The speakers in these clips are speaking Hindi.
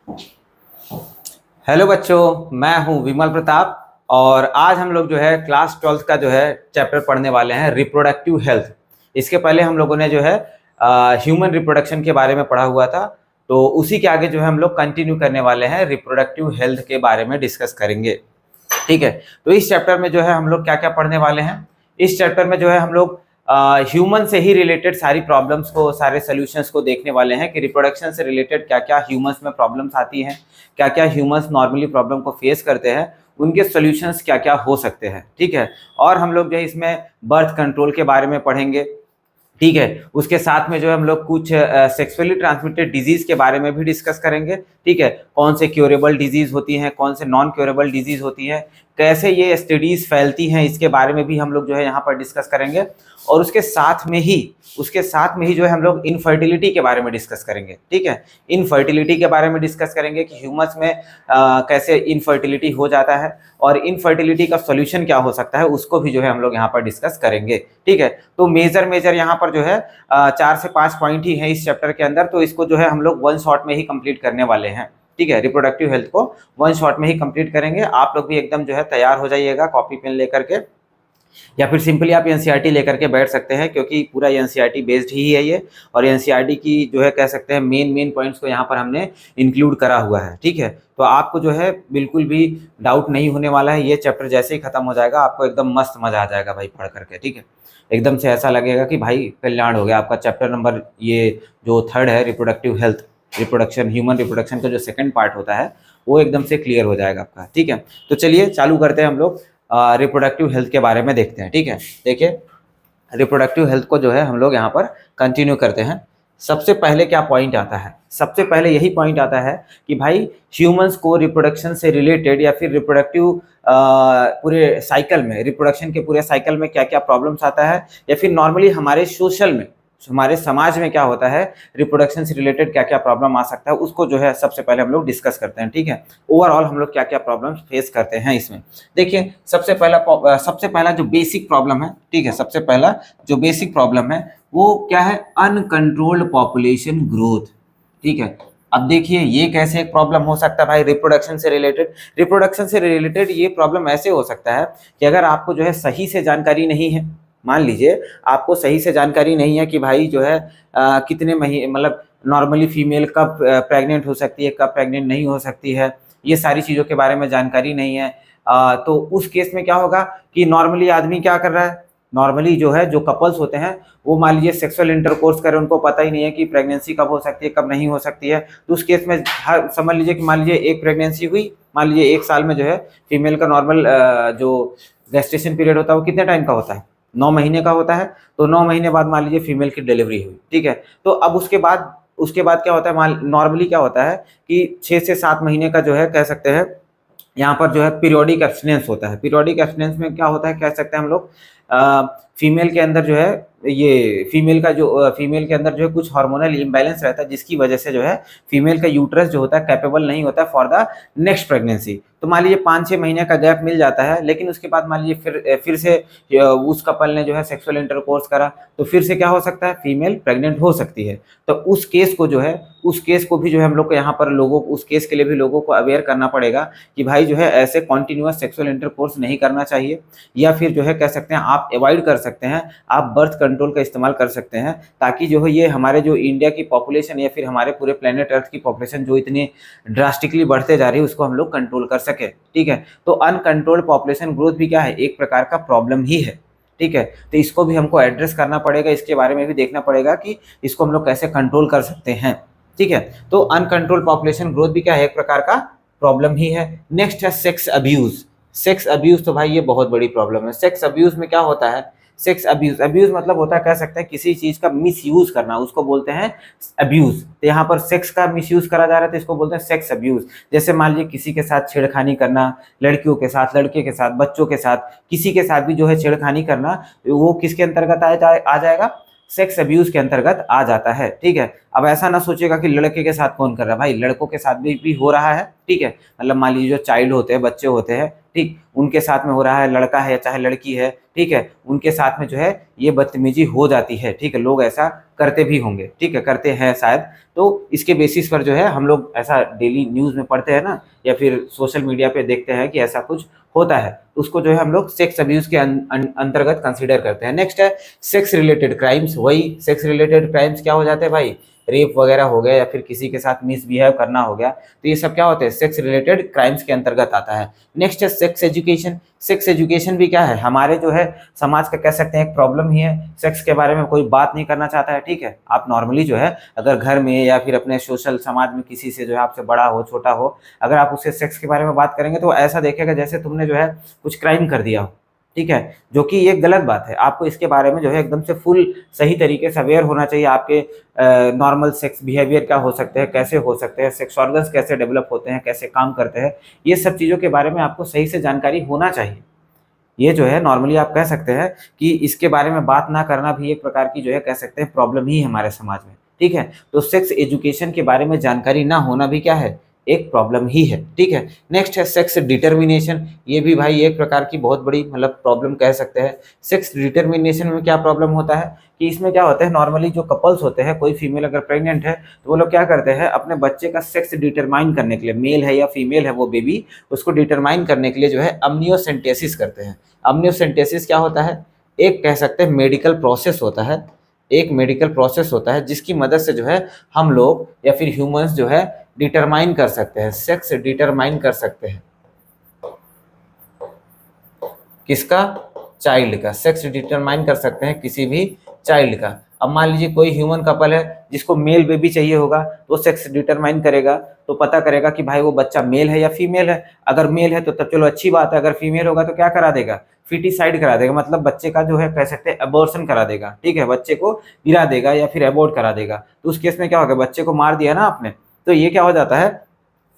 हेलो बच्चों, मैं हूं विमल प्रताप। और आज हम लोग जो है क्लास 12th का जो है चैप्टर पढ़ने वाले हैं रिप्रोडक्टिव हेल्थ। इसके पहले हम लोगों ने जो है ह्यूमन रिप्रोडक्शन के बारे में पढ़ा हुआ था, तो उसी के आगे जो है हम लोग कंटिन्यू करने वाले हैं, रिप्रोडक्टिव हेल्थ के बारे में डिस्कस करेंगे। ठीक है, तो इस चैप्टर में जो है हम लोग क्या क्या पढ़ने वाले हैं। इस चैप्टर में जो है हम लोग ह्यूमन से ही रिलेटेड सारी प्रॉब्लम्स को, सारे सॉल्यूशंस को देखने वाले हैं कि रिप्रोडक्शन से रिलेटेड क्या क्या ह्यूमंस में प्रॉब्लम्स आती हैं, क्या क्या ह्यूमंस नॉर्मली प्रॉब्लम को फेस करते हैं, उनके सॉल्यूशंस क्या क्या हो सकते हैं। ठीक है, और हम लोग जो है इसमें बर्थ कंट्रोल के बारे में पढ़ेंगे। ठीक है, उसके साथ में जो है हम लोग कुछ सेक्सुअली ट्रांसमिटेड डिजीज के बारे में भी डिस्कस करेंगे। ठीक है, कौन से क्योरेबल डिजीज होती हैं, कौन से नॉन क्योरेबल डिजीज होती हैं, कैसे ये एसटीडीज फैलती हैं, इसके बारे में भी हम लोग जो है यहाँ पर डिस्कस करेंगे। और उसके साथ में ही जो है हम लोग इनफर्टिलिटी के बारे में डिस्कस करेंगे। ठीक है, इनफर्टिलिटी के बारे में डिस्कस करेंगे कि ह्यूमंस में कैसे इनफर्टिलिटी हो जाता है और इनफर्टिलिटी का सॉल्यूशन क्या हो सकता है, उसको भी जो है हम लोग यहाँ पर डिस्कस करेंगे। ठीक है, तो मेजर यहाँ पर जो है 4 से 5 पॉइंट ही है इस चैप्टर के अंदर, तो इसको जो है हम लोग वन शॉट में ही कंप्लीट करने वाले हैं। ठीक है, रिप्रोडक्टिव हेल्थ को वन शॉट में ही कंप्लीट करेंगे। आप लोग भी एकदम जो है तैयार हो जाइएगा कॉपी पेन लेकर के, या फिर सिंपली आप एनसीईआरटी लेकर के बैठ सकते हैं, क्योंकि पूरा एनसीईआरटी बेस्ड ही है ये। और एनसीईआरटी की जो है कह सकते हैं मेन पॉइंट्स को यहाँ पर हमने इंक्लूड करा हुआ है। ठीक है, तो आपको जो है बिल्कुल भी डाउट नहीं होने वाला है। ये चैप्टर जैसे ही खत्म हो जाएगा आपको एकदम मस्त मजा आ जाएगा भाई पढ़ करके। ठीक है, एकदम से ऐसा लगेगा कि भाई कल्याण हो गया आपका। चैप्टर नंबर ये जो थर्ड है reproductive health, reproduction, human reproduction का जो सेकंड पार्ट होता है वो एकदम से क्लियर हो जाएगा आपका। ठीक है, तो चलिए चालू करते हैं हम लोग रिप्रोडक्टिव हेल्थ के बारे में देखते हैं। ठीक है, देखिए रिप्रोडक्टिव हेल्थ को जो है हम लोग यहाँ पर कंटिन्यू करते हैं। सबसे पहले क्या पॉइंट आता है? सबसे पहले यही पॉइंट आता है कि भाई ह्यूमंस को रिप्रोडक्शन से रिलेटेड या फिर रिप्रोडक्टिव पूरे साइकिल में, रिप्रोडक्शन के पूरे साइकिल में क्या क्या प्रॉब्लम्स आता है, या फिर नॉर्मली हमारे सोशल में, हमारे समाज में क्या होता है, रिप्रोडक्शन से रिलेटेड क्या क्या प्रॉब्लम आ सकता है, उसको जो है सबसे पहले हम लोग डिस्कस करते हैं। ठीक है, ओवरऑल हम लोग क्या क्या प्रॉब्लम्स फेस करते हैं इसमें। देखिए सबसे पहला जो बेसिक प्रॉब्लम है, ठीक है, सबसे पहला जो बेसिक प्रॉब्लम है वो क्या है? Uncontrolled population growth. ठीक है, अब देखिए ये कैसे एक प्रॉब्लम हो सकता है भाई रिप्रोडक्शन से रिलेटेड। रिप्रोडक्शन से रिलेटेड ये प्रॉब्लम ऐसे हो सकता है कि अगर आपको जो है सही से जानकारी नहीं है, मान लीजिए आपको सही से जानकारी नहीं है कि भाई जो है कितने महीने, मतलब नॉर्मली फीमेल कब प्रेग्नेंट हो सकती है, कब प्रेग्नेंट नहीं हो सकती है, ये सारी चीज़ों के बारे में जानकारी नहीं है। तो उस केस में क्या होगा कि नॉर्मली आदमी क्या कर रहा है, नॉर्मली जो है जो कपल्स होते हैं वो मान लीजिए सेक्सुअल इंटरकोर्स करें, उनको पता ही नहीं है कि प्रेगनेंसी कब हो सकती है, कब नहीं हो सकती है। तो उस केस में हर समझ लीजिए कि मान लीजिए एक प्रेगनेंसी हुई, मान लीजिए 1 साल में जो है फीमेल का नॉर्मल जो गेस्टेशन पीरियड होता है वो कितने टाइम का होता है? 9 महीने का होता है। तो 9 महीने बाद मान लीजिए फीमेल की डिलीवरी हुई। ठीक है, तो अब उसके बाद क्या होता है, नॉर्मली क्या होता है कि 6 से 7 महीने का जो है कह सकते हैं यहाँ पर जो है पीरियोडिक एब्सटिनेंस होता है। पीरियोडिक एब्सटिनेंस में क्या होता है कह सकते हैं हम लोग, फीमेल के अंदर जो है फीमेल के अंदर जो है कुछ हार्मोनल इम्बैलेंस रहता है, जिसकी वजह से जो है फीमेल का यूट्रस जो होता है कैपेबल नहीं होता है फॉर द नेक्स्ट प्रेगनेंसी। तो मान लीजिए 5-6 महीने का गैप मिल जाता है, लेकिन उसके बाद मान लीजिए फिर से उस कपल ने जो है सेक्सुअल इंटरकोर्स करा, तो फिर से क्या हो सकता है, फीमेल प्रेग्नेंट हो सकती है। तो उस केस को भी जो है हम लोग को यहाँ पर उस केस के लिए भी लोगों को अवेयर करना पड़ेगा कि भाई जो है ऐसे कॉन्टिन्यूअस सेक्सुअल इंटरकोर्स नहीं करना चाहिए, या फिर जो है कह सकते हैं आप अवॉइड कर सकते हैं, आप बर्थ कंट्रोल का इस्तेमाल कर सकते हैं, ताकि जो है ये हमारे जो इंडिया की पॉपुलेशन या फिर हमारे पूरे प्लेनेट अर्थ की पॉपुलेशन जो इतनी ड्रास्टिकली बढ़ते जा रही है उसको हम लोग कंट्रोल कर सके। ठीक है, तो अनकंट्रोल्ड पॉपुलेशन ग्रोथ भी क्या है, एक प्रकार का प्रॉब्लम ही है। ठीक है, तो इसको भी हमको एड्रेस करना पड़ेगा, इसके बारे में भी देखना पड़ेगा कि इसको हम लोग कैसे कंट्रोल कर सकते हैं। ठीक है, तो अनकंट्रोल्ड पॉपुलेशन ग्रोथ भी क्या है, एक प्रकार का प्रॉब्लम ही है। नेक्स्ट है सेक्स अब्यूज। सेक्स अब्यूज तो भाई ये बहुत बड़ी प्रॉब्लम है। सेक्स अब्यूज में क्या होता है, सेक्स अब्यूज मतलब होता है, कह सकते हैं किसी चीज का मिस यूज करना, उसको बोलते हैं अब्यूज। तो यहाँ पर सेक्स का मिस यूज करा जा रहा है तो इसको बोलते हैं सेक्स अब्यूज। जैसे मान लीजिए किसी के साथ छेड़खानी करना, लड़कियों के साथ, लड़के के साथ, बच्चों के साथ, किसी के साथ भी जो है छेड़खानी करना, वो किसके अंतर्गत आ जाएगा, सेक्स अब्यूज के अंतर्गत आ जाता है। ठीक है, अब ऐसा ना सोचेगा कि लड़के के साथ कौन कर रहा है, भाई लड़कों के साथ भी हो रहा है। ठीक है, मतलब मान लीजिए जो चाइल्ड होते हैं, बच्चे होते हैं, ठीक, उनके साथ में हो रहा है, लड़का है चाहे लड़की है, ठीक है, उनके साथ में जो है ये बदतमीजी हो जाती है, ठीक है, लोग ऐसा करते भी होंगे, ठीक है, करते हैं शायद। तो इसके बेसिस पर जो है हम लोग ऐसा डेली न्यूज़ में पढ़ते हैं ना, या फिर सोशल मीडिया पे देखते हैं कि ऐसा कुछ होता है, तो उसको जो है हम लोग सेक्स अब्यूज़ के अंतर्गत कंसीडर करते हैं। नेक्स्ट है सेक्स रिलेटेड क्राइम्स। वही सेक्स रिलेटेड क्राइम्स क्या हो जाते हैं भाई, रेप वगैरह हो गया या फिर किसी के साथ मिसबिहेव करना हो गया, तो ये सब क्या होते हैं, सेक्स रिलेटेड क्राइम्स के अंतर्गत आता है। नेक्स्ट है सेक्स एजुकेशन। सेक्स एजुकेशन भी क्या है, हमारे जो है समाज का कह सकते हैं एक प्रॉब्लम ही है। सेक्स के बारे में कोई बात नहीं करना चाहता है, ठीक है, आप नॉर्मली जो है अगर घर में या फिर अपने सोशल समाज में किसी से जो है आपसे बड़ा हो छोटा हो, अगर आप उससे सेक्स के बारे में बात करेंगे तो ऐसा देखेगा जैसे तुमने जो है कुछ क्राइम कर दिया हो, ठीक है, जो कि ये गलत बात है। आपको इसके बारे में जो है एकदम से फुल सही तरीके से अवेयर होना चाहिए। आपके नॉर्मल सेक्स बिहेवियर क्या हो सकते हैं, कैसे हो सकते हैं, सेक्स ऑर्गन्स कैसे डेवलप होते हैं, कैसे काम करते हैं, ये सब चीज़ों के बारे में आपको सही से जानकारी होना चाहिए। ये जो है नॉर्मली आप कह सकते हैं कि इसके बारे में बात ना करना भी एक प्रकार की जो है कह सकते हैं प्रॉब्लम ही है हमारे समाज में, ठीक है। तो सेक्स एजुकेशन के बारे में जानकारी ना होना भी क्या है, एक प्रॉब्लम ही है, ठीक है। नेक्स्ट है सेक्स डिटर्मिनेशन। ये भी भाई एक प्रकार की बहुत बड़ी मतलब प्रॉब्लम कह सकते हैं। सेक्स डिटर्मिनेशन में क्या प्रॉब्लम होता है कि इसमें क्या होता है, नॉर्मली जो कपल्स होते हैं, कोई फीमेल अगर प्रेग्नेंट है तो वो लोग क्या करते हैं, अपने बच्चे का सेक्स डिटरमाइन करने के लिए, मेल है या फीमेल है वो बेबी, उसको डिटरमाइन करने के लिए जो है अम्नियोसेंटेसिस करते हैं। अम्नियोसेंटेसिस क्या होता है, एक कह सकते हैं मेडिकल प्रोसेस होता है, एक मेडिकल प्रोसेस होता है जिसकी मदद से जो है हम लोग या फिर ह्यूमंस जो है डिटरमाइन कर सकते हैं, सेक्स डिटरमाइन कर सकते हैं। किसका, चाइल्ड का, सेक्स डिटरमाइन कर सकते हैं किसी भी चाइल्ड का। अब मान लीजिए कोई ह्यूमन कपल है जिसको मेल बेबी चाहिए होगा, तो सेक्स डिटरमाइन करेगा, तो पता करेगा कि भाई वो बच्चा मेल है या फीमेल है। अगर मेल है तो तब चलो अच्छी बात है, अगर फीमेल होगा तो क्या करा देगा, फिटिसाइड करा देगा, मतलब बच्चे का जो है कह सकते हैं अबॉर्शन करा देगा, ठीक है, बच्चे को गिरा देगा या फिर अबॉर्ट करा देगा। तो उस केस में क्या होगा, बच्चे को मार दिया ना आपने, तो ये क्या हो जाता है,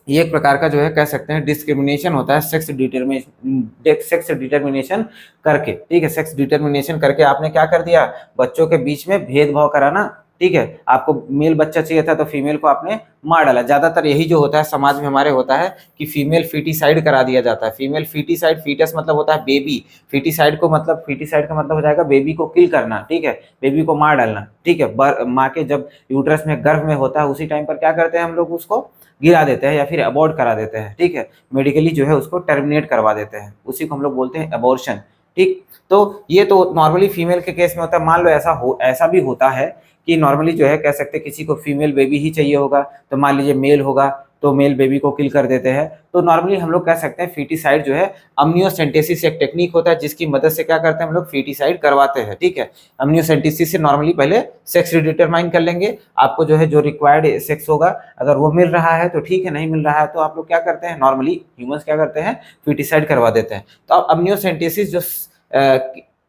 ये एक प्रकार का जो है कह सकते हैं डिस्क्रिमिनेशन होता है, सेक्स डिटर्मिनेशन करके, ठीक है, सेक्स डिटर्मिनेशन करके आपने क्या कर दिया, बच्चों के बीच में भेदभाव करा ना, ठीक है। आपको मेल बच्चा चाहिए था तो फीमेल को आपने मार डाला। ज्यादातर यही जो होता है समाज में हमारे होता है कि फीमेल फिटिसाइड करा दिया जाता है। फीमेल फिटिसाइड, फीटस मतलब होता है बेबी, फिटिसाइड को मतलब, फिटिसाइड का मतलब हो जाएगा बेबी को किल करना, ठीक है, बेबी को मार डालना, ठीक है। माँ के जब यूट्रस में गर्भ में होता है उसी टाइम पर क्या करते हैं हम लोग, उसको गिरा देते हैं या फिर अबॉर्ट करा देते हैं, ठीक है, मेडिकली जो है उसको टर्मिनेट करवा देते हैं, उसी को हम लोग बोलते हैं अबॉर्शन, ठीक। तो ये तो नॉर्मली फीमेल के केस में होता है। मान लो ऐसा भी होता है कि नॉर्मली जो है कह सकते हैं किसी को फीमेल बेबी ही चाहिए होगा, तो मान लीजिए मेल होगा तो मेल बेबी को किल कर देते हैं। तो नॉर्मली हम लोग कह सकते हैं फिटिसाइड जो है, अम्नियोसेंटेसिस एक टेक्निक होता है जिसकी मदद से क्या करते हैं हम लोग, फिटिसाइड करवाते हैं, ठीक है। अम्नियोसेंटेसिस से नॉर्मली पहले सेक्स डिटरमाइन कर लेंगे, आपको जो है जो रिक्वायर्ड सेक्स होगा अगर वो मिल रहा है तो ठीक है, नहीं मिल रहा है तो आप लोग क्या करते हैं, नॉर्मली ह्यूमंस क्या करते हैं, फिटिसाइड करवा देते हैं। तो अब अम्नियोसेंटेसिस जो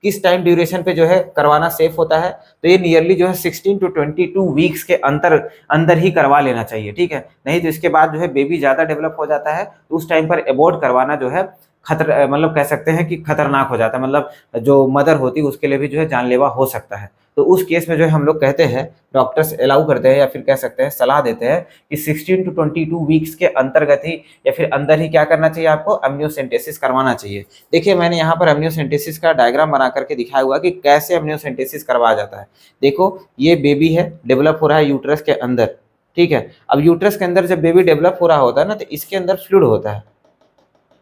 किस टाइम ड्यूरेशन पे जो है करवाना सेफ होता है, तो ये नियरली जो है 16 to 22 वीक्स के अंदर ही करवा लेना चाहिए, ठीक है। नहीं तो इसके बाद जो है बेबी ज़्यादा डेवलप हो जाता है तो उस टाइम पर एबॉर्ट करवाना जो है मतलब कह सकते हैं कि खतरनाक हो जाता है, मतलब जो मदर होती है उसके लिए भी जो है जानलेवा हो सकता है। तो उस केस में जो है हम लोग कहते हैं, डॉक्टर्स अलाउ करते हैं या फिर कह सकते हैं सलाह देते हैं कि 16 to 22 वीक्स के अंतर्गत ही या फिर अंदर ही क्या करना चाहिए, आपको अम्नियोसेंटेसिस करवाना चाहिए। देखिए मैंने यहाँ पर अम्नियोसेंटेसिस का डायग्राम बना करके दिखाया हुआ कि कैसे अम्नियोसेंटेसिस करवाया जाता है। देखो ये बेबी है, डेवलप हो रहा है यूट्रस के अंदर, ठीक है। अब यूट्रस के अंदर जब बेबी डेवलप हो रहा होता है ना, तो इसके अंदर फ्लूइड होता है,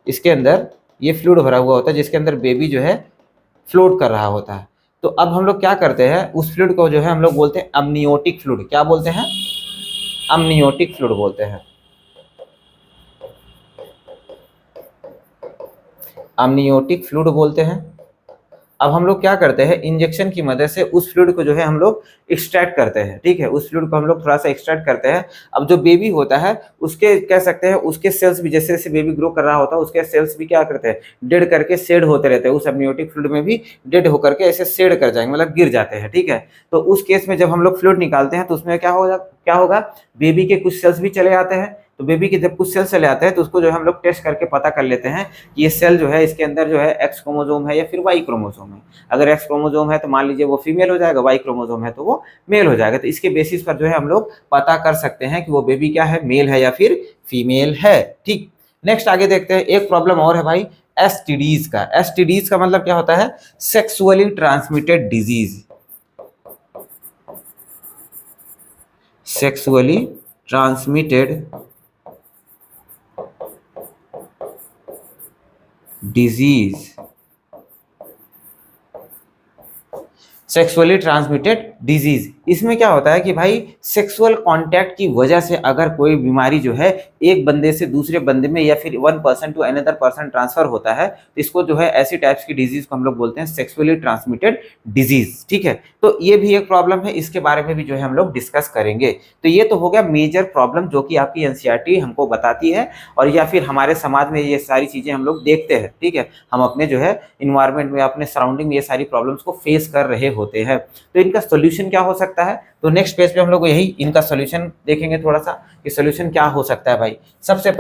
इसके अंदर ये फ्लूइड भरा हुआ होता है जिसके अंदर बेबी जो है फ्लोट कर रहा होता है। तो अब हम लोग क्या करते हैं, उस फ्लूइड को जो है हम लोग बोलते हैं अम्नियोटिक फ्लूइड। क्या बोलते हैं, अम्नियोटिक फ्लूइड बोलते हैं, अम्नियोटिक फ्लूइड बोलते हैं। अब हम लोग क्या करते हैं, इंजेक्शन की मदद से उस फ्लूइड को जो है हम लोग एक्सट्रैक्ट करते हैं, ठीक है, उस फ्लूइड को हम लोग थोड़ा सा एक्सट्रैक्ट करते हैं। अब जो बेबी होता है उसके कह सकते हैं उसके सेल्स भी, जैसे जैसे बेबी ग्रो कर रहा होता है उसके सेल्स भी क्या करते हैं, डेड करके शेड होते रहते हैं, उस अम्नियोटिक फ्लूइड में भी डेड होकर के ऐसे शेड कर जाएंगे, मतलब गिर जाते हैं, ठीक है। तो उस केस में जब हम लोग फ्लूइड निकालते हैं तो उसमें क्या होगा, बेबी के कुछ सेल्स भी चले आते हैं। तो बेबी के जब कुछ सेल चले आते हैं तो उसको जो है हम लोग टेस्ट करके पता कर लेते हैं कि ये सेल जो है इसके अंदर जो है एक्स क्रोमोसोम है या फिर वाई क्रोमोसोम है। अगर एक्स क्रोमोसोम है तो मान लीजिए वो फीमेल हो जाएगा, वाई क्रोमोसोम है तो वो मेल हो जाएगा। तो इसके बेसिस पर जो है हम लोग पता कर सकते हैं कि वो बेबी क्या है, मेल है या फिर फीमेल है, ठीक। नेक्स्ट आगे देखते हैं, एक प्रॉब्लम और है भाई, एसटीडीज का। एसटीडीज का मतलब क्या होता है? Sexually transmitted disease. Sexually transmitted disease. Sexually transmitted disease, इसमें क्या होता है कि भाई सेक्सुअल कांटेक्ट की वजह से अगर कोई बीमारी जो है एक बंदे से दूसरे बंदे में या फिर one person to another person transfer होता है, तो इसको जो है ऐसी टाइप्स की डिजीज को हम लोग बोलते हैं सेक्सुअली ट्रांसमिटेड डिजीज। ठीक है, तो ये भी एक प्रॉब्लम है, इसके बारे में भी जो है हम लोग डिस्कस करेंगे। तो ये तो हो गया मेजर प्रॉब्लम जो कि आपकी एनसीईआरटी हमको बताती है, और या फिर हमारे समाज में ये सारी चीजें हम लोग देखते हैं। ठीक है, हम अपने जो है इन्वायरमेंट में, अपने सराउंडिंग में ये सारी प्रॉब्लम्स को फेस कर रहे होते हैं। तो इनका सोल्यूशन क्या हो सकता है? तो नेक्स्ट पेज पे हम लोग यही इनका सोल्यूशन देखेंगे थोड़ा सा कि सोल्यूशन क्या हो सकता है भाई। सबसे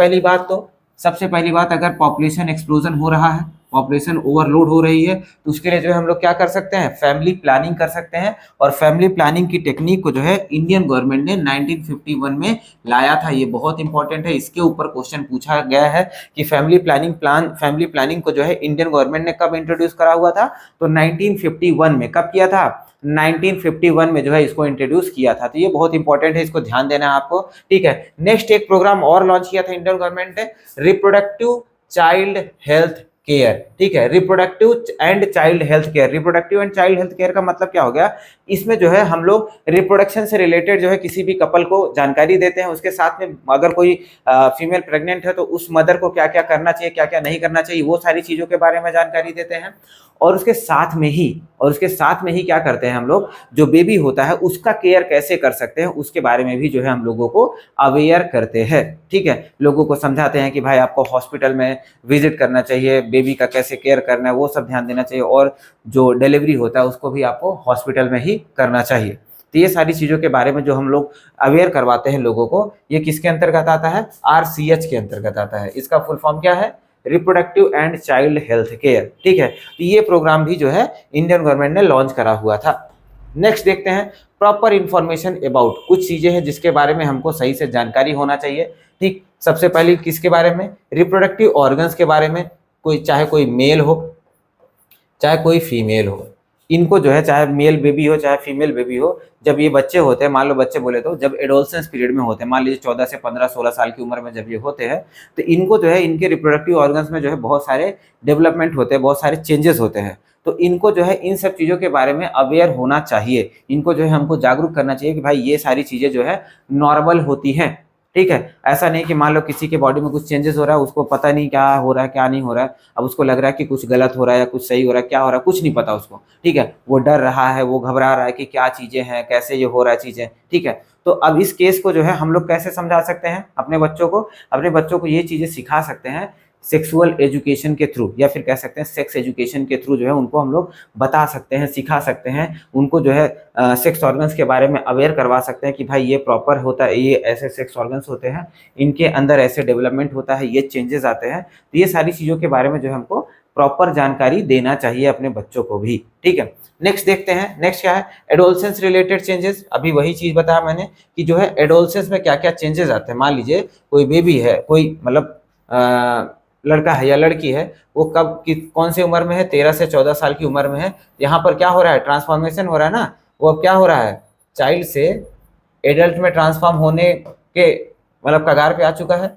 पहली बात अगर पॉपुलेशन एक्सप्लोजन हो रहा है, पॉपुलेशन ओवरलोड हो रही है, तो उसके लिए जो है हम लोग क्या कर सकते हैं? फैमिली प्लानिंग कर सकते हैं। और फैमिली प्लानिंग की टेक्निक को जो है इंडियन गवर्नमेंट ने 1951 में लाया था। ये बहुत इंपॉर्टेंट है, इसके ऊपर क्वेश्चन पूछा गया है कि फैमिली प्लानिंग को जो है इंडियन गवर्नमेंट ने कब इंट्रोड्यूस करा हुआ था? तो 1951 में। कब किया था? 1951 में जो है इसको इंट्रोड्यूस किया था। तो ये बहुत इंपॉर्टेंट है, इसको ध्यान देना है आपको। ठीक है, नेक्स्ट एक प्रोग्राम और लॉन्च किया था इंडियन गवर्नमेंट ने, रिप्रोडक्टिव चाइल्ड हेल्थ केयर। ठीक है, reproductive and child health care. Reproductive and child health care का मतलब क्या हो गया? इसमें जो है हम लोग रिप्रोडक्शन से रिलेटेड जो है किसी भी कपल को जानकारी देते हैं, उसके साथ में अगर कोई फीमेल प्रेग्नेंट है तो उस मदर को क्या क्या करना चाहिए, क्या क्या नहीं करना चाहिए, वो सारी चीजों के बारे में जानकारी देते हैं। और उसके साथ में ही क्या करते हैं हम लोग, जो बेबी होता है उसका केयर कैसे कर सकते हैं उसके बारे में भी जो है हम लोगों को अवेयर करते हैं। ठीक है, लोगों को समझाते हैं कि भाई आपको हॉस्पिटल में विजिट करना चाहिए, बेबी का कैसे केयर करना है वो सब ध्यान देना चाहिए, और जो डिलीवरी होता है उसको भी आपको हॉस्पिटल में ही करना चाहिए। तो ये सारी चीज़ों के बारे में जो हम लोग अवेयर करवाते हैं लोगों को, ये किसके अंतर्गत आता है? RCH के अंतर्गत आता है। इसका फुल फॉर्म क्या है? Reproductive and child health care. ठीक है, तो ये प्रोग्राम भी जो है इंडियन गवर्नमेंट ने लॉन्च करा हुआ था। नेक्स्ट देखते हैं प्रॉपर इंफॉर्मेशन अबाउट। कुछ चीजें हैं जिसके बारे में हमको सही से जानकारी होना चाहिए। ठीक, सबसे पहले किसके बारे में? रिप्रोडक्टिव ऑर्गन्स के बारे में। चाहे कोई मेल हो चाहे कोई फीमेल हो, इनको जो है चाहे मेल बेबी हो चाहे फीमेल बेबी हो, जब ये बच्चे होते हैं, मान लो बच्चे बोले तो जब एडोलसेंस पीरियड में होते हैं, मान लीजिए 14 से 15-16 साल की उम्र में जब ये होते हैं, तो इनको जो है इनके रिप्रोडक्टिव ऑर्गन्स में जो है बहुत सारे डेवलपमेंट होते हैं, बहुत सारे चेंजेस होते हैं। तो इनको जो है इन सब चीज़ों के बारे में अवेयर होना चाहिए। इनको जो है हमको जागरूक करना चाहिए कि भाई ये सारी चीज़ें जो है नॉर्मल होती हैं। ठीक है, ऐसा नहीं कि मान लो किसी के बॉडी में कुछ चेंजेस हो रहा है, उसको पता नहीं क्या हो रहा है क्या नहीं हो रहा है, अब उसको लग रहा है कि कुछ गलत हो रहा है या कुछ सही हो रहा है, क्या हो रहा है कुछ नहीं पता उसको। ठीक है, वो डर रहा है, वो घबरा रहा है कि क्या चीज़ें हैं, कैसे ये हो रहा है चीज़ें। ठीक है, तो अब इस केस को जो है हम लोग कैसे समझा सकते हैं अपने बच्चों को ये चीज़ें सिखा सकते हैं सेक्सुअल एजुकेशन के थ्रू, या फिर कह सकते हैं सेक्स एजुकेशन के थ्रू जो है उनको हम लोग बता सकते हैं, सिखा सकते हैं, उनको जो है सेक्स ऑर्गन्स के बारे में अवेयर करवा सकते हैं कि भाई ये प्रॉपर होता है, ये ऐसे सेक्स ऑर्गन्स होते हैं, इनके अंदर ऐसे डेवलपमेंट होता है, ये चेंजेस आते हैं। तो ये सारी चीज़ों के बारे में जो है हमको प्रॉपर जानकारी देना चाहिए अपने बच्चों को भी। ठीक है, नेक्स्ट देखते हैं। नेक्स्ट क्या है? Adolescence related changes. अभी वही चीज़ बताया मैंने कि जो है एडोलसेंस में क्या क्या चेंजेस आते हैं। मान लीजिए कोई बेबी है, कोई मतलब लड़का है या लड़की है, वो कौन सी उम्र में है? 13 से 14 साल की उम्र में है। यहाँ पर क्या हो रहा है? ट्रांसफॉर्मेशन हो रहा है ना। वो अब क्या हो रहा है? चाइल्ड से एडल्ट में ट्रांसफॉर्म होने के मतलब कगार पे आ चुका है।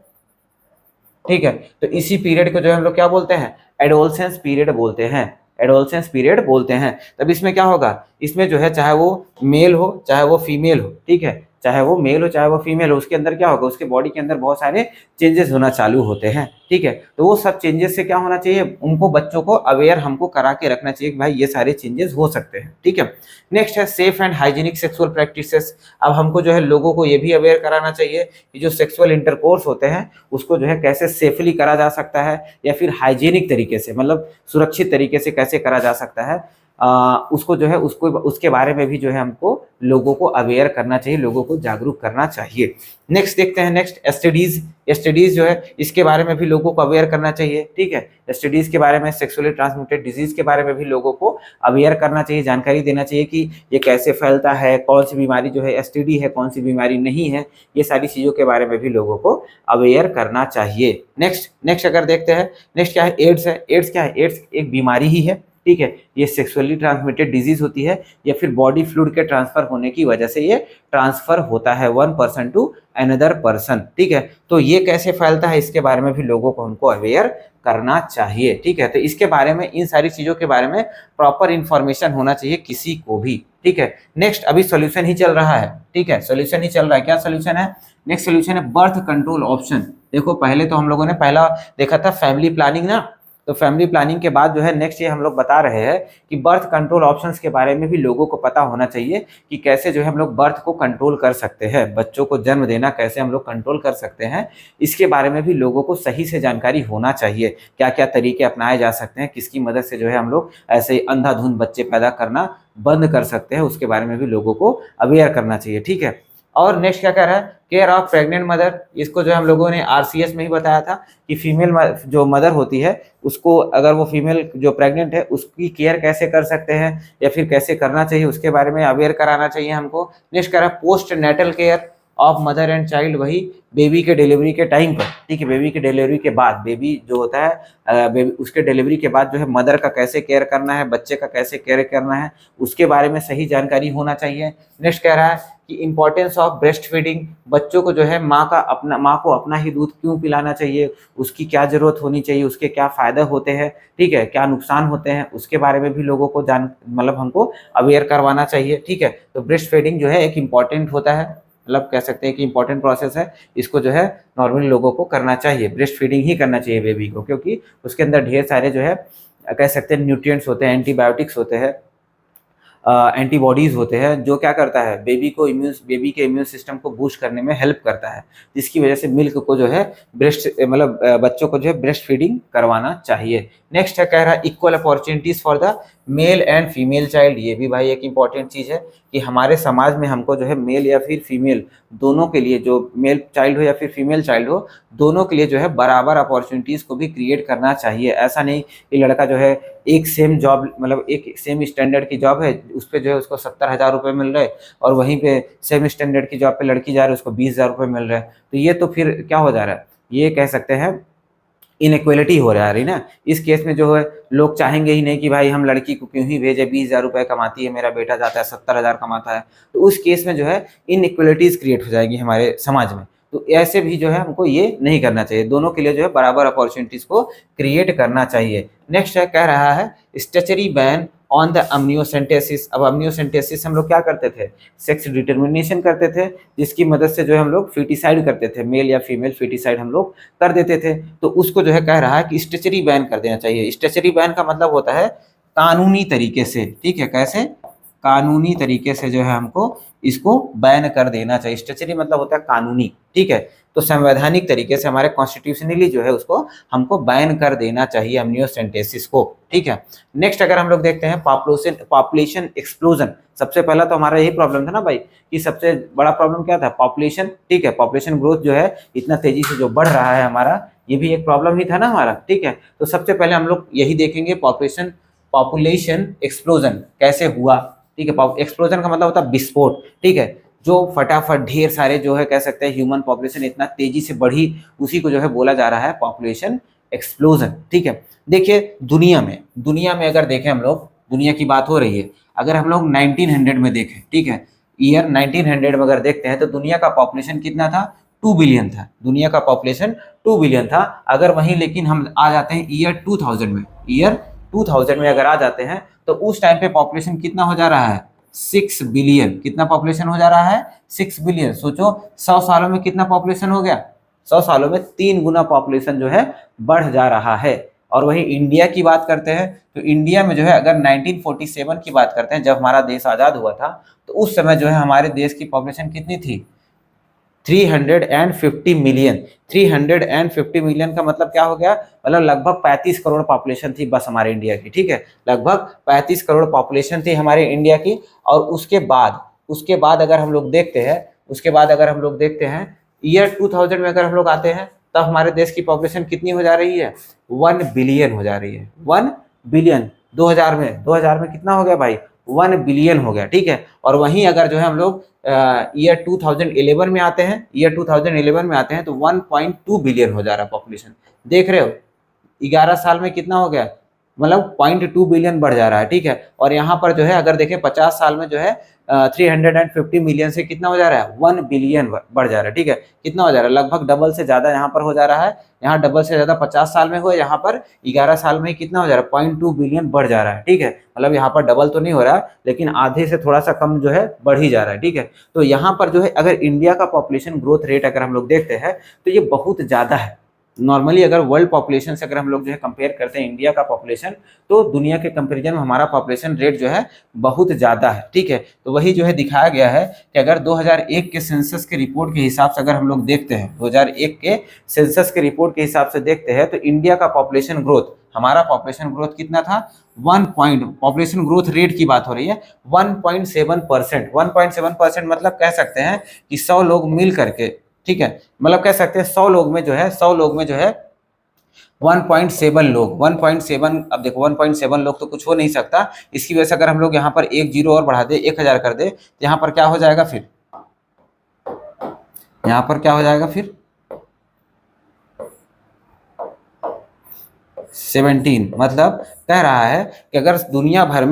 ठीक है, तो इसी पीरियड को जो हम लोग क्या बोलते हैं? एडोलसेंस पीरियड बोलते हैं। एडोलसेंस पीरियड बोलते हैं। तब इसमें क्या होगा? इसमें जो है चाहे वो मेल हो चाहे वो फीमेल हो, ठीक है, चाहे वो मेल हो चाहे वो फीमेल हो, उसके अंदर क्या होगा? उसके बॉडी के अंदर बहुत सारे चेंजेस होना चालू होते हैं। ठीक है, तो वो सब चेंजेस से क्या होना चाहिए? उनको बच्चों को अवेयर हमको करा के रखना चाहिए कि भाई ये सारे चेंजेस हो सकते हैं। ठीक है, नेक्स्ट है safe and hygienic sexual practices. अब हमको जो है लोगों को ये भी अवेयर कराना चाहिए कि जो सेक्सुअल इंटरकोर्स होते हैं उसको जो है कैसे सेफली करा जा सकता है, या फिर हाइजीनिक तरीके से मतलब सुरक्षित तरीके से कैसे करा जा सकता है। उसको जो है उसको उसके बारे में भी जो है हमको लोगों को अवेयर करना चाहिए, लोगों को जागरूक करना चाहिए। नेक्स्ट देखते हैं, नेक्स्ट एसटीडीज। एसटीडीज जो है इसके बारे में भी लोगों को अवेयर करना चाहिए, ठीक है। एसटीडीज के बारे में, सेक्सुअली ट्रांसमिटेड डिजीज के बारे में भी लोगों को अवेयर करना चाहिए, जानकारी देना चाहिए कि ये कैसे फैलता है, कौन सी बीमारी जो है एसटीडी है, कौन सी बीमारी नहीं है, ये सारी चीज़ों के बारे में भी लोगों को अवेयर करना चाहिए। नेक्स्ट अगर देखते हैं, नेक्स्ट क्या है, एड्स है। एड्स क्या है, एड्स एक बीमारी ही है, ठीक है। ये सेक्सुअली ट्रांसमिटेड डिजीज होती है या फिर बॉडी फ्लूइड के ट्रांसफर होने की वजह से ये ट्रांसफर होता है one person to another person, ठीक है। तो ये कैसे फैलता है इसके बारे में भी लोगों को हमको अवेयर करना चाहिए, ठीक है। तो इसके बारे में, इन सारी चीज़ों के बारे में प्रॉपर इंफॉर्मेशन होना चाहिए किसी को भी, ठीक है। नेक्स्ट अभी सॉल्यूशन ही चल रहा है, ठीक है, सॉल्यूशन ही चल रहा है। क्या सॉल्यूशन है? नेक्स्ट सॉल्यूशन है बर्थ कंट्रोल ऑप्शन। देखो पहले तो हम लोगों ने पहला देखा था फैमिली प्लानिंग ना, तो फैमिली प्लानिंग के बाद जो है नेक्स्ट ये हम लोग बता रहे हैं कि बर्थ कंट्रोल ऑप्शंस के बारे में भी लोगों को पता होना चाहिए कि कैसे जो है हम लोग बर्थ को कंट्रोल कर सकते हैं, बच्चों को जन्म देना कैसे हम लोग कंट्रोल कर सकते हैं, इसके बारे में भी लोगों को सही से जानकारी होना चाहिए। क्या क्या तरीके अपनाए जा सकते हैं, किसकी मदद से जो है हम लोग ऐसे अंधाधुंध बच्चे पैदा करना बंद कर सकते हैं, उसके बारे में भी लोगों को अवेयर करना चाहिए, ठीक है। और नेक्स्ट क्या कह रहा है, केयर ऑफ प्रेग्नेंट मदर। इसको जो हम लोगों ने आरसीएस में ही बताया था कि फीमेल जो मदर होती है उसको, अगर वो फीमेल जो प्रेग्नेंट है उसकी केयर कैसे कर सकते हैं या फिर कैसे करना चाहिए, उसके बारे में अवेयर कराना चाहिए हमको। नेक्स्ट कह रहा है postnatal care of mother and child, वही बेबी के डिलीवरी के टाइम पर, ठीक है, बेबी के डिलीवरी के बाद, बेबी जो होता है बेबी उसके डिलीवरी के बाद जो है मदर का कैसे केयर करना है, बच्चे का कैसे केयर करना है, उसके बारे में सही जानकारी होना चाहिए। नेक्स्ट कह रहा है कि इंपॉर्टेंस ऑफ ब्रेस्ट फीडिंग, बच्चों को जो है माँ को अपना ही दूध क्यों पिलाना चाहिए, उसकी क्या जरूरत होनी चाहिए, उसके क्या फायदे होते हैं, ठीक है, क्या नुकसान होते हैं, उसके बारे में भी लोगों को मतलब हमको अवेयर करवाना चाहिए, ठीक है। तो ब्रेस्ट फीडिंग जो है एक इम्पॉर्टेंट होता है, मतलब कह सकते हैं कि इंपॉर्टेंट प्रोसेस है, इसको जो है नॉर्मली लोगों को करना चाहिए, ब्रेस्ट फीडिंग ही करना चाहिए बेबी को, क्योंकि उसके अंदर ढेर सारे जो है कह सकते हैं न्यूट्रिएंट्स होते हैं, एंटीबायोटिक्स होते हैं, एंटीबॉडीज होते हैं, जो क्या करता है बेबी के इम्यून सिस्टम को बूस्ट करने में हेल्प करता है, जिसकी वजह से मिल्क को जो है ब्रेस्ट मतलब बच्चों को जो है ब्रेस्ट फीडिंग करवाना चाहिए। नेक्स्ट है कह रहा है equal opportunities for the male and female child. ये भी भाई एक इंपॉर्टेंट चीज़ है कि हमारे समाज में हमको जो है मेल या फिर फीमेल दोनों के लिए, जो मेल चाइल्ड हो या फिर फीमेल चाइल्ड हो, दोनों के लिए जो है बराबर अपॉर्चुनिटीज़ को भी क्रिएट करना चाहिए। ऐसा नहीं कि लड़का जो है एक सेम जॉब, मतलब एक सेम स्टैंडर्ड की जॉब है उस पर जो है उसको 70,000 रुपये मिल रहे, और वहीं पे सेम स्टैंडर्ड की जॉब पे लड़की जा रही है उसको 20,000 रुपये मिल रहा है। तो ये तो फिर क्या हो जा रहा है, ये कह सकते हैं इनइक्वलिटी हो रहा है ना। इस केस में जो है लोग चाहेंगे ही नहीं कि भाई हम लड़की को क्यों ही भेजे, 20,000 रुपये कमाती है, मेरा बेटा जाता है 70,000 कमाता है, तो उस केस में जो है इनइक्वलिटीज़ क्रिएट हो जाएगी हमारे समाज में। तो ऐसे भी जो है हमको ये नहीं करना चाहिए, दोनों के लिए जो है बराबर अपॉर्चुनिटीज़ को क्रिएट करना चाहिए। नेक्स्ट है कह रहा है स्टेचरी बैन ऑन द अम्नियोसेंटेसिस। अब अम्नियोसेंटेसिस हम लोग क्या करते थे, सेक्स डिटर्मिनेशन करते थे, जिसकी मदद से जो है हम लोग फिटिसाइड करते थे, मेल या फीमेल फिटिसाइड हम लोग कर देते थे। तो उसको जो है कह रहा है कि स्टेचरी बैन कर देना चाहिए। स्टेचरी बैन का मतलब होता है कानूनी तरीके से, ठीक है, कैसे कानूनी तरीके से जो है हमको इसको बैन कर देना चाहिए। स्टेचरी मतलब होता है कानूनी, ठीक है। तो संवैधानिक तरीके से हमारे कॉन्स्टिट्यूशनली जो है उसको हमको बैन कर देना चाहिए अम्नियोसेंटेसिस को, ठीक है। नेक्स्ट अगर हम लोग देखते हैं पॉपुलेशन एक्सप्लोजन। सबसे पहला तो हमारा यही प्रॉब्लम था ना भाई, कि सबसे बड़ा प्रॉब्लम क्या था, पॉपुलेशन, ठीक है। पॉपुलेशन ग्रोथ जो है इतना तेजी से जो बढ़ रहा है हमारा, ये भी एक प्रॉब्लम ही था ना हमारा, ठीक है। तो सबसे पहले हम लोग यही देखेंगे पॉपुलेशन एक्सप्लोजन कैसे हुआ, ठीक है। एक्सप्लोजन का मतलब होता है विस्फोट, ठीक है, जो फटाफट ढेर सारे जो है कह सकते हैं ह्यूमन पॉपुलेशन इतना तेजी से बढ़ी, उसी को जो है बोला जा रहा है पॉपुलेशन एक्सप्लोजन, ठीक है। देखिए दुनिया में अगर देखें हम लोग, दुनिया की बात हो रही है, अगर हम लोग 1900 में देखें, ठीक है, ईयर 1900 में अगर देखते हैं तो दुनिया का पॉपुलेशन कितना था, 2 बिलियन था, दुनिया का पॉपुलेशन 2 बिलियन था। अगर वहीं लेकिन हम आ जाते हैं ईयर 2000 में अगर आ जाते हैं तो उस टाइम पे पॉपुलेशन कितना हो जा रहा है, 6 बिलियन। कितना पॉपुलेशन हो जा रहा है, 6 बिलियन। सोचो 100 सालों में कितना पॉपुलेशन हो गया, 100 सालों में 3 गुना पॉपुलेशन जो है बढ़ जा रहा है। और वही इंडिया की बात करते हैं तो इंडिया में जो है अगर 1947 की बात करते हैं, जब हमारा देश आज़ाद हुआ था, तो उस समय जो है हमारे देश की पॉपुलेशन कितनी थी, 350 मिलियन। 350 मिलियन का मतलब क्या हो गया, मतलब लगभग 35 करोड़ पॉपुलेशन थी बस हमारे इंडिया की, ठीक है, लगभग 35 करोड़ पॉपुलेशन थी हमारे इंडिया की। और उसके बाद अगर हम लोग देखते हैं, ईयर 2000 में अगर हम लोग आते हैं, तब हमारे देश की पॉपुलेशन कितनी हो जा रही है, 1 बिलियन हो जा रही है, 1 बिलियन। 2000 में कितना हो गया भाई, 1 बिलियन हो गया, ठीक है। और वहीं अगर जो है हम लोग ईयर 2011 में आते हैं, तो 1.2 बिलियन हो जा रहा है पॉपुलेशन। देख रहे हो 11 साल में कितना हो गया, मतलब 0.2 बिलियन बढ़ जा रहा है, ठीक है। और यहाँ पर जो है अगर देखें 50 साल में जो है 350 मिलियन से कितना हो जा रहा है, 1 बिलियन बढ़ जा रहा है, ठीक है। कितना हो जा रहा है, लगभग डबल से ज्यादा यहाँ पर हो जा रहा है। यहाँ डबल से ज्यादा 50 साल में हुआ, यहाँ पर 11 साल में कितना हो जा रहा है, 0.2 बिलियन बढ़ जा रहा है, ठीक है। मतलब यहाँ पर डबल तो नहीं हो रहा, लेकिन आधे से थोड़ा सा कम जो है बढ़ ही जा रहा है, ठीक है। तो यहाँ पर जो है अगर इंडिया का पॉपुलेशन ग्रोथ रेट अगर हम लोग देखते हैं तो ये बहुत ज्यादा है। नॉर्मली अगर वर्ल्ड पॉपुलेशन से अगर हम लोग जो है कंपेयर करते हैं इंडिया का पॉपुलेशन, तो दुनिया के कंपैरिजन में हमारा पॉपुलेशन रेट जो है बहुत ज़्यादा है, ठीक है। तो वही जो है दिखाया गया है कि अगर 2001 के सेंसस के रिपोर्ट के हिसाब से अगर हम लोग देखते हैं, 2001 के सेंसस के रिपोर्ट के हिसाब से देखते हैं, तो इंडिया का पॉपुलेशन ग्रोथ, हमारा पॉपुलेशन ग्रोथ कितना था, पॉपुलेशन ग्रोथ रेट की बात हो रही है, 1.7%। 1.7% मतलब कह सकते हैं कि 100 लोग मिल करके, ठीक है, मतलब कह सकते हैं 100 लोग में जो है 1.7 लोग, 1.7, अब देखो 1.7 लोग तो कुछ हो नहीं सकता। इसकी वजह से अगर हम लोग यहाँ पर एक जीरो और बढ़ा दे, 1000 कर दे, तो यहाँ पर क्या हो जाएगा फिर, यहाँ पर क्या हो जाएगा फिर 17। मतलब कह रहा है कि अगर दुनिया भर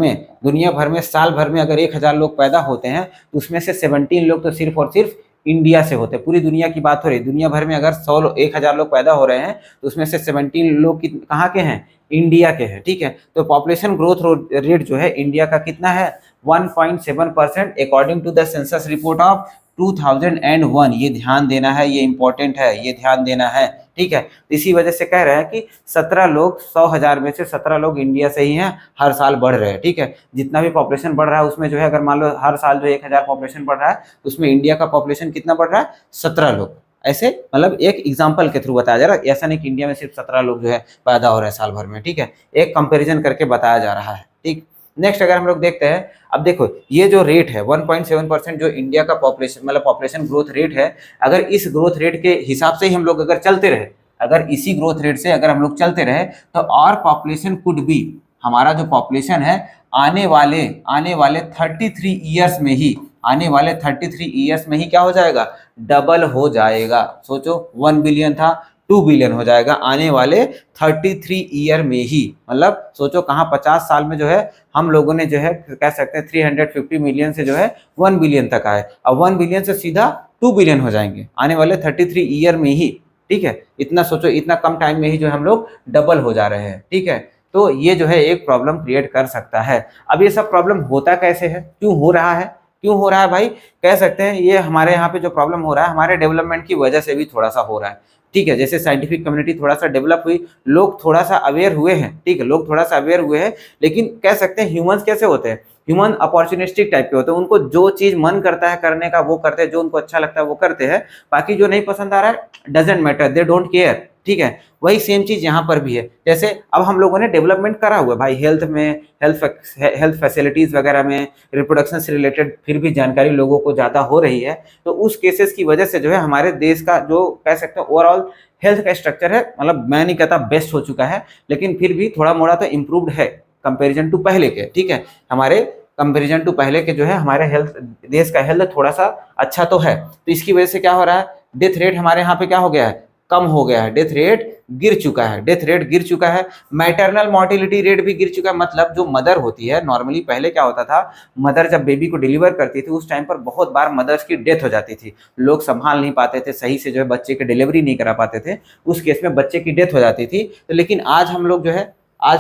में साल भर में अगर 1000 लोग पैदा होते हैं, तो उसमें से 17 लोग तो सिर्फ और सिर्फ इंडिया से होते हैं। पूरी दुनिया की बात हो रही है, दुनिया भर में अगर 1000 लोग पैदा हो रहे हैं, तो उसमें से 17 लोग कहाँ के हैं, इंडिया के हैं, ठीक है। तो पॉपुलेशन ग्रोथ रेट जो है इंडिया का कितना है, 1.7% according to the census report of 2001। ये ध्यान देना है, ये इंपॉर्टेंट है, ये ध्यान देना है, ठीक है। इसी वजह से कह रहे हैं कि 17 लोग 100,000 में से 17 लोग इंडिया से ही हैं, हर साल बढ़ रहे हैं, ठीक है। जितना भी पॉपुलेशन बढ़ रहा है उसमें जो है अगर मान लो हर साल जो 1000 पॉपुलेशन बढ़ रहा है, तो उसमें इंडिया का पॉपुलेशन कितना बढ़ रहा है, 17 लोग। ऐसे मतलब एक एग्जाम्पल के थ्रू बताया जा रहा है, ऐसा नहीं कि इंडिया में सिर्फ 17 लोग जो है पैदा हो रहे हैं साल भर में, ठीक है। एक कंपेरिजन करके बताया जा रहा है, ठीक। नेक्स्ट अगर हम लोग देखते हैं, अब देखो ये जो रेट है 1.7% जो इंडिया का पॉपुलेशन मतलब पॉपुलेशन ग्रोथ रेट है, अगर इस ग्रोथ रेट के हिसाब से ही हम लोग अगर चलते रहे, अगर इसी ग्रोथ रेट से अगर हम लोग चलते रहे, तो और पॉपुलेशन कुड बी, हमारा जो पॉपुलेशन है आने वाले 33 ईयर्स में ही, आने वाले 33 ईयर्स में ही क्या हो जाएगा, डबल हो जाएगा। सोचो 1 बिलियन था, 2 बिलियन हो जाएगा आने वाले 33 ईयर में ही। मतलब सोचो कहाँ 50 साल में जो है हम लोगों ने जो है कह सकते हैं 350 मिलियन से जो है 1 बिलियन तक आए। अब 1 बिलियन से सीधा 2 बिलियन हो जाएंगे आने वाले 33 ईयर में ही, ठीक है। इतना सोचो, इतना कम टाइम में ही जो है हम लोग डबल हो जा रहे हैं, ठीक है। तो ये जो है एक प्रॉब्लम क्रिएट कर सकता है। अब ये सब प्रॉब्लम होता कैसे है, क्यों हो रहा है भाई, कह सकते हैं ये हमारे यहाँ पे जो प्रॉब्लम हो रहा है हमारे डेवलपमेंट की वजह से भी थोड़ा सा हो रहा है, ठीक है। जैसे साइंटिफिक कम्युनिटी थोड़ा सा डेवलप हुई, लोग थोड़ा सा अवेयर हुए हैं, ठीक है, लोग थोड़ा सा अवेयर हुए हैं, लेकिन कह सकते हैं ह्यूमंस कैसे होते हैं, ह्यूमन अपॉर्चुनिस्टिक टाइप के होते हैं। उनको जो चीज मन करता है करने का वो करते हैं, जो उनको अच्छा लगता है वो करते हैं, बाकी जो नहीं पसंद आ रहा है doesn't matter, they don't care, ठीक है। वही सेम चीज यहाँ पर भी है। जैसे अब हम लोगों ने डेवलपमेंट करा हुआ है भाई, हेल्थ में, हेल्थ फैसिलिटीज वगैरह में, रिप्रोडक्शन से रिलेटेड फिर भी जानकारी लोगों को ज्यादा हो रही है, तो उस केसेस की वजह से जो है हमारे देश का जो कह सकते हैं ओवरऑल हेल्थ का स्ट्रक्चर है, मतलब मैं नहीं कहता बेस्ट हो चुका है, लेकिन फिर भी थोड़ा मोड़ा तो इम्प्रूव्ड है कंपेरिजन टू पहले के, ठीक है। हमारे कंपेरिजन टू पहले के जो है हमारे हेल्थ, देश का हेल्थ थोड़ा सा अच्छा तो है। तो इसकी वजह से क्या हो रहा है, डेथ रेट हमारे यहाँ पे क्या हो गया है, कम हो गया है, डेथ रेट गिर चुका है, मैटरनल मॉर्टिलिटी रेट भी गिर चुका है। मतलब जो मदर होती है, नॉर्मली पहले क्या होता था, मदर जब बेबी को डिलीवर करती थी उस टाइम पर बहुत बार मदर्स की डेथ हो जाती थी, लोग संभाल नहीं पाते थे सही से, जो है बच्चे की डिलीवरी नहीं करा पाते थे, उस केस में बच्चे की डेथ हो जाती थी। तो लेकिन आज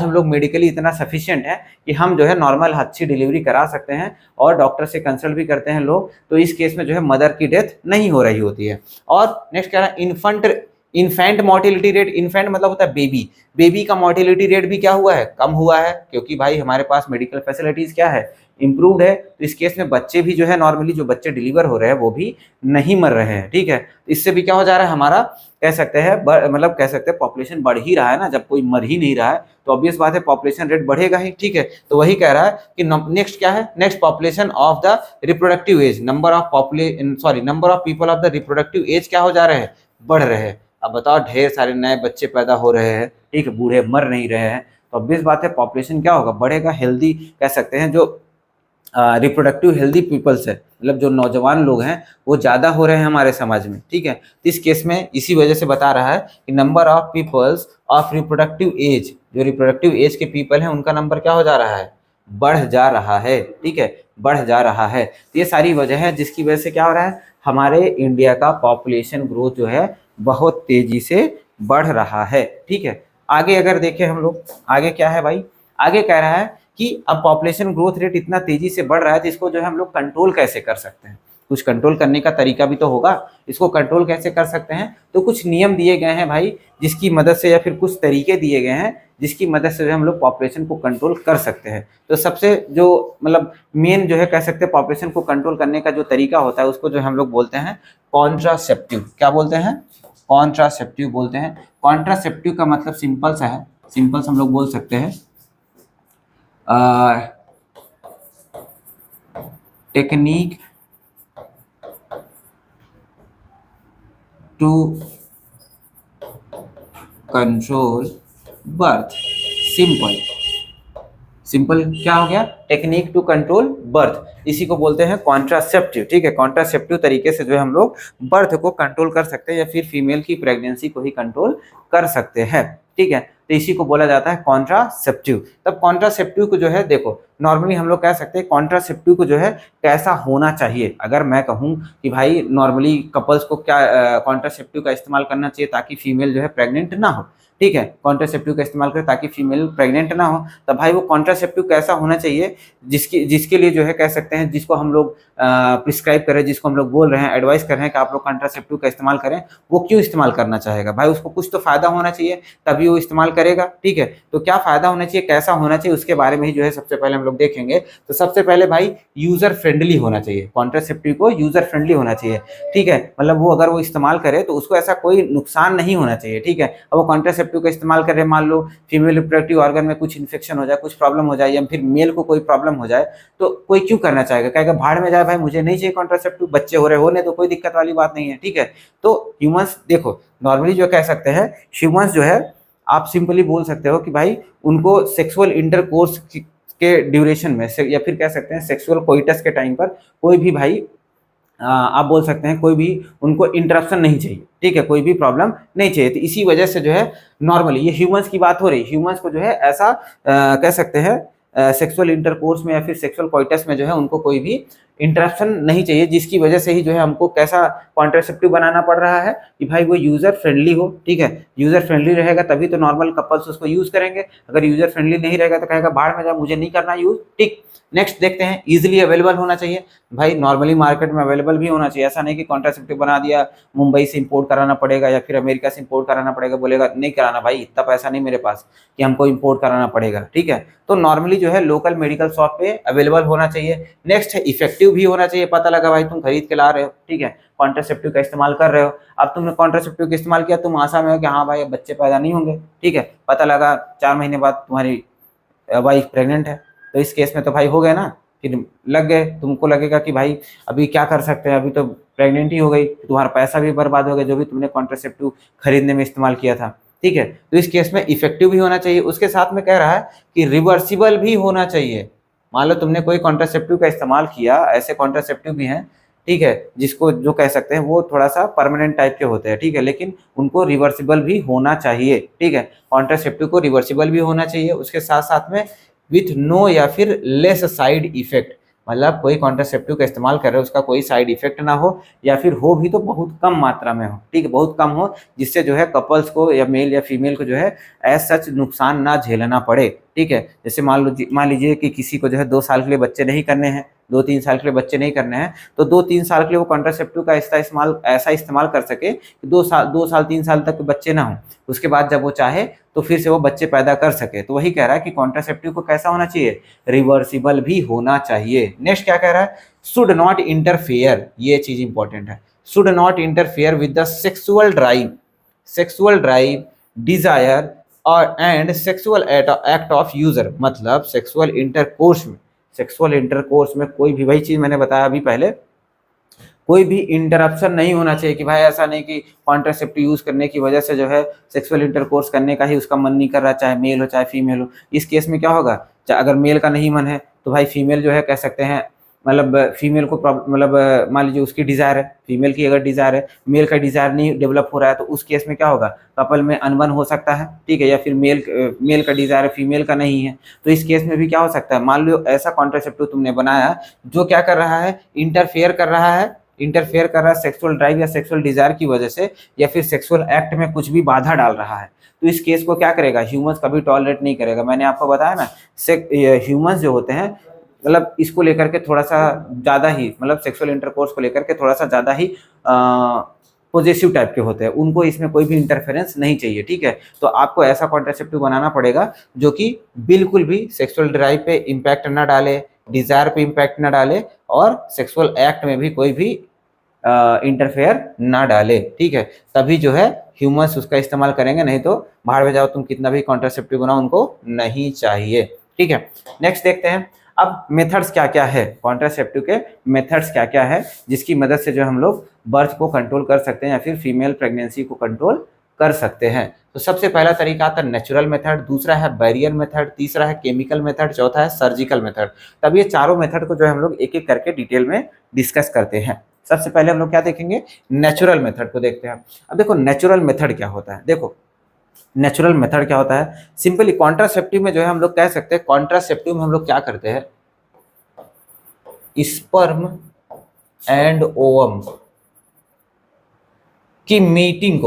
हम लोग मेडिकली इतना सफिशिएंट है कि हम जो है नॉर्मल अच्छी डिलीवरी करा सकते हैं और डॉक्टर से कंसल्ट भी करते हैं लोग, तो इस केस में जो है मदर की डेथ नहीं हो रही होती है। और नेक्स्ट क्या है, इन्फेंट मोर्टिलिटी रेट, इन्फेंट मतलब होता है बेबी, बेबी का मोर्टिलिटी रेट भी क्या हुआ है, कम हुआ है, क्योंकि भाई हमारे पास मेडिकल फैसिलिटीज क्या है, इंप्रूव्ड है। तो इस केस में बच्चे भी जो है नॉर्मली जो बच्चे डिलीवर हो रहे हैं वो भी नहीं मर रहे हैं, ठीक है। इससे भी क्या हो जा रहा है हमारा, कह सकते हैं मतलब कह सकते हैं पॉपुलेशन बढ़ ही रहा है ना, जब कोई मर ही नहीं रहा है तो ऑब्वियस बात है पॉपुलेशन रेट बढ़ेगा ही, ठीक है। तो वही कह रहा है कि नेक्स्ट क्या है, next population of the reproductive age, number of population sorry number of people of the reproductive age क्या हो जा रहे हैं, बढ़ रहे हैं। अब बताओ ढेर सारे नए बच्चे पैदा हो रहे हैं, ठीक है, बूढ़े मर नहीं रहे हैं, तो ऑब्वियस बात है पॉपुलेशन क्या होगा, बढ़ेगा। हेल्दी कह सकते हैं जो रिप्रोडक्टिव हेल्दी पीपल्स है, मतलब जो नौजवान लोग हैं वो ज़्यादा हो रहे हैं हमारे समाज में, ठीक है। तो इस केस में इसी वजह से बता रहा है कि number of peoples of reproductive age, जो रिप्रोडक्टिव एज के पीपल हैं उनका नंबर क्या हो जा रहा है, बढ़ जा रहा है, ठीक है, बढ़ जा रहा है। तो ये सारी वजह है जिसकी वजह से क्या हो रहा है, हमारे इंडिया का पॉपुलेशन ग्रोथ जो है बहुत तेजी से बढ़ रहा है, ठीक है। आगे अगर देखें हम लोग, आगे क्या है भाई, आगे कह रहा है कि अब पॉपुलेशन ग्रोथ रेट इतना तेजी से बढ़ रहा है तो इसको जो है हम लोग कंट्रोल कैसे कर सकते हैं, कुछ कंट्रोल करने का तरीका भी तो होगा। इसको कंट्रोल कैसे कर सकते हैं, तो कुछ नियम दिए गए हैं भाई जिसकी मदद से, या फिर कुछ तरीके दिए गए हैं जिसकी मदद से जो हम लोग पॉपुलेशन को कंट्रोल कर सकते हैं। तो सबसे जो मतलब मेन जो है कह सकते हैं पॉपुलेशन को कंट्रोल करने का जो तरीका होता है उसको जो हम लोग बोलते हैं कॉन्ट्रासेप्टिव। क्या बोलते हैं, कॉन्ट्रासेप्टिव बोलते हैं। कॉन्ट्रासेप्टिव का मतलब सिंपल सा है, सिंपल हम लोग बोल सकते हैं technique to control birth. Simple simple क्या हो गया, टेक्निक टू कंट्रोल बर्थ, इसी को बोलते हैं कॉन्ट्रासेप्टिव, ठीक है। कॉन्ट्रासेप्टिव तरीके से जो है हम लोग बर्थ को कंट्रोल कर सकते हैं या फिर फीमेल की प्रेगनेंसी को ही कंट्रोल कर सकते हैं, ठीक है। तो इसी को बोला जाता है कॉन्ट्रासेप्टिव। तब कॉन्ट्रासेप्टिव को जो है देखो नॉर्मली हम लोग कह सकते हैं कॉन्ट्रासेप्टिव को जो है कैसा होना चाहिए। अगर मैं कहूँ कि भाई नॉर्मली कपल्स को क्या कॉन्ट्रासेप्टिव का इस्तेमाल करना चाहिए ताकि फीमेल जो है प्रेग्नेंट ना हो, ठीक है, कॉन्ट्रासेप्टिव का इस्तेमाल करें ताकि फीमेल प्रेग्नेंट ना हो, तब भाई वो कॉन्ट्रासेप्टिव कैसा होना चाहिए जिसके लिए जो है कह सकते हैं जिसको हम लोग प्रिस्क्राइब करें, जिसको हम लोग बोल रहे हैं एडवाइस कर रहे हैं कि आप लोग कॉन्ट्रासेप्टिव का इस्तेमाल करें, वो क्यों इस्तेमाल करना चाहेगा भाई, उसको कुछ तो फायदा होना चाहिए तभी वो इस्तेमाल करेगा, ठीक है। तो क्या फायदा होना चाहिए, कैसा होना चाहिए, उसके बारे में ही जो है सबसे पहले हम लोग देखेंगे। तो सबसे पहले भाई यूजर फ्रेंडली होना चाहिए, कॉन्ट्रासेप्टिव को यूजर फ्रेंडली होना चाहिए, ठीक है। मतलब वो अगर वो इस्तेमाल करे तो उसको ऐसा कोई नुकसान नहीं होना चाहिए, ठीक है। अब वो कॉन्ट्रासेप्टिव का इस्तेमाल कर रहे हैं, मान लो फीमेल रिप्रोडक्टिव ऑर्गन में कुछ इन्फेक्शन हो जाए, कुछ प्रॉब्लम हो जाए, या फिर मेल को कोई प्रॉब्लम हो जाए, तो कोई क्यों करना चाहेगा, कहेगा भाड़ में जाए भाई, मुझे नहीं चाहिए कॉन्ट्रासेप्टिव, बच्चे हो रहे होने तो कोई दिक्कत वाली बात नहीं है, ठीक है। तो ह्यूमंस देखो नॉर्मली जो कह सकते हैं ह्यूमंस जो है आप सिंपली बोल सकते हो कि भाई उनको सेक्सुअल इंटरकोर्स के ड्यूरेशन में या फिर कह सकते हैं सेक्सुअल कोइटस के टाइम पर कोई भी भाई आप बोल सकते हैं कोई भी उनको इंटरप्शन नहीं चाहिए, ठीक है, कोई भी प्रॉब्लम नहीं चाहिए। तो इसी वजह से जो है नॉर्मली ये ह्यूमंस की बात हो रही है, ह्यूमंस को जो है ऐसा कह सकते हैं सेक्सुअल इंटरकोर्स में या फिर सेक्सुअल कोइटस में जो है उनको कोई भी इंटरप्शन नहीं चाहिए, जिसकी वजह से ही जो है हमको कैसा कॉन्ट्रासेप्टिव बनाना पड़ रहा है कि भाई वो यूजर फ्रेंडली हो, ठीक है। यूजर फ्रेंडली रहेगा तभी तो नॉर्मल कपल्स उसको यूज करेंगे, अगर यूजर फ्रेंडली नहीं रहेगा तो कहेगा भाड़ में जा, मुझे नहीं करना यूज, ठीक। नेक्स्ट देखते हैं इजीली अवेलेबल होना चाहिए, भाई नॉर्मली मार्केट में अवेलेबल भी होना चाहिए, ऐसा नहीं कि कॉन्ट्रासेप्टिव बना दिया मुंबई से इंपोर्ट कराना पड़ेगा या फिर अमेरिका से इंपोर्ट कराना पड़ेगा, बोलेगा नहीं कराना भाई, इतना पैसा नहीं मेरे पास कि हमको इंपोर्ट कराना पड़ेगा, ठीक है। तो नॉर्मली जो है लोकल मेडिकल शॉप पे अवेलेबल होना चाहिए। नेक्स्ट है इफेक्टिव भी होना चाहिए, पता लगा भाई तुम खरीद के ला रहे हो, ठीक है, कॉन्ट्रासेप्टिव का इस्तेमाल कर रहे हो, अब तुमने कॉन्ट्रासेप्टिव का इस्तेमाल किया, तुम आशा में हो कि हाँ भाई बच्चे पैदा नहीं होंगे, ठीक है, पता लगा 4 महीने बाद तुम्हारी वाइफ प्रेग्नेंट है, तो इस केस में तो भाई हो गए ना, फिर लग गए, तुमको लगेगा कि भाई अभी क्या कर सकते हैं, अभी तो प्रेग्नेंट ही हो गई, तुम्हारा पैसा भी बर्बाद हो गया जो भी तुमने कॉन्ट्रासेप्टिव खरीदने में इस्तेमाल किया था, ठीक है। तो इस केस में इफेक्टिव भी होना चाहिए, उसके साथ में कह रहा है कि रिवर्सिबल भी होना चाहिए। मान लो तुमने कोई कॉन्ट्रासेप्टिव का इस्तेमाल किया, ऐसे कॉन्ट्रासेप्टिव भी हैं, ठीक है, जिसको जो कह सकते हैं वो थोड़ा सा परमानेंट टाइप के होते हैं, ठीक है, लेकिन उनको रिवर्सिबल भी होना चाहिए, ठीक है, कॉन्ट्रासेप्टिव को रिवर्सिबल भी होना चाहिए। उसके साथ साथ में विथ नो या फिर लेस साइड इफेक्ट, मतलब कोई कॉन्ट्रासेप्टिव का इस्तेमाल कर रहे हो उसका कोई साइड इफेक्ट ना हो, या फिर हो भी तो बहुत कम मात्रा में हो, ठीक है, बहुत कम हो, जिससे जो है कपल्स को या मेल या फीमेल को जो है एज सच नुकसान ना झेलना पड़े, ठीक है। जैसे मान लीजिए कि किसी को जो है 2 साल के लिए बच्चे नहीं करने हैं, 2-3 साल के लिए बच्चे नहीं करने हैं, तो 2-3 साल के लिए वो कॉन्ट्रासेप्टिव का ऐसा इस्तेमाल कर सके कि 2 साल 3 साल तक बच्चे ना हों, उसके बाद जब वो चाहे तो फिर से वो बच्चे पैदा कर सके। तो वही कह रहा है कि कॉन्ट्रासेप्टिव को कैसा होना चाहिए, रिवर्सिबल भी होना चाहिए। नेक्स्ट क्या कह रहा है, शुड नॉट इंटरफेयर, ये चीज इंपॉर्टेंट है, should not interfere with the sexual drive, desire और and sexual act of user. मतलब सेक्सुअल इंटरकोर्स में कोई भी, वही चीज मैंने बताया अभी पहले, कोई भी इंटरप्शन नहीं होना चाहिए कि भाई ऐसा नहीं कि कॉन्ट्रासेप्टिव यूज करने की वजह से जो है सेक्सुअल इंटरकोर्स करने का ही उसका मन नहीं कर रहा, चाहे मेल हो चाहे फीमेल हो। इस केस में क्या होगा, अगर मेल का नहीं मन है तो भाई फीमेल जो है कह सकते हैं, मतलब फीमेल को मतलब मान लीजिए उसकी डिजायर है, फीमेल की अगर डिजायर है, मेल का डिजायर नहीं डेवलप हो रहा है, तो उस केस में क्या होगा, कपल में अनबन हो सकता है, ठीक है। या फिर मेल का डिजायर है, फीमेल का नहीं है, तो इस केस में भी क्या हो सकता है, मान लो ऐसा कॉन्ट्रासेप्टिव तुमने बनाया जो क्या कर रहा है, इंटरफेयर कर रहा है सेक्सुअल ड्राइव या सेक्सुअल डिजायर की वजह से, या फिर सेक्सुअल एक्ट में कुछ भी बाधा डाल रहा है, तो इस केस को क्या करेगा, ह्यूमंस कभी टॉलरेट नहीं करेगा। मैंने आपको बताया ना, ह्यूमंस जो होते हैं मतलब इसको लेकर के थोड़ा सा ज़्यादा ही, मतलब सेक्सुअल इंटरकोर्स को लेकर के थोड़ा सा ज़्यादा ही पॉजिटिव टाइप के होते हैं, उनको इसमें कोई भी इंटरफेरेंस नहीं चाहिए, ठीक है। तो आपको ऐसा कॉन्ट्रासेप्टिव बनाना पड़ेगा जो कि बिल्कुल भी सेक्सुअल ड्राइव पे इम्पैक्ट ना डाले, डिजायर पे इम्पैक्ट ना डाले, और सेक्सुअल एक्ट में भी कोई भी इंटरफेयर ना डाले, ठीक है। तभी जो है ह्यूमंस उसका इस्तेमाल करेंगे, नहीं तो बाहर में जाओ तुम कितना भी कॉन्ट्रासेप्टिव बनाओ, उनको नहीं चाहिए, ठीक है। नेक्स्ट देखते हैं अब मेथड्स क्या क्या है, कॉन्ट्रासेप्टिव के मेथड्स क्या क्या है जिसकी मदद से जो हम लोग बर्थ को कंट्रोल कर सकते हैं या फिर फीमेल प्रेगनेंसी को कंट्रोल कर सकते हैं। तो सबसे पहला तरीका आता है नेचुरल मेथड, दूसरा है बैरियर मेथड, तीसरा है केमिकल मेथड, चौथा है सर्जिकल मेथड। तब ये चारों मेथड को जो है हम लोग एक एक करके डिटेल में डिस्कस करते हैं। सबसे पहले हम लोग क्या देखेंगे, नेचुरल मेथड को देखते हैं। अब देखो नेचुरल मेथड क्या होता है, देखो नेचुरल मेथड क्या होता है, सिंपली कॉन्ट्रासेप्टिव में जो है हम लोग कह सकते हैं, कॉन्ट्रासेप्टिव में हम लोग क्या करते हैं, स्पर्म एंड ओवम की मीटिंग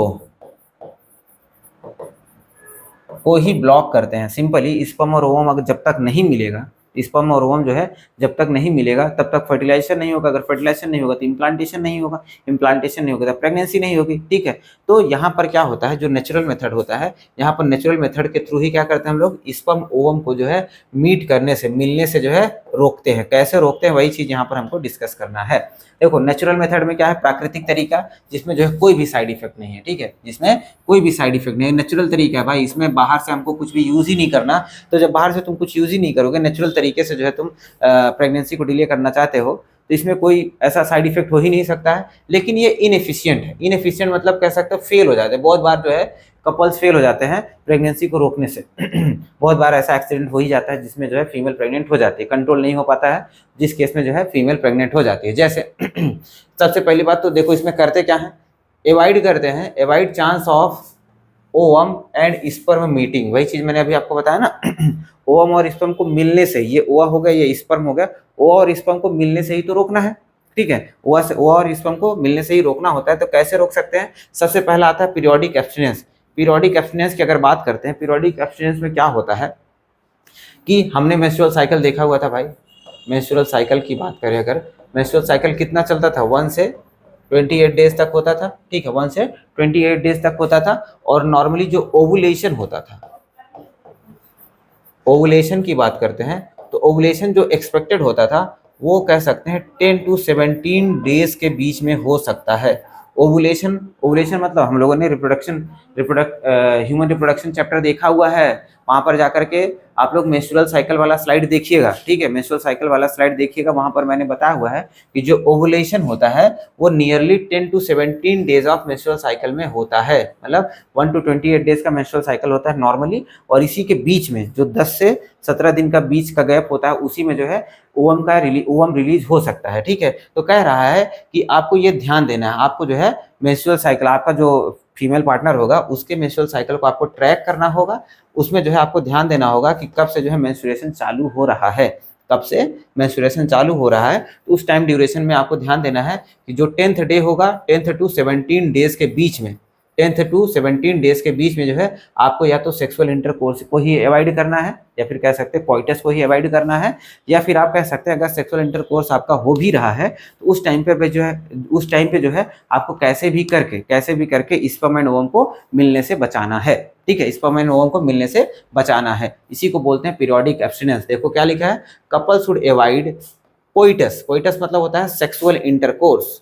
को ही ब्लॉक करते हैं। सिंपली स्पर्म और ओवम अगर जब तक नहीं मिलेगा, स्पर्म और ओवम जो है जब तक नहीं मिलेगा तब तक फर्टिलाइजेशन नहीं होगा, अगर फर्टिलाइजेशन नहीं होगा तो इम्प्लांटेशन नहीं होगा, इम्प्लांटेशन नहीं होगा तो प्रेगनेंसी नहीं होगी, ठीक है। तो यहाँ पर क्या होता है, जो नेचुरल मेथड होता है, यहाँ पर नेचुरल मेथड के थ्रू ही क्या करते हैं हम लोग, स्पर्म ओवम को जो है मीट करने से, मिलने से जो है रोकते हैं। कैसे रोकते हैं, वही चीज यहाँ पर हमको डिस्कस करना है। देखो नेचुरल मेथड में क्या है, प्राकृतिक तरीका जिसमें जो है कोई भी साइड इफेक्ट नहीं है, ठीक है, जिसमें कोई भी साइड इफेक्ट नहीं है, नेचुरल तरीका है भाई, इसमें बाहर से हमको कुछ भी यूज ही नहीं करना। तो जब बाहर से तुम कुछ यूज ही नहीं करोगे, नेचुरल तरीके से जो है तुम प्रेगनेंसी को डिले करना चाहते हो, तो इसमें कोई ऐसा साइड इफेक्ट हो ही नहीं सकता है। लेकिन ये इनएफिशिएंट है, इनएफिशिएंट मतलब कह सकते हो फेल हो जाते हैं, बहुत बार जो है कपल्स फेल हो जाते हैं प्रेगनेंसी को रोकने से। बहुत बार ऐसा एक्सीडेंट हो ही जाता है जिसमें जो है फीमेल प्रेग्नेंट हो जाती है, कंट्रोल नहीं हो पाता है, जिस केस में जो है फीमेल प्रेग्नेंट हो जाती है। जैसे सबसे पहली बात तो देखो इसमें करते क्या है, एवॉइड करते हैं, avoid chance of ovum and sperm meeting. वही चीज मैंने अभी आपको बताया ना, ओवम और स्पर्म को मिलने से, ये ओवा हो गया ये स्पर्म हो गया, ओवा और स्पर्म को मिलने से ही तो रोकना है, ठीक है। ओवा और स्पर्म को मिलने से ही रोकना होता है। तो कैसे रोक सकते हैं, सबसे पहला आता है पीरियोडिक एब्स्टिनेंस। पीरियोडिक एब्स्टिनेंस की अगर बात करते हैं, पीरियोडिक एब्स्टिनेंस में क्या होता है कि हमने मेंस्ट्रुअल साइकिल देखा हुआ था भाई, मेंस्ट्रुअल साइकिल की बात करें अगर, मेंस्ट्रुअल साइकिल कितना चलता था, 1 से 28 डेज तक होता था, ठीक है, 1 से 28 डेज तक होता था। और नॉर्मली जो ओवुलेशन होता था, ओवुलेशन की बात करते हैं तो ओवुलेशन जो एक्सपेक्टेड होता था वो कह सकते हैं 10 to 17 डेज के बीच में हो सकता है। ओवुलेशन मतलब हम लोगों ने ह्यूमन रिप्रोडक्शन चैप्टर देखा हुआ है, वहां पर जाकर के आप लोग मेंस्ट्रुअल साइकिल वाला स्लाइड देखिएगा, ठीक है, मेंस्ट्रुअल साइकिल वाला स्लाइड देखिएगा, वहां पर मैंने बताया हुआ है कि जो ओवुलेशन होता है वो nearly 10 to 17 days of menstrual cycle में होता है, मतलब 1 to 28 डेज का मेंस्ट्रुअल साइकिल होता है नॉर्मली। और इसी के बीच में जो 10 से 17 दिन का बीच का गैप होता है, उसी में जो है ओवम रिलीज हो सकता है, ठीक है। तो कह रहा है कि आपको ये ध्यान देना है, आपको जो है मेंस्ट्रुअल साइकिल, आपका जो फीमेल पार्टनर होगा उसके मेंस्ट्रुअल साइकिल को आपको ट्रैक करना होगा, उसमें जो है आपको ध्यान देना होगा कि कब से जो है मेंस्ट्रुएशन चालू हो रहा है, कब से मेंस्ट्रुएशन चालू हो रहा है। तो उस टाइम ड्यूरेशन में आपको ध्यान देना है कि जो 10th डे होगा, 10th to 17 डेज के बीच में, 10 to 17 डेज के बीच में जो है आपको या तो सेक्सुअल इंटरकोर्स को ही अवॉइड करना है, या फिर कह सकते हैं कोइटस को ही अवॉइड करना है, या फिर आप कह सकते हैं अगर सेक्सुअल इंटरकोर्स आपका हो भी रहा है तो उस टाइम पे जो है आपको कैसे भी करके स्पर्म एंड ओवम को मिलने से बचाना है। ठीक है, स्पर्म एंड ओवम को मिलने से बचाना है, इसी को बोलते हैं पीरियोडिक एब्स्टिनेंस। देखो क्या लिखा है, couple should avoid coitus, coitus मतलब होता है सेक्सुअल इंटरकोर्स,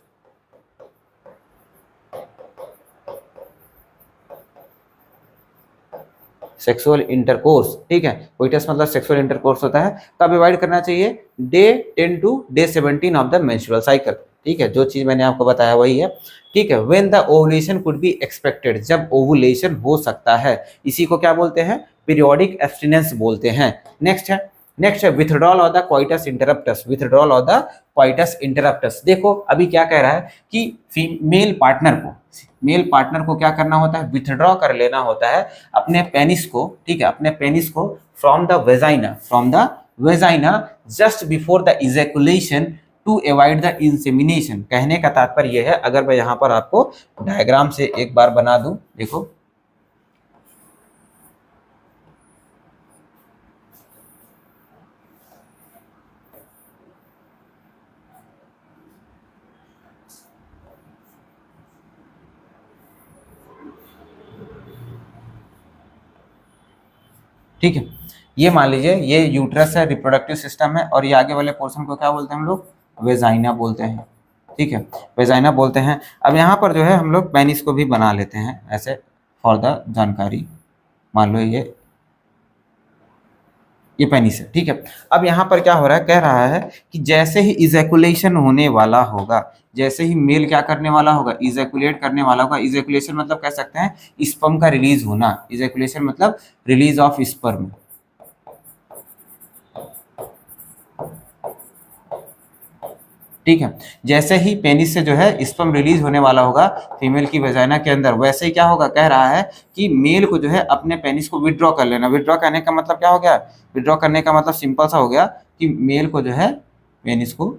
सेक्सुअल इंटरकोर्स। ठीक है, कोइटस मतलब सेक्सुअल इंटरकोर्स होता है। कब अवॉइड करना चाहिए, day 10 to day 17 of the menstrual cycle. ठीक है, जो चीज मैंने आपको बताया वही है। ठीक है, when the ovulation could be expected, जब ओवुलेशन हो सकता है, इसी को क्या बोलते हैं, पीरियोडिक एब्स्टिनेंस बोलते हैं। नेक्स्ट है withdrawal of the coitus interruptus, withdrawal of the coitus interruptus. देखो अभी क्या कह रहा है कि मेल पार्टनर को क्या करना होता है, विथड्रॉ कर लेना होता है अपने पेनिस को। ठीक है, अपने पेनिस को from the vagina just before the ejaculation to avoid the insemination. कहने का तात्पर्य यह है, अगर मैं यहाँ पर आपको डायग्राम से एक बार बना दूं, देखो ठीक है, ये मान लीजिए ये यूट्रस है, रिप्रोडक्टिव सिस्टम है, और ये आगे वाले पोर्शन को क्या बोलते हैं हम लोग, वेजाइना बोलते हैं। ठीक है, वेजाइना बोलते हैं। अब यहाँ पर जो है हम लोग पेनिस को भी बना लेते हैं ऐसे फॉर द जानकारी। मान लो ये पेनिस है। ठीक है, अब यहाँ पर क्या हो रहा है, कह रहा है कि जैसे ही इजैकुलेशन होने वाला होगा, जैसे ही मेल क्या करने वाला होगा, इजैकुलेट करने वाला होगा। इजैकुलेशन मतलब कह सकते हैं स्पर्म का रिलीज होना, इजैकुलेशन मतलब रिलीज ऑफ स्पर्म। ठीक है, जैसे ही पेनिस से जो है स्पर्म रिलीज होने वाला होगा फीमेल की वेजाइना के अंदर, वैसे ही क्या होगा, कह रहा है कि मेल को जो है अपने पेनिस को विड्रॉ कर लेना। विड्रॉ करने का मतलब क्या हो गया, विड्रॉ करने का मतलब सिंपल सा हो गया कि मेल को जो है पेनिस को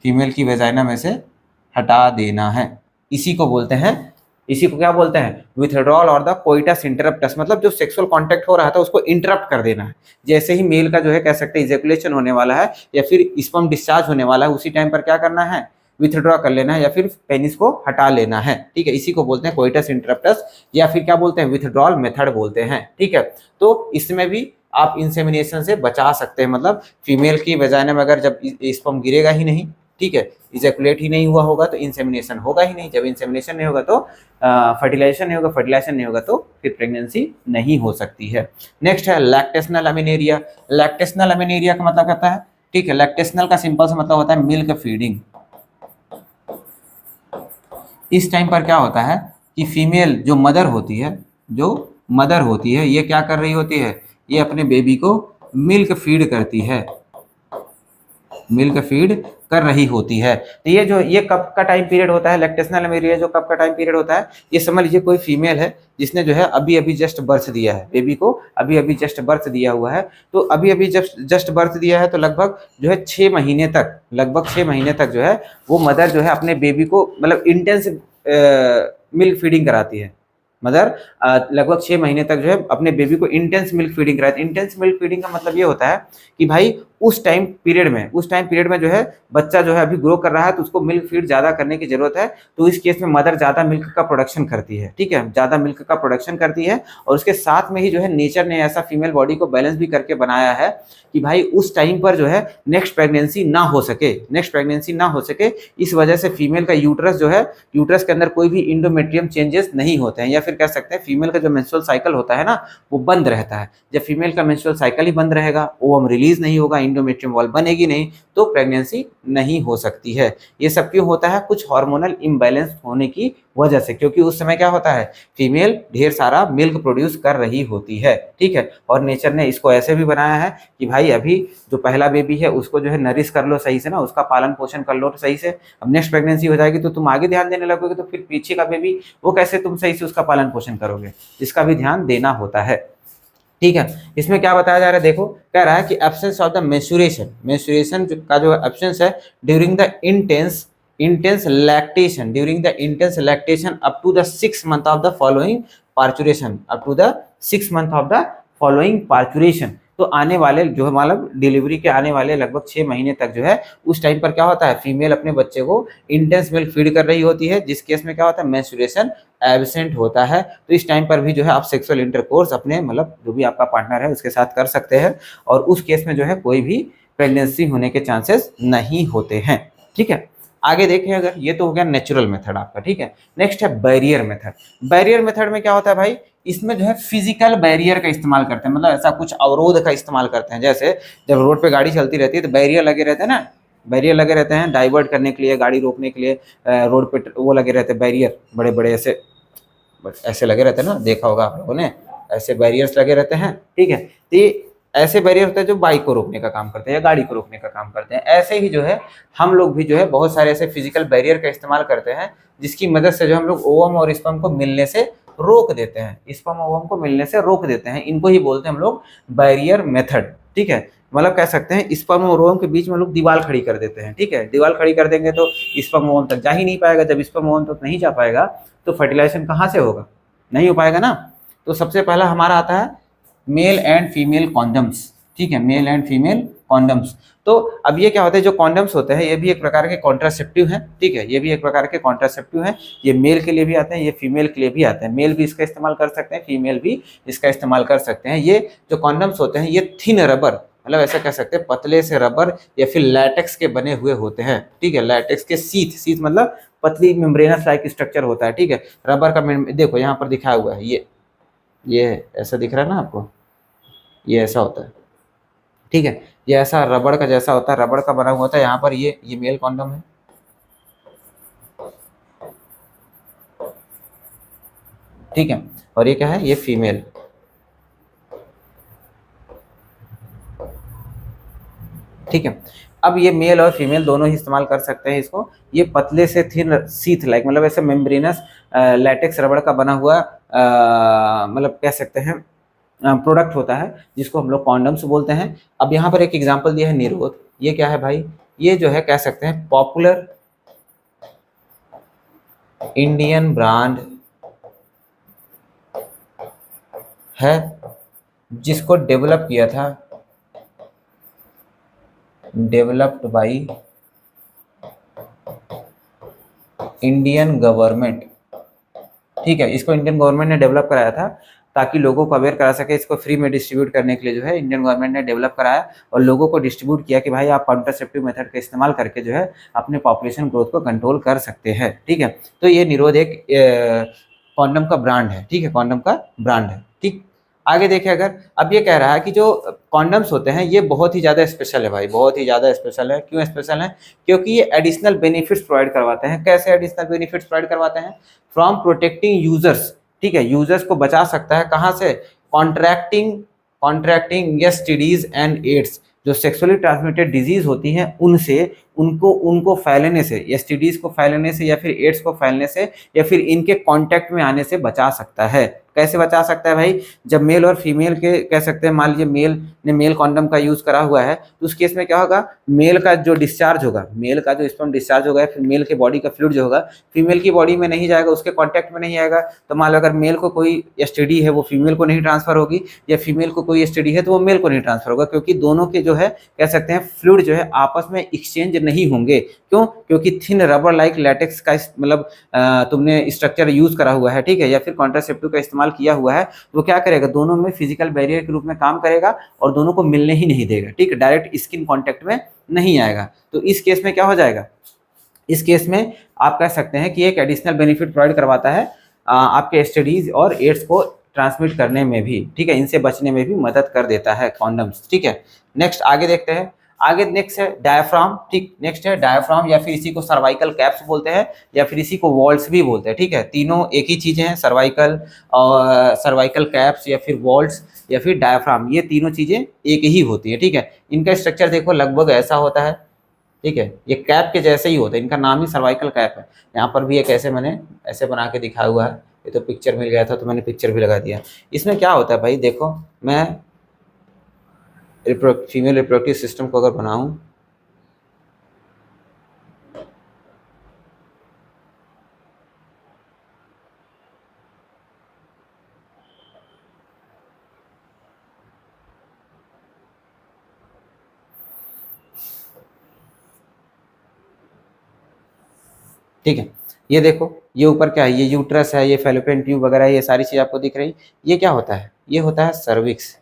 फीमेल की वेजाइना में से हटा देना है। इसी को क्या बोलते हैं, विथड्रॉल और द कोइटस इंटरप्टस, मतलब जो सेक्सुअल कांटेक्ट हो रहा था उसको इंटरप्ट कर देना है। जैसे ही मेल का जो है कह सकते हैं इजैकुलेशन होने वाला है या फिर स्पर्म डिस्चार्ज होने वाला है, उसी टाइम पर क्या करना है, विथड्रॉ कर लेना है या फिर पेनिस को हटा लेना है। ठीक है, इसी को बोलते हैं कोइटस इंटरप्टस, या फिर क्या बोलते हैं, विथड्रॉल मेथड बोलते हैं। ठीक है, तो इसमें भी आप इंसेमिनेशन से बचा सकते हैं, मतलब फीमेल की वेजाइना में अगर जब स्पर्म गिरेगा ही नहीं, ठीक है, इजैकुलेट ही नहीं हुआ होगा तो इंसेमिनेशन होगा ही नहीं। जब इंसेमिनेशन नहीं होगा तो फर्टिलाइजेशन नहीं होगा तो फिर प्रेगनेंसी नहीं हो सकती है। नेक्स्ट है लैक्टेशनल अमीनेरिया। लैक्टेशनल अमीनेरिया का मतलब कहता है, ठीक है, लैक्टेशनल का सिंपल सा मतलब होता है मिल्क फीडिंग। इस टाइम पर क्या होता है कि फीमेल जो मदर होती है ये क्या कर रही होती है, ये अपने बेबी को मिल्क फीड करती है, मिल्क फीड कर रही होती है। तो ये कब का टाइम पीरियड होता है, लैक्टेशनल अमीनेरिया जो कब का टाइम पीरियड होता है, ये समझ लीजिए कोई फीमेल है जिसने जो है अभी अभी जस्ट बर्थ दिया है, बेबी को अभी अभी जस्ट बर्थ दिया हुआ है। तो अभी अभी जस्ट बर्थ दिया है तो लगभग जो है 6 महीने तक जो है वो मदर जो है अपने बेबी को मतलब इंटेंस मिल्क फीडिंग कराती है। मदर लगभग 6 महीने तक जो है अपने बेबी को इंटेंस मिल्क फीडिंग कराती है। इंटेंस मिल्क फीडिंग का मतलब ये होता है कि भाई उस टाइम पीरियड में जो है बच्चा जो है अभी ग्रो कर रहा है तो उसको मिल्क फीड ज़्यादा करने की जरूरत है। तो इस केस में मदर ज़्यादा मिल्क का प्रोडक्शन करती है। ठीक है, ज़्यादा मिल्क का प्रोडक्शन करती है और उसके साथ में ही जो है नेचर ने ऐसा फीमेल बॉडी को बैलेंस भी करके बनाया है कि भाई उस टाइम पर जो है नेक्स्ट प्रेगनेंसी ना हो सके। इस वजह से फीमेल का यूट्रस के अंदर कोई भी इंडोमेट्रियम चेंजेस नहीं होते हैं, या फिर कह सकते हैं फीमेल का जो मेंस्ट्रुअल साइकिल होता है ना वो बंद रहता है। जब फीमेल का मेंस्ट्रुअल साइकिल ही बंद रहेगा, ओवम रिलीज नहीं होगा, इंडोमेट्रियम वॉल बनेगी नहीं, तो प्रेगनेंसी नहीं हो सकती है। ये सब क्यों होता है, कुछ हार्मोनल इम्बैलेंस होने की वजह से, क्योंकि उस समय क्या होता है फीमेल ढेर सारा मिल्क प्रोड्यूस कर रही होती है। ठीक है, और नेचर ने इसको ऐसे भी बनाया है कि भाई अभी जो पहला बेबी है उसको जो है नरिश कर लो सही से ना, उसका पालन पोषण कर लो सही से। अब नेक्स्ट प्रेगनेंसी हो जाएगी तो तुम आगे ध्यान देने लगोगे, तो फिर पीछे का बेबी वो कैसे तुम सही से उसका पालन पोषण करोगे, इसका भी ध्यान देना होता है। ठीक है, इसमें क्या बताया जा रहा है, देखो कह रहा है कि एब्सेंस ऑफ द मेंस्ट्रुएशन का जो एब्सेंस है during the intense intense lactation, during the intense lactation up to the 6 month of the following parturition, up to the 6 month of the following parturition। तो आने वाले जो मतलब डिलीवरी के आने वाले लगभग 6 महीने तक जो है उस टाइम पर क्या होता है, फीमेल अपने बच्चे को इंटेंस मिल्क फीड कर रही होती है, जिस केस में क्या होता है, मेंस्ट्रुएशन एब्सेंट होता है। तो इस टाइम पर भी जो है आप सेक्सुअल इंटरकोर्स अपने मतलब जो भी आपका पार्टनर है उसके साथ कर सकते हैं, और उस केस में जो है कोई भी प्रेगनेंसी होने के चांसेस नहीं होते हैं। ठीक है, आगे देखें, अगर ये तो हो गया नेचुरल मेथड आपका। ठीक है, नेक्स्ट है बैरियर मेथड। बैरियर मेथड में क्या होता है भाई, इसमें जो है फिजिकल बैरियर का इस्तेमाल करते हैं, मतलब ऐसा कुछ अवरोध का इस्तेमाल करते हैं। जैसे जब रोड पे गाड़ी चलती रहती है तो बैरियर लगे रहते हैं ना, बैरियर लगे रहते हैं डाइवर्ट करने के लिए, गाड़ी रोकने के लिए, रोड पे वो लगे रहते हैं बैरियर, बड़े बड़े ऐसे ऐसे लगे रहते हैं ना, देखा होगा आप लोगों ने, ऐसे बैरियर्स लगे रहते हैं। ठीक है, तो ये ऐसे बैरियर होते हैं जो बाइक को रोकने का काम करते हैं या गाड़ी को रोकने का काम करते हैं। ऐसे ही जो है हम लोग भी जो है बहुत सारे ऐसे फिजिकल बैरियर का इस्तेमाल करते हैं, जिसकी मदद से जो हम लोग ओवम और स्पर्म को मिलने से रोक देते हैं, स्पर्म ओवम को मिलने से रोक देते हैं। इनको ही बोलते हैं हम लोग बैरियर मेथड। ठीक है, मतलब कह सकते हैं स्पर्म और ओवम के बीच में लोग दीवार खड़ी कर देते हैं। ठीक है, दीवार खड़ी कर देंगे तो स्पर्म ओवम तक जा ही नहीं पाएगा। जब स्पर्म ओवम तक नहीं जा पाएगा तो फर्टिलाइजेशन कहाँ से होगा, नहीं हो पाएगा ना। तो सबसे पहला हमारा आता है मेल एंड फीमेल कॉन्डम्स। ठीक है, मेल एंड फीमेल कॉन्डम्स। तो अब ये क्या होता है, जो कॉन्डम्स होते हैं ये भी एक प्रकार के कॉन्ट्रासेप्टिव हैं। ठीक है, ये भी एक प्रकार के कॉन्ट्रासेप्टिव हैं। ये मेल के लिए भी आते हैं, ये फीमेल के लिए भी आते हैं। मेल भी इसका इस्तेमाल कर सकते हैं, फीमेल भी इसका इस्तेमाल कर सकते हैं। ये जो कॉन्डम्स होते हैं ये थिन रबर, मतलब ऐसा कह सकते हैं पतले से रबर या फिर लैटेक्स के बने हुए होते हैं। ठीक है, लैटेक्स के सीथ, सीथ मतलब पतली मेम्ब्रेनस लाइक स्ट्रक्चर होता है। ठीक है, रबर का देखो यहाँ पर दिखाया हुआ है, ये ऐसा दिख रहा है ना आपको, ये ऐसा होता है। ठीक है, ये ऐसा रबड़ का जैसा होता है, रबड़ का बना हुआ होता है। यहाँ पर ये मेल कॉन्डम है। ठीक है, और ये क्या है, ये फीमेल। ठीक है, अब ये मेल और फीमेल दोनों ही इस्तेमाल कर सकते हैं इसको। ये पतले से थिन सीथ लाइक, मतलब ऐसे मेम्ब्रेनस लैटेक्स रबड़ का बना हुआ मतलब कह सकते हैं प्रोडक्ट होता है, जिसको हम लोग कॉन्डम्स बोलते हैं। अब यहाँ पर एक एग्जांपल दिया है निरोध। ये क्या है भाई, ये जो है कह सकते हैं पॉपुलर इंडियन ब्रांड है, जिसको डेवलप किया था, डेवलप्ड बाय इंडियन गवर्नमेंट। ठीक है, इसको इंडियन गवर्नमेंट ने डेवलप कराया था ताकि लोगों को अवेयर करा सके। इसको फ्री में डिस्ट्रीब्यूट करने के लिए जो है इंडियन गवर्नमेंट ने डेवलप कराया और लोगों को डिस्ट्रीब्यूट किया कि भाई आप कॉन्ट्रासेप्टिव मेथड का इस्तेमाल करके जो है अपने पॉपुलेशन ग्रोथ को कंट्रोल कर सकते हैं। ठीक है, तो ये निरोध एक कॉन्डम का ब्रांड है। ठीक है, कॉन्डम का ब्रांड है। ठीक, आगे देखें, अगर अब ये कह रहा है कि जो कॉन्डम्स होते हैं ये बहुत ही ज़्यादा स्पेशल है भाई, बहुत ही ज़्यादा स्पेशल है। क्यों स्पेशल है, क्योंकि ये एडिशनल बेनिफिट्स प्रोवाइड करवाते हैं। कैसे एडिशनल बेनिफिट्स प्रोवाइड करवाते हैं, फ्रॉम प्रोटेक्टिंग यूजर्स। ठीक है, यूजर्स को बचा सकता है कहाँ से, कॉन्ट्रैक्टिंग एसटीडीज एंड एड्स, जो सेक्सुअली ट्रांसमिटेड डिजीज होती हैं उनसे, उनको फैलने से, एसटीडीज को फैलने से या फिर एड्स को फैलने से या फिर इनके कांटेक्ट में आने से बचा सकता है। कैसे बचा सकता है भाई, जब मेल और फीमेल के कह सकते हैं, मान लीजिए मेल ने मेल कॉन्डम का यूज करा हुआ है तो उस केस में क्या होगा, मेल का जो डिस्चार्ज होगा, मेल का जो स्पर्म डिस्चार्ज होगा, फिर मेल के बॉडी का फ्लूइड जो होगा फीमेल की बॉडी में नहीं जाएगा, उसके कॉन्टैक्ट में नहीं आएगा। तो मान लो अगर मेल को कोई एसटीडी है वो फीमेल को नहीं ट्रांसफर होगी, या फीमेल को कोई एसटीडी है तो वो मेल को नहीं ट्रांसफर होगा, क्योंकि दोनों के जो है कह सकते हैं फ्लूइड जो है आपस में एक्सचेंज नहीं होंगे। क्यों, क्योंकि थिन रबर लाइक लैटेक्स का मतलब तुमने स्ट्रक्चर यूज करा हुआ है। ठीक है, या फिर कॉन्ट्रासेप्टिव का इस्तेमाल किया हुआ है, तो क्या करेगा, दोनों में फिजिकल बैरियर के रूप में काम करेगा और दोनों को मिलने ही नहीं देगा। ठीक है, डायरेक्ट स्किन कांटेक्ट में नहीं आएगा। तो इस केस में क्या हो जाएगा, इस केस में आप कह सकते हैं कि एक एडिशनल बेनिफिट प्रोवाइड करवाता है आपके एसटीडीज और एड्स को ट्रांसमिट करने में भी। ठीक है, इनसे बचने में भी मदद कर देता है कॉन्डम्स। ठीक है, नेक्स्ट आगे देखते हैं। आगे नेक्स्ट है डायफ्राम। ठीक, नेक्स्ट है डायफ्राम, या फिर इसी को सर्वाइकल कैप्स बोलते हैं, या फिर इसी को वॉल्ट्स भी बोलते हैं। ठीक है, तीनों एक ही चीजें हैं, सर्वाइकल और सर्वाइकल कैप्स या फिर वॉल्ट्स या फिर डायफ्राम, ये तीनों चीजें एक ही होती है। ठीक है, इनका स्ट्रक्चर देखो लगभग ऐसा होता है। ठीक है, ये कैप के जैसे ही होता है, इनका नाम ही सर्वाइकल कैप है। यहाँ पर भी एक ऐसे मैंने ऐसे बना के दिखाया हुआ है, ये तो पिक्चर मिल गया था तो मैंने पिक्चर भी लगा दिया। इसमें क्या होता है भाई, देखो मैं फीमेल रिप्रोडक्टिव सिस्टम को अगर बनाऊं, ठीक है। ये देखो, ये ऊपर क्या है, ये यूट्रस है, ये फैलोपियन ट्यूब वगैरह, ये सारी चीज आपको दिख रही। ये क्या होता है, ये होता है सर्विक्स।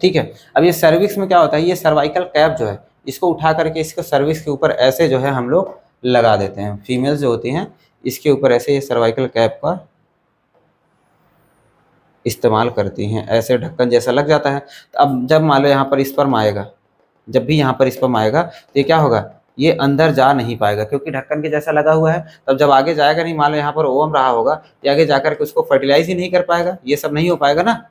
ठीक है। अब ये सर्विक्स में क्या होता है, ये सर्वाइकल कैप जो है, इसको उठा करके इसको सर्विक्स के ऊपर ऐसे जो है हम लोग लगा देते हैं। फीमेल्स जो होती हैं इसके ऊपर ऐसे ये सर्वाइकल कैप का इस्तेमाल करती हैं, ऐसे ढक्कन जैसा लग जाता है। तो अब जब मान लो यहाँ पर स्पर्म आएगा, जब भी यहाँ पर स्पर्म आएगा तो ये क्या होगा, ये अंदर जा नहीं पाएगा क्योंकि ढक्कन के जैसा लगा हुआ है। तब जब आगे जाएगा नहीं, मान लो यहाँ पर ओवम रहा होगा, ये आगे जाकर के उसको फर्टिलाइज ही नहीं कर पाएगा, ये सब नहीं हो पाएगा ना।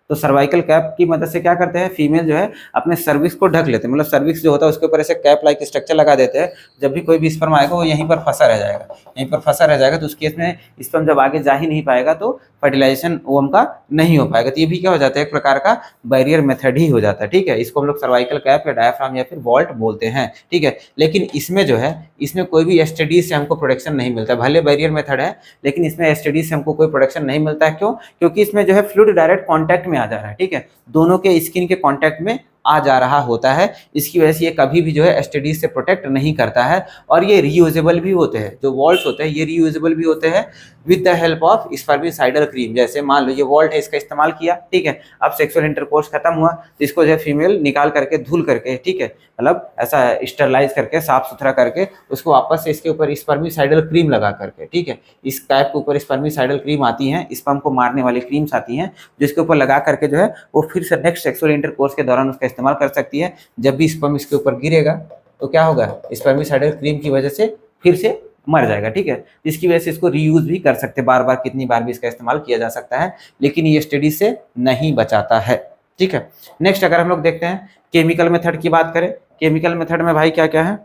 तो सर्वाइकल कैप की मदद से क्या करते हैं, फीमेल जो है अपने सर्विक्स को ढक लेते हैं, मतलब सर्विक्स जो होता है उसके ऊपर ऐसे कैप लाइक स्ट्रक्चर लगा देते हैं। जब भी कोई भी स्पर्म आएगा वो यहीं पर फंसा रह जाएगा, यहीं पर फंसा रह जाएगा, तो उस केस में स्पर्म जब आगे जा ही नहीं पाएगा तो फर्टिलाइजेशन ओवम का नहीं हो पाएगा। तो ये भी क्या हो जाता है, एक प्रकार का बैरियर मेथड ही हो जाता है। ठीक है, इसको हम लोग सर्वाइकल कैप या डायफ्राम या फिर वॉल्ट बोलते हैं। ठीक है, लेकिन इसमें जो है, इसमें कोई भी एसटीडी से हमको प्रोटेक्शन नहीं मिलता। भले बैरियर मेथड है लेकिन इसमें एसटीडी से हमको कोई प्रोटेक्शन नहीं मिलता है। क्यों? क्योंकि इसमें जो है फ्लूइड डायरेक्ट कॉन्टैक्ट में आ जा रहा है। ठीक है, दोनों के स्किन के कांटेक्ट में आ जा रहा होता है, इसकी वजह से ये कभी भी जो है एसटीडी से प्रोटेक्ट नहीं करता है। और ये रीयूजेबल भी होते हैं, जो वॉल्ट्स होते हैं ये रीयूजेबल भी होते हैं with the help of spermicidal cream. जैसे मान लो ये वॉल्ट है, इसका इस्तेमाल किया, ठीक है, अब सेक्सुअल इंटरकोर्स खत्म हुआ तो इसको जो है फीमेल निकाल करके धुल करके, ठीक है, मतलब ऐसा स्टरलाइज करके साफ सुथरा करके उसको वापस से इसके ऊपर स्पर्मिसाइडल क्रीम लगा करके, ठीक है, इस कैप के ऊपर स्पर्मिसाइडल क्रीम आती है, स्पर्म को मारने वाली क्रीम्स आती हैं, जिसके ऊपर लगा करके जो है वो फिर से नेक्स्ट सेक्सुअल इंटरकोर्स के दौरान उसका इस्तेमाल कर सकती है। जब भी स्पर्म इसके ऊपर गिरेगा तो क्या होगा, स्पर्मिसाइडल क्रीम की वजह से फिर से मर जाएगा। ठीक है, इसकी वजह से इसको रीयूज भी कर सकते, बार बार कितनी बार भी इसका इस्तेमाल किया जा सकता है, लेकिन ये स्टडी से नहीं बचाता है। ठीक है, नेक्स्ट अगर हम लोग देखते हैं केमिकल मेथड की बात करें, केमिकल मेथड में भाई क्या क्या है,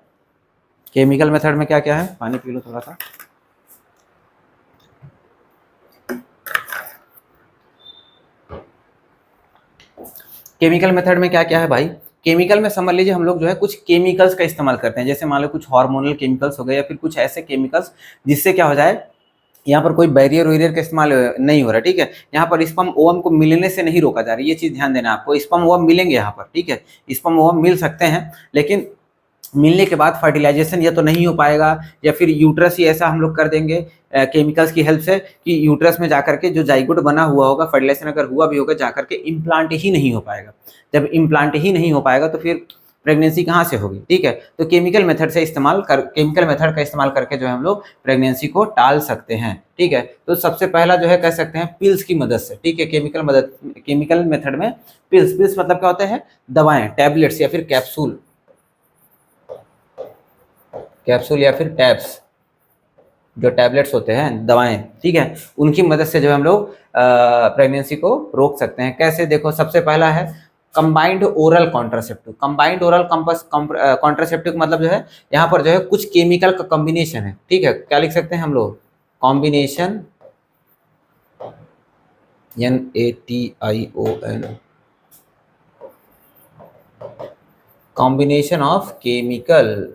केमिकल मेथड में क्या क्या है, पानी पी लो थोड़ा सा। केमिकल मेथड में क्या क्या है भाई, केमिकल में समझ लीजिए हम लोग जो है कुछ केमिकल्स का इस्तेमाल करते हैं, जैसे मान लो कुछ हार्मोनल केमिकल्स हो गए या फिर कुछ ऐसे केमिकल्स जिससे क्या हो जाए, यहाँ पर कोई बैरियर वैरियर का इस्तेमाल नहीं हो रहा। ठीक है, यहाँ पर स्पर्म ओवम को मिलने से नहीं रोका जा रहा है, ये चीज ध्यान देना आपको। स्पर्म ओवम मिलेंगे यहाँ पर, ठीक है, स्पर्म ओवम मिल सकते हैं, लेकिन मिलने के बाद फर्टिलाइजेशन या तो नहीं हो पाएगा या फिर यूट्रस ही ऐसा हम लोग कर देंगे केमिकल्स की हेल्प से कि यूट्रस में जाकर के जो जाइगोट बना हुआ होगा, फर्टिलाइजेशन अगर हुआ भी होगा, जाकर के इम्प्लांट ही नहीं हो पाएगा। जब इम्प्लांट ही नहीं हो पाएगा तो फिर प्रेगनेंसी कहाँ से होगी। ठीक है, तो केमिकल मेथड से केमिकल मेथड का इस्तेमाल करके जो है हम लोग प्रेगनेंसी को टाल सकते हैं। ठीक है, तो सबसे पहला जो है कह सकते हैं पिल्स की मदद से। ठीक है, केमिकल मेथड में पिल्स मतलब क्या होता है, दवाएं, टैबलेट्स या फिर कैप्सूल या फिर टैब्स, जो टैबलेट्स होते हैं, दवाएं, ठीक है, उनकी मदद से जो हम लोग प्रेगनेंसी को रोक सकते हैं। कैसे, देखो सबसे पहला है combined oral contraceptive. Combined oral contraceptive मतलब जो है यहाँ पर जो है कुछ केमिकल का कॉम्बिनेशन है। ठीक है, क्या लिख सकते हैं हम लोग, combination, NATION, combination of chemical,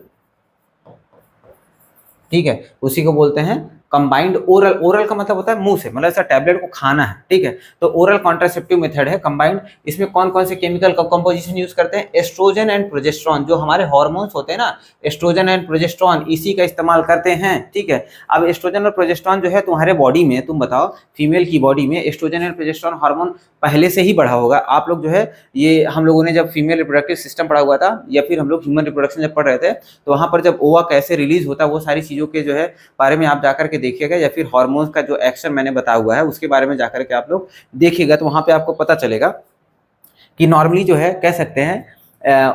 ठीक है, उसी को बोलते हैं कंबाइंड ओरल। ओरल का मतलब होता है मुंह से, मतलब ऐसा टैबलेट को खाना है। ठीक है, तो ओरल कॉन्ट्रासेप्टिव मेथड है कंबाइंड। इसमें कौन कौन से केमिकल का कंपोजिशन यूज करते हैं, एस्ट्रोजन एंड प्रोजेस्टेरॉन, जो हमारे हार्मोन्स होते हैं ना, एस्ट्रोजन एंड प्रोजेस्टेरॉन, इसी का इस्तेमाल करते हैं। ठीक है, अब एस्ट्रोजन और प्रोजेस्टेरॉन जो है तुम्हारे बॉडी में, तुम बताओ फीमेल की बॉडी में एस्ट्रोजन एंड प्रोजेस्टेरॉन हार्मोन पहले से ही बढ़ा होगा। आप लोग जो है ये हम लोगों ने जब फीमेल रिप्रोडक्टिव सिस्टम पढ़ा हुआ था या फिर हम लोग ह्यूमन रिप्रोडक्शन जब पढ़ रहे थे, तो वहाँ पर जब ओवा कैसे रिलीज होता है वो सारी चीज़ों के जो है बारे में आप जाकर के देखिएगा, या फिर हार्मोन्स का जो एक्शन मैंने बताया हुआ है उसके बारे में जाकर के आप लोग देखिएगा, तो वहाँ पे आपको पता चलेगा कि नॉर्मली जो है कह सकते हैं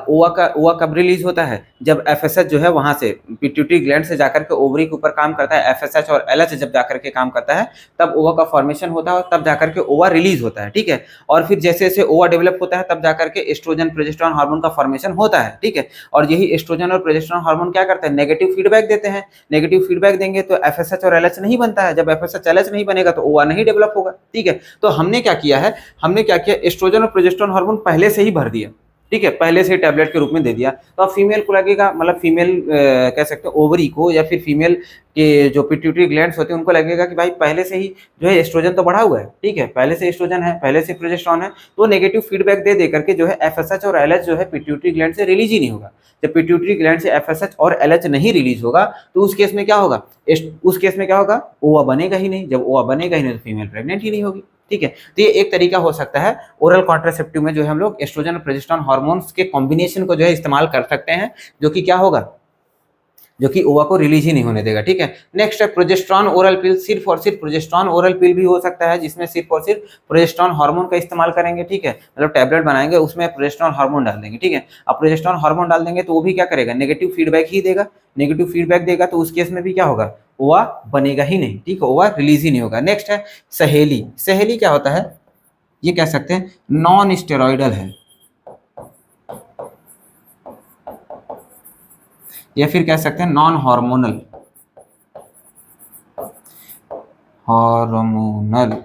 ओवा कब रिलीज होता है, जब एफएसएच जो है वहां से पिट्यूटरी ग्लैंड से जाकर के ओवरी के ऊपर काम करता है, एफएसएच और एलएच जब जाकर के काम करता है तब ओवा का फॉर्मेशन होता है और तब जाकर के ओवा रिलीज होता है। ठीक है, और फिर जैसे जैसे ओवा डेवलप होता है तब जाकर के एस्ट्रोजन प्रोजेस्टेरॉन हार्मोन का फॉर्मेशन होता है। ठीक है, और यही एस्ट्रोजन और प्रोजेस्टेरॉन हार्मोन क्या करते हैं, नेगेटिव फीडबैक देते हैं। नेगेटिव फीडबैक देंगे तो एफएसएच और एलएच नहीं बनता है, जब एफएसएच एलएच नहीं बनेगा तो ओवा नहीं डेवलप होगा। ठीक है, तो हमने क्या किया है, हमने क्या किया, एस्ट्रोजन और प्रोजेस्टेरॉन हार्मोन पहले से ही भर दिया। ठीक है, पहले से टैबलेट के रूप में दे दिया, तो अब फीमेल को लगेगा, मतलब फीमेल कह सकते हैं ओवरी को या फिर फीमेल के जो पिट्यूटरी ग्लैंड्स होते हैं उनको लगेगा कि भाई पहले से ही जो है एस्ट्रोजन तो बढ़ा हुआ है, ठीक है, पहले से एस्ट्रोजन है, पहले से प्रोजेस्टेरॉन है, तो नेगेटिव फीडबैक दे दे करके जो है एफएसएच और एलएच जो है पिट्यूटरी ग्लैंड से रिलीज ही नहीं होगा। जब पिट्यूटरी ग्लैंड से एफएसएच और एलएच नहीं रिलीज होगा तो उस केस में क्या होगा, उस केस में क्या होगा, ओवा बनेगा ही नहीं, जब ओवा बनेगा ही नहीं तो फीमेल प्रेग्नेंट ही नहीं होगी। ठीक है, तो ये एक तरीका हो सकता है ओरल कॉन्ट्रासेप्टिव में जो है हम लोग एस्ट्रोजन और प्रोजेस्टेरॉन हार्मोन्स के कॉम्बिनेशन को जो है इस्तेमाल कर सकते हैं, जो कि क्या होगा, जो कि ओवा को रिलीज ही नहीं होने देगा। ठीक है, नेक्स्ट है प्रोजेस्टेरॉन ओरल पिल, सिर्फ और सिर्फ प्रोजेस्टेरॉन ओरल पिल भी हो सकता है जिसमें सिर्फ और सिर्फ प्रोजेस्टेरॉन हार्मोन का इस्तेमाल करेंगे। ठीक है, मतलब टैबलेट बनाएंगे उसमें प्रोजेस्टेरॉन हार्मोन डाल देंगे। ठीक है, अब प्रोजेस्टेरॉन हार्मोन डाल देंगे तो वो भी क्या करेगा, नेगेटिव फीडबैक ही देगा, नेगेटिव फीडबैक देगा तो उस केस में भी क्या होगा, ओवा बनेगा ही नहीं। ठीक है, ओवा रिलीज ही नहीं होगा। नेक्स्ट है सहेली। सहेली क्या होता है, ये कह सकते हैं नॉन स्टेरॉइडल है या फिर कह सकते हैं नॉन हार्मोनल, हार्मोनल,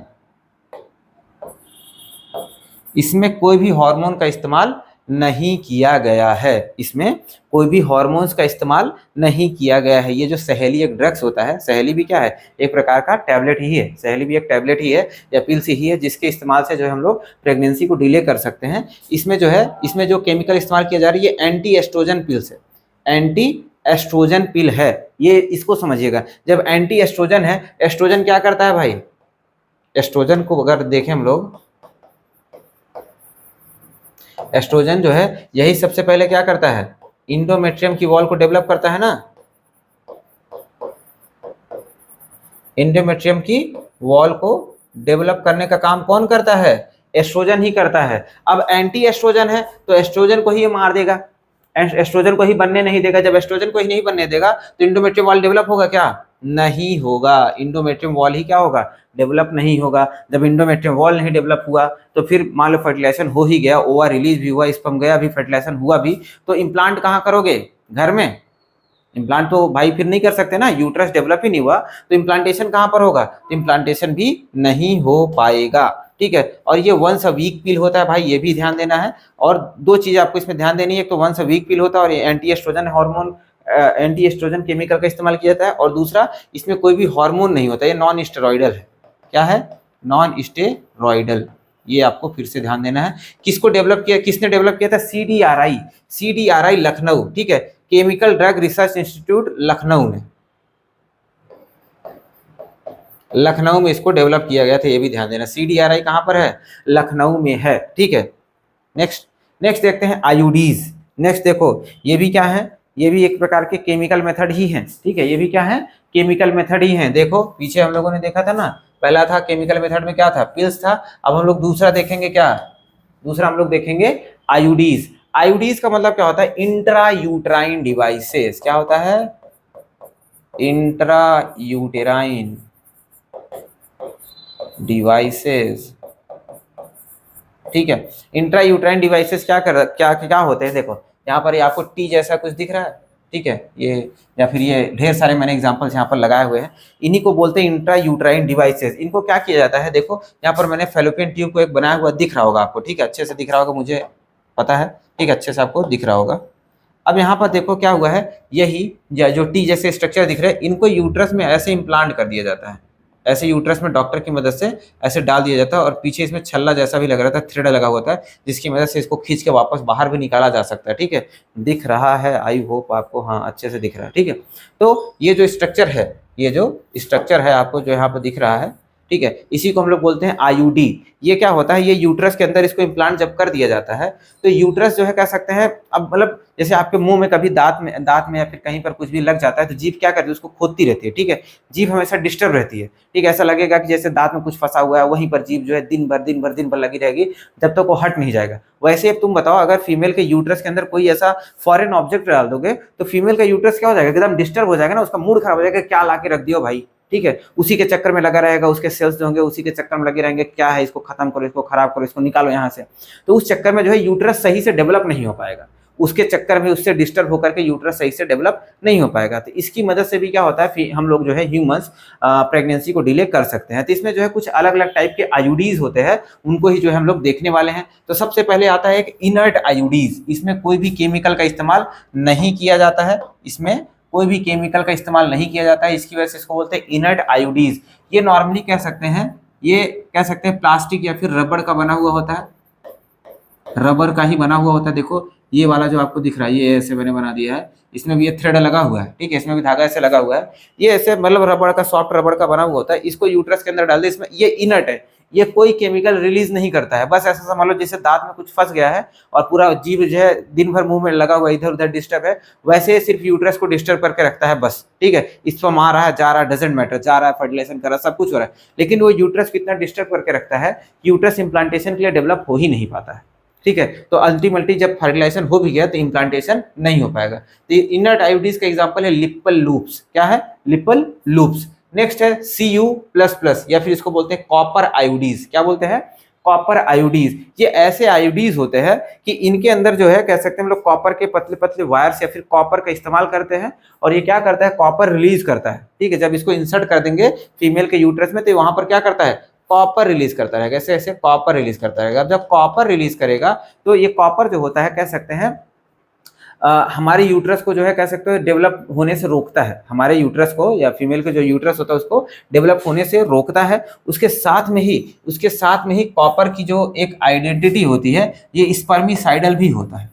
इसमें कोई भी हार्मोन का इस्तेमाल नहीं किया गया है, इसमें कोई भी हार्मोन्स का इस्तेमाल नहीं किया गया है। ये जो सहेली एक ड्रग्स होता है, सहेली भी क्या है, एक प्रकार का टैबलेट ही है, सहेली भी एक टैबलेट ही है या पिल्स ही है जिसके इस्तेमाल से जो है हम लोग प्रेगनेंसी को डिले कर सकते हैं। इसमें जो है, इसमें जो केमिकल इस्तेमाल किया जा रहा है ये एंटी एस्ट्रोजन पिल्स है, एंटी एस्ट्रोजन पिल है, ये इसको समझिएगा। जब एंटी एस्ट्रोजन है, एस्ट्रोजन क्या करता है भाई, एस्ट्रोजन को अगर देखें हम लोग, एस्ट्रोजन जो है यही सबसे पहले क्या करता है, इंडोमेट्रियम की वॉल को डेवलप करता है ना, इंडोमेट्रियम की वॉल को डेवलप करने का काम कौन करता है, एस्ट्रोजन ही करता है। अब एंटी एस्ट्रोजन है तो एस्ट्रोजन को ही मार देगा, एस्ट्रोजन को ही बनने नहीं देगा। जब एस्ट्रोजन को ही नहीं बनने देगा तो इंडोमेट्रियम वॉल डेवलप होगा क्या, नहीं होगा, इंडोमेट्रियम वॉल ही क्या होगा, डेवलप नहीं होगा। जब इंडोमेट्रियम वॉल नहीं डेवलप हुआ तो फिर मान लो फर्टिलाइजेशन हो ही गया, ओवा रिलीज भी हुआ, स्पर्म गया भी, फर्टिलाइजेशन हुआ भी, तो इम्प्लांट कहाँ करोगे, घर में। इम्प्लांट तो भाई फिर नहीं कर सकते ना, यूट्रस डेवलप ही नहीं हुआ तो इम्प्लांटेशन कहाँ पर होगा, तो इम्प्लांटेशन भी नहीं हो पाएगा। ठीक है, और ये वंस अ वीक पिल होता है भाई, ये भी ध्यान देना है। और दो चीज आपको इसमें ध्यान देनी है, एक तो वंस अ वीक पिल होता है और anti oestrogen hormone, anti oestrogen chemical का इस्तेमाल किया जाता है, और दूसरा इसमें कोई भी हार्मोन नहीं होता, ये नॉन स्टेरॉइडल है। क्या है, नॉन स्टेरॉइडल, ये आपको फिर से ध्यान देना है। किसको डेवलप किया, किसने डेवलप किया था, सीडीआरआई, सीडीआरआई लखनऊ, ठीक है, chemical drug research institute Lucknow ने, लखनऊ में इसको डेवलप किया गया था, ये भी ध्यान देना। सीडीआरआई कहाँ पर है, लखनऊ में है। ठीक है, नेक्स्ट नेक्स्ट देखते हैं आयुडीज। नेक्स्ट देखो, ये भी क्या है, ये भी एक प्रकार के केमिकल मेथड ही है। ठीक है, ये भी क्या है, केमिकल मेथड ही है। देखो पीछे हम लोगों ने देखा था ना, पहला था केमिकल मेथड में क्या था, पिल्स था। अब हम लोग दूसरा देखेंगे, क्या दूसरा हम लोग देखेंगे, आयुडीज। आयुडीज का मतलब क्या होता है, इंट्रा यूट्राइन डिवाइसेस। क्या होता है, इंट्रा यूटेराइन डिवाइसेस। ठीक है, इंट्रा यूट्राइन डिवाइसेस क्या क्या होते हैं, देखो यहाँ पर ये आपको टी जैसा कुछ दिख रहा है, ठीक है, ये या फिर ये ढेर सारे मैंने एग्जांपल्स यहाँ पर लगाए हुए हैं, इन्हीं को बोलते हैं इंट्रा यूट्राइन डिवाइसेस। इनको क्या किया जाता है, देखो यहाँ पर मैंने फेलोपियन ट्यूब को एक बनाया हुआ दिख रहा होगा आपको, ठीक है, अच्छे से दिख रहा होगा, मुझे पता है, ठीक है, अच्छे से आपको दिख रहा होगा। अब यहाँ पर देखो क्या हुआ है, यही जो टी जैसे स्ट्रक्चर दिख रहे हैं, इनको यूट्रस में ऐसे इम्प्लांट कर दिया जाता है, ऐसे यूट्रस में डॉक्टर की मदद से ऐसे डाल दिया जाता है, और पीछे इसमें छल्ला जैसा भी लग रहा था, थ्रेड लगा होता है, जिसकी मदद से इसको खींच के वापस बाहर भी निकाला जा सकता है। ठीक है, दिख रहा है, आई होप आपको, हाँ अच्छे से दिख रहा है। ठीक है, तो ये जो स्ट्रक्चर है, ये जो स्ट्रक्चर है आपको जो यहाँ पर दिख रहा है, ठीक है, इसी को हम लोग बोलते हैं आयुडी। ये क्या होता है, ये यूट्रस के अंदर इसको इम्प्लांट जब कर दिया जाता है तो यूट्रस जो है कह सकते हैं, अब मतलब जैसे आपके मुंह में कभी दांत में या फिर कहीं पर कुछ भी लग जाता है तो जीभ क्या करती है, उसको खोदती रहती है। ठीक है, जीभ हमेशा डिस्टर्ब रहती है। ठीक है, ऐसा लगेगा कि जैसे दांत में कुछ फंसा हुआ है, वहीं पर जीभ जो है दिन भर लगी रहेगी जब तक वो हट नहीं जाएगा। वैसे अब तुम बताओ, अगर फीमेल के यूट्रस के अंदर कोई ऐसा फॉरेन ऑब्जेक्ट डाल दोगे तो फीमेल का यूट्रस क्या हो जाएगा, एकदम डिस्टर्ब हो जाएगा ना, उसका मूड खराब हो जाएगा, क्या ला के रख दियो भाई। ठीक है, उसी के चक्कर में लगा रहेगा, उसके सेल्स जो होंगे उसी के चक्कर में लगे रहेंगे, क्या है इसको खत्म करो, इसको खराब करो, इसको निकालो यहाँ से। तो उस चक्कर में जो है यूट्रस सही से डेवलप नहीं हो पाएगा, उसके चक्कर में उससे डिस्टर्ब होकर के यूट्रस सही से डेवलप नहीं हो पाएगा। तो इसकी मदद से भी क्या होता है, हम लोग जो है ह्यूमंस प्रेगनेंसी को डिले कर सकते हैं। तो इसमें जो है कुछ अलग अलग टाइप के आईयूडीज होते हैं, उनको ही जो है हम लोग देखने वाले हैं। तो सबसे पहले आता है एक इनर्ट आईयूडीज, इसमें कोई भी केमिकल का इस्तेमाल नहीं किया जाता है, इसमें कोई भी केमिकल का इस्तेमाल नहीं किया जाता है, इसकी वजह से इसको बोलते हैं इनर्ट आईयूडीज। ये नॉर्मली कह सकते हैं, ये कह सकते हैं प्लास्टिक या फिर रबड़ का बना हुआ होता है, रबर का ही बना हुआ होता है। देखो ये वाला जो आपको दिख रहा है, ये ऐसे मैंने बना दिया है, इसमें भी ये थ्रेड लगा हुआ है, ठीक है, इसमें भी धागा ऐसे लगा हुआ है, ये ऐसे मतलब रबड़ का, सॉफ्ट रबड़ का बना हुआ होता है। इसको यूट्रस के अंदर डाल दे, इसमें ये इनर्ट है, ये कोई केमिकल रिलीज नहीं करता है। बस ऐसा समझ लो जैसे दांत में कुछ फंस गया है और पूरा जीव जो है दिन भर मुंह में लगा हुआ इधर उधर डिस्टर्ब है, वैसे सिर्फ यूट्रस को डिस्टर्ब करके रखता है बस, ठीक है। स्पर्म आ रहा है, जा रहा है, डजेंट मैटर, जा रहा है, फर्टिलाइजेशन कर रहा है, सब कुछ हो रहा है, लेकिन वो यूट्रस कितना डिस्टर्ब करके रखता है, यूट्रस इंप्लांटेशन के लिए डेवलप हो ही नहीं पाता है, ठीक है। तो अल्टीमेटली जब फर्टिलाइजेशन हो भी गया तो इम्प्लांटेशन नहीं हो पाएगा। तो इनर्ट आईयूडीज का एग्जांपल है लिप्पल लूप्स। क्या है? लिप्पल लूप्स। नेक्स्ट है Cu++ या फिर इसको बोलते हैं कॉपर आयोडीज। क्या बोलते हैं? कॉपर आयोडीज। ये ऐसे आयोडीज होते हैं कि इनके अंदर जो है कह सकते हैं हम लोग कॉपर के पतले पतले वायर्स या फिर कॉपर का इस्तेमाल करते हैं, और ये क्या करता है? कॉपर रिलीज करता है, ठीक है। जब इसको इंसर्ट कर देंगे फीमेल के यूट्रस में तो वहां पर क्या करता है? कॉपर रिलीज करता रहेगा, ऐसे ऐसे कॉपर रिलीज करता रहेगा। जब कॉपर रिलीज करेगा तो ये कॉपर जो होता है कह सकते हैं हमारे यूट्रस को जो है कह सकते हो डेवलप होने से रोकता है, हमारे यूट्रस को या फीमेल के जो यूट्रस होता है उसको डेवलप होने से रोकता है। उसके साथ में ही कॉपर की जो एक आइडेंटिटी होती है, ये स्पर्मिसाइडल भी होता है।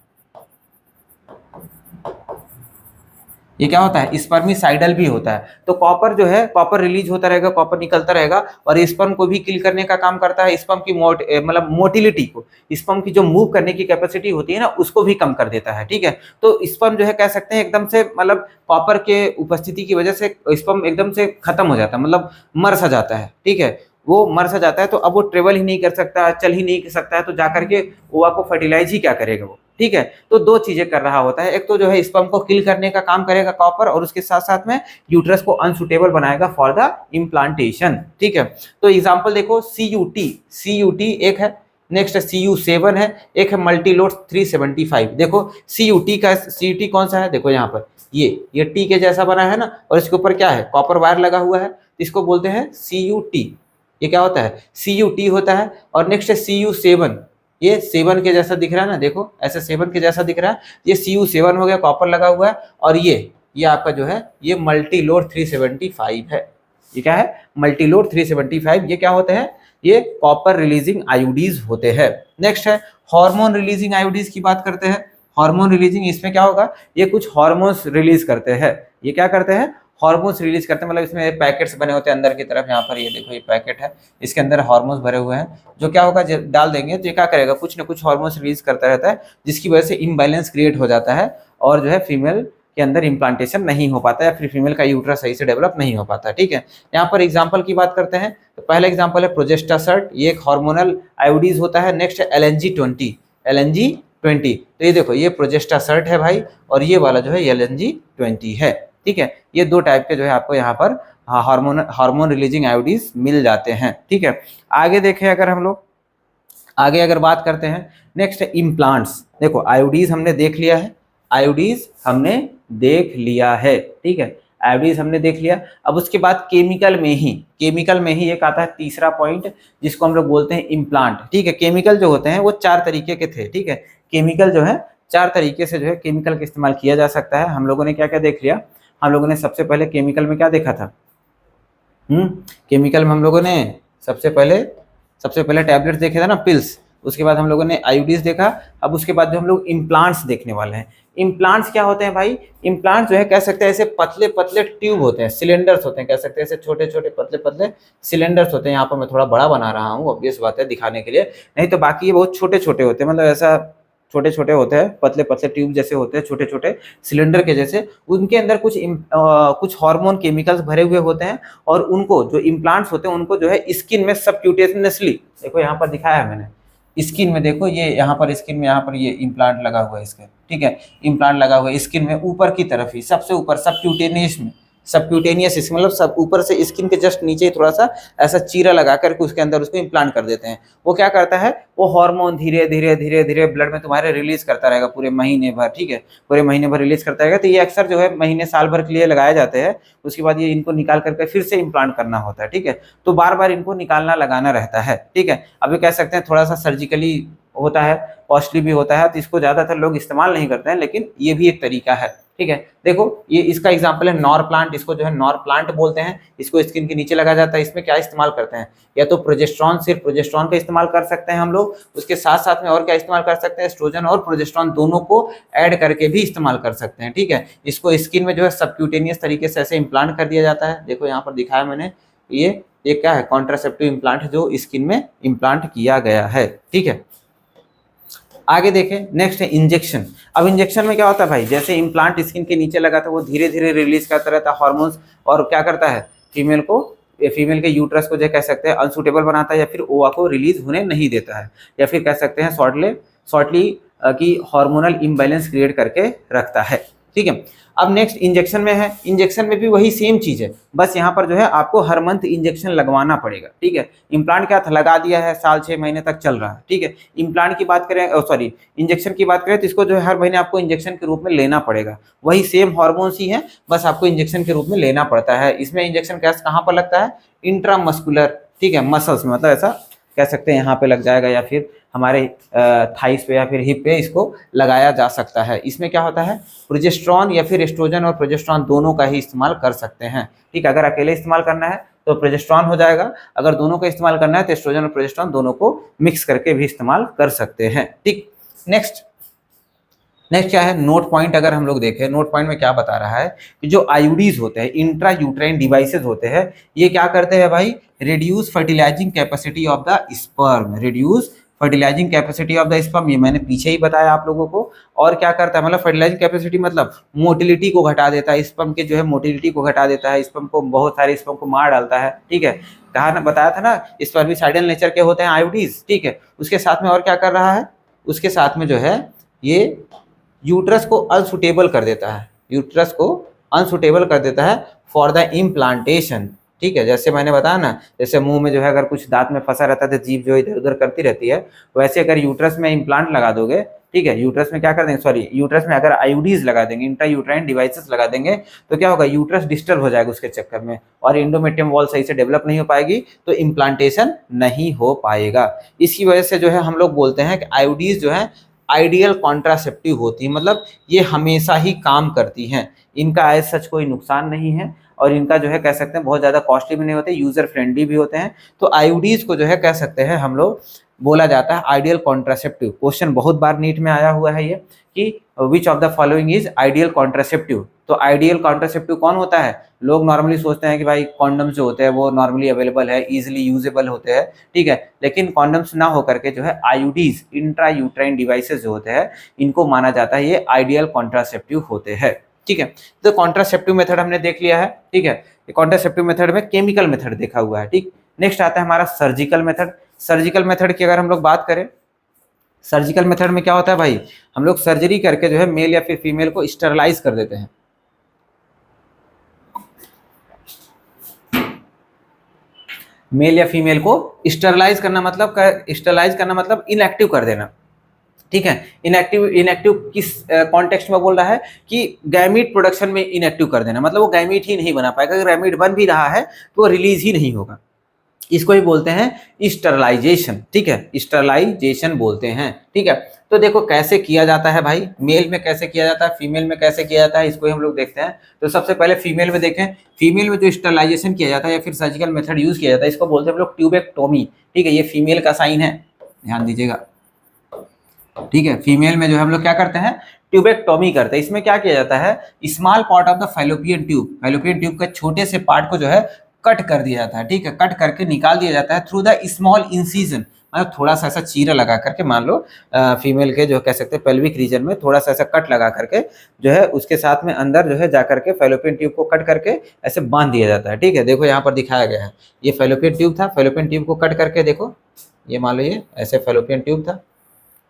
ये क्या होता है? स्पर्मिसाइडल भी होता है। तो कॉपर जो है, कॉपर रिलीज होता रहेगा, कॉपर निकलता रहेगा और स्पर्म को भी किल करने का काम करता है। स्पर्म की मतलब मोटिलिटी को, स्पर्म की जो मूव करने की कैपेसिटी होती है ना, उसको भी कम कर देता है, ठीक है। तो स्पर्म जो है कह सकते हैं एकदम से मतलब कॉपर के उपस्थिति की वजह से स्पर्म एकदम से खत्म हो जाता है, मतलब मर सा जाता है, ठीक है। वो मर सा जाता है तो अब वो ट्रेवल ही नहीं कर सकता, चल ही नहीं कर सकता है, तो जाकर के ओवा को फर्टिलाइज ही क्या करेगा वो, ठीक है। तो दो चीजें कर रहा होता है, एक तो जो है स्पर्म को किल करने का काम करेगा कॉपर, और उसके साथ साथ में यूट्रस को अनसुटेबल बनाएगा फॉर द इम्प्लांटेशन, ठीक है। तो एग्जांपल देखो CUT एक है, नेक्स्ट Cu7 है, एक है मल्टीलोड 375। देखो CUT कौन सा है? देखो यहाँ पर ये टी के जैसा बना है ना, और इसके ऊपर क्या है? कॉपर वायर लगा हुआ है, इसको बोलते हैं CUT। ये क्या होता है? CUT होता है। और नेक्स्ट है Cu7, ये 7 के जैसा दिख रहा है ना, देखो ऐसे 7 के जैसा दिख रहा है, ये Cu7 हो गया, कॉपर लगा हुआ है। और ये आपका जो है ये मल्टीलोड 375 है। ये क्या है? मल्टीलोड 375। ये क्या होते हैं? ये कॉपर रिलीजिंग आयोडीज होते हैं। नेक्स्ट है हार्मोन रिलीजिंग आयोडीज की बात करते हैं। हार्मोन रिलीजिंग, इसमें क्या होगा? ये कुछ हार्मोन्स रिलीज करते हैं। ये क्या करते हैं? हार्मोन्स रिलीज करते हैं, मतलब इसमें पैकेट्स बने होते हैं अंदर की तरफ। यहाँ पर ये देखो, ये पैकेट है, इसके अंदर हार्मोन्स भरे हुए हैं, जो क्या होगा जब डाल देंगे तो ये क्या करेगा? कुछ ना कुछ हार्मोन्स रिलीज करता रहता है, जिसकी वजह से इम्बैलेंस क्रिएट हो जाता है और जो है फीमेल के अंदर इम्प्लांटेशन नहीं हो पाता है, फिर फीमेल का यूट्रस सही से डेवलप नहीं हो पाता, ठीक है। यहाँ पर एग्जाम्पल की बात करते हैं तो पहला एग्जाम्पल है प्रोजेस्टासर्ट, ये एक हार्मोनल आयोडीज होता है। नेक्स्ट है LNG20। तो ये देखो, ये प्रोजेस्टासर्ट है भाई, और ये वाला जो है LNG20 है, ठीक है। ये दो टाइप के जो है आपको यहाँ पर हार्मोन रिलीजिंग आयोडीज मिल जाते हैं, ठीक है। आगे देखें अगर हम लोग, आगे अगर बात करते हैं, नेक्स्ट है इम्प्लांट्स। देखो आयोडीज हमने देख लिया है, आयोडीज हमने देख लिया है, ठीक है, आयोडीज हमने देख लिया। अब उसके बाद केमिकल में ही एक आता है तीसरा पॉइंट, जिसको हम लोग बोलते हैं इम्प्लांट, ठीक है। केमिकल जो होते हैं वो 4 तरीके के थे, ठीक है। केमिकल जो है 4 तरीके से जो है केमिकल का इस्तेमाल किया जा सकता है। हम लोगों ने क्या क्या देख लिया? हम लोगों ने सबसे पहले केमिकल में क्या देखा था? केमिकल में हम लोगों ने सबसे पहले टैबलेट्स देखे थे ना, पिल्स। उसके बाद हम लोगों ने आयोडीज देखा। अब उसके बाद जो हम लोग इम्प्लांट्स देखने वाले हैं। इम्प्लांट्स क्या होते हैं भाई? इम्प्लांट्स जो है कह सकते हैं ऐसे पतले पतले ट्यूब होते हैं, सिलेंडर्स होते हैं, कह सकते हैं ऐसे छोटे छोटे पतले पतले सिलेंडर्स होते हैं। यहाँ पर मैं थोड़ा बड़ा बना रहा हूँ, ऑब्वियस बात है दिखाने के लिए, नहीं तो बाकी ये बहुत छोटे छोटे होते हैं, मतलब ऐसा छोटे छोटे होते हैं, पतले पतले ट्यूब जैसे होते हैं, छोटे छोटे सिलेंडर के जैसे। उनके अंदर कुछ हार्मोन केमिकल्स भरे हुए होते हैं, और उनको जो इम्प्लांट्स होते हैं उनको जो है स्किन में सबक्यूटेनियसली, देखो यहाँ पर दिखाया है मैंने, स्किन में देखो, ये यहाँ पर स्किन में यहाँ पर ये इम्प्लांट लगा हुआ है इसका, ठीक है। इम्प्लांट लगा हुआ है स्किन में ऊपर की तरफ ही, सबसे ऊपर सबक्यूटेनियस में, सबक्यूटेनियस स्किन मतलब सब ऊपर से स्किन के जस्ट नीचे थोड़ा सा ऐसा चीरा लगा करके उसके अंदर उसको इम्प्लांट कर देते हैं। वो क्या करता है, वो हार्मोन धीरे धीरे धीरे धीरे ब्लड में तुम्हारे रिलीज करता रहेगा पूरे महीने भर, ठीक है, पूरे महीने भर रिलीज करता रहेगा। तो ये अक्सर जो है महीने साल भर के लिए लगाए जाते हैं, उसके बाद ये इनको निकाल करके फिर से इम्प्लांट करना होता है, ठीक है। तो बार बार इनको निकालना लगाना रहता है, ठीक है। अभी कह सकते हैं थोड़ा सा सर्जिकली होता है, कॉस्टली भी होता है, तो इसको ज्यादातर लोग इस्तेमाल नहीं करते हैं, लेकिन ये भी एक तरीका है, ठीक है। देखो ये इसका एग्जांपल है नॉर प्लांट, इसको जो है नॉर प्लांट बोलते हैं। इसको स्किन के नीचे लगाया जाता है। इसमें क्या इस्तेमाल करते हैं, या तो प्रोजेस्टेरॉन, सिर्फ प्रोजेस्टेरॉन का इस्तेमाल कर सकते हैं हम लोग, उसके साथ साथ में और क्या इस्तेमाल कर सकते हैं, एस्ट्रोजन और प्रोजेस्टेरॉन दोनों को ऐड करके भी इस्तेमाल कर सकते हैं, ठीक है। इसको स्किन में जो है सबक्यूटेनियस तरीके से ऐसे इम्प्लांट कर दिया जाता है। देखो यहाँ पर दिखाया मैंने, ये क्या है, कॉन्ट्रासेप्टिव इम्प्लांट जो स्किन में इम्प्लांट किया गया है, ठीक है। आगे देखें, नेक्स्ट है इंजेक्शन। अब इंजेक्शन में क्या होता है भाई, जैसे इम्प्लांट स्किन के नीचे लगा था वो धीरे धीरे रिलीज करता रहता है हार्मोन्स, और क्या करता है, फीमेल के यूट्रस को जो कह सकते हैं अनसूटेबल बनाता है, या फिर ओवा को रिलीज होने नहीं देता है, या फिर कह सकते हैं शॉर्टली की हार्मोनल इम्बैलेंस क्रिएट करके रखता है, ठीक है। अब नेक्स्ट इंजेक्शन में है। इंजेक्शन में भी वही सेम चीज है, बस यहाँ पर जो है आपको हर मंथ इंजेक्शन लगवाना पड़ेगा, ठीक है। इम्प्लांट क्या था, लगा दिया है, साल 6 महीने तक चल रहा है, ठीक है। इम्प्लांट की बात करें, सॉरी इंजेक्शन की बात करें, तो इसको जो है हर महीने आपको इंजेक्शन के रूप में लेना पड़ेगा। वही सेम हार्मोन्स ही है, बस आपको इंजेक्शन के रूप में लेना पड़ता है। इसमें इंजेक्शन कहाँ पर लगता है, इंट्रामस्कुलर, ठीक है, मसल्स में, मतलब ऐसा कह सकते हैं यहाँ पे लग जाएगा, या फिर हमारे थाइस पे या फिर हिप पे इसको लगाया जा सकता है। इसमें क्या होता है, प्रोजेस्टेरॉन या फिर एस्ट्रोजन और प्रोजेस्टेरॉन दोनों का ही इस्तेमाल कर सकते हैं, ठीक है। अगर अकेले इस्तेमाल करना है तो प्रोजेस्टेरॉन हो जाएगा, अगर दोनों का इस्तेमाल करना है तो एस्ट्रोजन और प्रोजेस्टेरॉन दोनों को मिक्स करके भी इस्तेमाल कर सकते हैं, ठीक। नेक्स्ट क्या है, नोट पॉइंट। अगर हम लोग देखें, नोट पॉइंट में क्या बता रहा है कि जो आईयूडीज होते हैं, इंट्रा यूट्राइन डिवाइसेज होते हैं, ये क्या करते हैं भाई, reduce fertilising capacity of the sperm, reduce fertilising capacity of the sperm, ये मैंने पीछे ही बताया आप लोगों को। और क्या करता है, मतलब फर्टिलाइजिंग कैपेसिटी मतलब मोटिलिटी को घटा देता है, स्पर्म के जो है मोटिलिटी को घटा देता है, स्पर्म को, बहुत सारे स्पर्म को मार डालता है, ठीक है। कहा ना, बताया था ना, स्पर्मिसाइडल नेचर के होते हैं आयोडीज, ठीक है। उसके साथ में और क्या कर रहा है, उसके साथ में जो है ये यूट्रस को अनसुटेबल कर देता है, यूट्रस को अनसुटेबल कर देता है फॉर द इम्प्लांटेशन, ठीक है। जैसे मैंने बताया ना, जैसे मुंह में जो है अगर कुछ दांत में फंसा रहता है तो जीभ जो इधर उधर करती रहती है, वैसे अगर यूट्रस में इम्प्लांट लगा दोगे, ठीक है, यूट्रस में क्या कर देंगे, सॉरी यूट्रस में अगर आईयूडीज लगा देंगे, इंट्रा यूट्राइन डिवाइसेस लगा देंगे, तो क्या होगा, यूट्रस डिस्टर्ब हो जाएगा उसके चक्कर में, और एंडोमेट्रियम वॉल सही से डेवलप नहीं हो पाएगी, तो इम्प्लांटेशन नहीं हो पाएगा। इसकी वजह से जो है हम लोग बोलते हैं कि आईयूडीज जो है आइडियल कॉन्ट्रासेप्टिव होती है, मतलब ये हमेशा ही काम करती हैं, इनका एज सच कोई नुकसान नहीं है, और इनका जो है कह सकते हैं बहुत ज़्यादा कॉस्टली भी नहीं होते, यूज़र फ्रेंडली भी होते हैं। तो आईयूडीज को जो है कह सकते हैं हम लोग, बोला जाता है आइडियल कॉन्ट्रासेप्टिव। क्वेश्चन बहुत बार नीट में आया हुआ है ये, कि which of the following is ideal contraceptive. तो आइडियल कॉन्ट्रासेप्टिव कौन होता है, लोग नॉर्मली सोचते हैं कि भाई कॉन्डम्स जो होते हैं वो नॉर्मली अवेलेबल है, इजीली यूजेबल होते हैं, ठीक है, लेकिन कॉन्डम्स ना होकर के जो है आईयूडीज, इंट्रा यूट्राइन डिवाइसेस जो होते हैं, इनको माना जाता है ये आइडियल कॉन्ट्रासेप्टिव होते हैं, ठीक है। तो कॉन्ट्रासेप्टिव मेथड हमने देख लिया है, ठीक है। कॉन्ट्रासेप्टिव मेथड में केमिकल मेथड देखा हुआ है, ठीक। नेक्स्ट आता है हमारा सर्जिकल मेथड। सर्जिकल मेथड की अगर हम लोग बात करें, सर्जिकल मेथड में क्या होता है भाई, हम लोग सर्जरी करके जो है मेल या फिर फीमेल को स्टरलाइज कर देते हैं। मेल या फीमेल को स्टरलाइज करना मतलब इनएक्टिव कर देना, ठीक है। इनएक्टिव किस कॉन्टेक्स्ट में बोल रहा है, कि गैमीट प्रोडक्शन में इनएक्टिव कर देना, मतलब वो गैमीट ही नहीं बना पाएगा, अगर गैमीट बन भी रहा है तो वो रिलीज ही नहीं होगा। इसको ही बोलते हैं स्टरलाइजेशन, ठीक है, स्टरलाइजेशन बोलते हैं, ठीक है। तो देखो कैसे किया जाता है भाई, मेल में कैसे किया जाता है, फीमेल में कैसे किया जाता है, इसको ही हम लोग देखते हैं। तो सबसे पहले फीमेल में देखें, फीमेल में जो स्टरलाइजेशन किया जाता है या फिर सर्जिकल मेथड यूज किया जाता है, इसको बोलते हैं हम लोग ट्यूबेक्टोमी, ठीक है। ये फीमेल का साइन है, ध्यान दीजिएगा, ठीक है। फीमेल में जो है हम लोग क्या करते हैं, ट्यूबेक्टोमी करते हैं। इसमें क्या किया जाता है, small part of the fallopian tube के छोटे से पार्ट को जो है कट कर दिया जाता है, ठीक है, कट करके निकाल दिया जाता है थ्रू द स्मॉल इंसिजन, मतलब थोड़ा सा ऐसा चीरा लगा करके, मान लो फीमेल के जो कह सकते हैं पेल्विक रीजन में थोड़ा सा ऐसा कट लगा करके जो है उसके साथ में अंदर जो है जा करके फैलोपियन ट्यूब को कट करके ऐसे बांध दिया जाता है, ठीक है। देखो यहाँ पर दिखाया गया है, ये फैलोपियन ट्यूब था, फैलोपियन ट्यूब को कट करके देखो, ये मान लो ये ऐसे फैलोपियन ट्यूब था,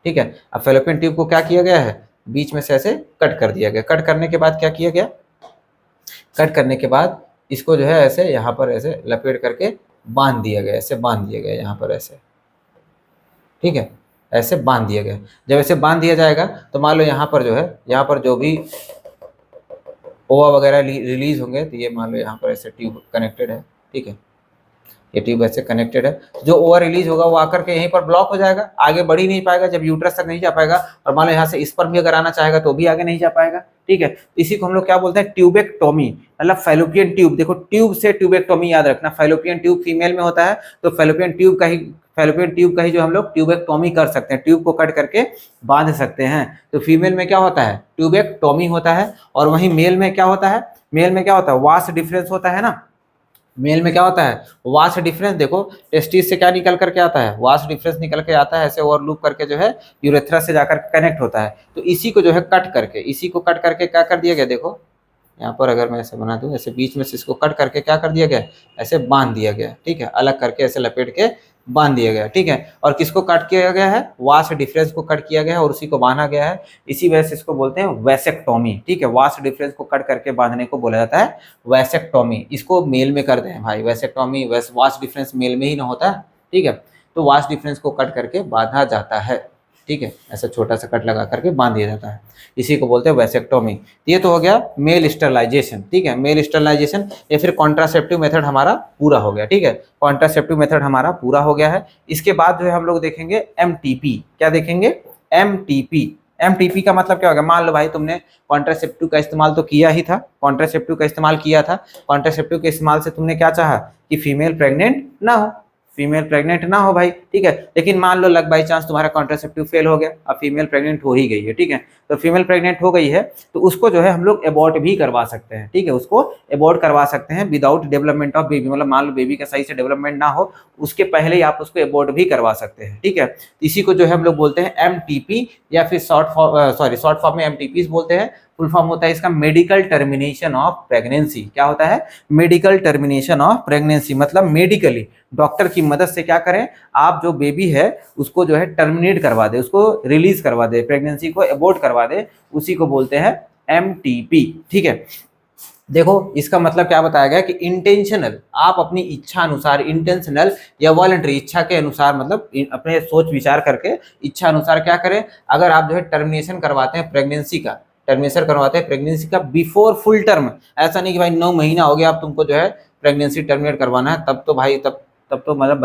ठीक है। अब फैलोपियन ट्यूब को क्या किया गया है, बीच में से ऐसे कट कर दिया गया। कट करने के बाद क्या किया गया, कट करने के बाद इसको जो है ऐसे यहाँ पर ऐसे लपेट करके बांध दिया गया, ऐसे बांध दिया गया यहाँ पर ऐसे, ठीक है, ऐसे बांध दिया गया। जब ऐसे बांध दिया जाएगा तो मान लो यहाँ पर जो है, यहाँ पर जो भी ओवा वगैरह रिलीज होंगे, तो ये मान लो यहाँ पर ऐसे ट्यूब कनेक्टेड है, ठीक है, ये ट्यूब ऐसे कनेक्टेड है। जो ओवर रिलीज होगा वो आकर के यहीं पर ब्लॉक हो जाएगा, आगे बढ़ ही नहीं पाएगा, जब यूट्रस तक नहीं जा पाएगा। और मान लो यहाँ से इस पर भी अगर आना चाहेगा तो भी आगे नहीं जा पाएगा, ठीक है। इसी को हम लोग क्या बोलते हैं, ट्यूबेक्टोमी, मतलब फैलोपियन ट्यूब। देखो ट्यूब से ट्यूबेक्टोमी याद रखना, फैलोपियन ट्यूब फीमेल में होता है तो फैलोपियन ट्यूब का ही जो हम लोग ट्यूबेक्टोमी कर सकते हैं, ट्यूब को कट करके बांध सकते हैं। तो फीमेल में क्या होता है, ट्यूबेक्टोमी होता है। और वहीं मेल में क्या होता है, मेल में क्या होता है, वास्ट डिफरेंस होता है ना। मेल में क्या होता है, वास्ट डिफरेंस। देखो टेस्टिस से क्या निकल करके आता है, वास्ट डिफरेंस निकल के आता है, ऐसे ओवरलूप करके जो है यूरेथ्रा से जाकर कनेक्ट होता है। तो इसी को जो है कट करके, इसी को कट करके क्या कर दिया गया, देखो यहाँ पर अगर मैं ऐसे बना दूं, ऐसे बीच में से इसको कट करके क्या कर दिया गया, ऐसे बांध दिया गया, ठीक है, अलग करके ऐसे लपेट के बांध दिया गया, ठीक है। और किसको कट किया गया है, वास्ट डिफरेंस को कट किया गया है और उसी को बांधा गया है। इसी वजह से इसको बोलते हैं वैसेक्टोमी, ठीक है। वास्ट डिफरेंस को कट करके बांधने को बोला जाता है वैसेक्टोमी। इसको मेल में करते हैं भाई, वैसेक्टोमी वास्ट डिफरेंस मेल में ही ना होता है, ठीक है। तो वास्ट डिफरेंस को कट करके बांधा जाता है, ठीक है, ऐसा छोटा सा कट लगा करके बांध दिया जाता है, इसी को बोलते हैं वैसेक्टोमी। ये तो हो गया मेल स्टरलाइजेशन, ठीक है, मेल स्टरलाइजेशन या फिर कॉन्ट्रासेप्टिव मेथड हमारा पूरा हो गया, ठीक है, कॉन्ट्रासेप्टिव मेथड हमारा पूरा हो गया है। इसके बाद जो है हम लोग देखेंगे एमटीपी। क्या देखेंगे, एमटीपी। एमटीपी का मतलब क्या होगा, मान लो भाई तुमने कॉन्ट्रासेप्टिव का इस्तेमाल तो किया ही था, कॉन्ट्रासेप्टिव का इस्तेमाल किया था, कॉन्ट्रासेप्टिव के इस्तेमाल से तुमने क्या चाहा कि फीमेल प्रेग्नेंट ना हो, फीमेल प्रेग्नेंट ना हो भाई, ठीक है। लेकिन मान लो लक बाई चांस तुम्हारा कॉन्ट्रासेप्टिव फेल हो गया, अब फीमेल प्रेग्नेंट हो ही गई है, ठीक है। तो फीमेल प्रेग्नेंट हो गई है तो उसको जो है हम लोग एबॉर्ट भी करवा सकते हैं, ठीक है, उसको एबॉर्ट करवा सकते हैं विदाउट डेवलपमेंट ऑफ बेबी, मतलब मान लो बेबी का सही से डेवलपमेंट ना हो उसके पहले ही आप उसको एबॉर्ट भी करवा सकते हैं, ठीक है। इसी को जो है हम लोग बोलते हैं एमटीपी या फिर शॉर्ट फॉर्म में एमटीपीज बोलते हैं। फुल फॉर्म होता है इसका मेडिकल टर्मिनेशन ऑफ प्रेगनेंसी। क्या होता है, मेडिकल टर्मिनेशन ऑफ प्रेगनेंसी, मतलब मेडिकली डॉक्टर की मदद से क्या करें, आप जो बेबी है उसको जो है टर्मिनेट करवा दे, उसको रिलीज करवा दे, प्रेगनेंसी को एबॉर्ट करवा दे, उसी को बोलते हैं एमटीपी, ठीक है। देखो इसका मतलब क्या बताया गया कि इंटेंशनल, आप अपनी इच्छा अनुसार, इंटेंशनल या वॉलंटरी, इच्छा के अनुसार, मतलब अपने सोच विचार करके इच्छा अनुसार क्या करें, अगर आप जो है टर्मिनेशन करवाते हैं प्रेगनेंसी का, टर्मिनेशन करवाते हैं प्रेगनेंसी का बिफोर फुल टर्म, ऐसा नहीं कि भाई 9 महीना हो गया अब तुमको जो है प्रेगनेंसी टर्मिनेट करवाना है, तब तो भाई तब तो मतलब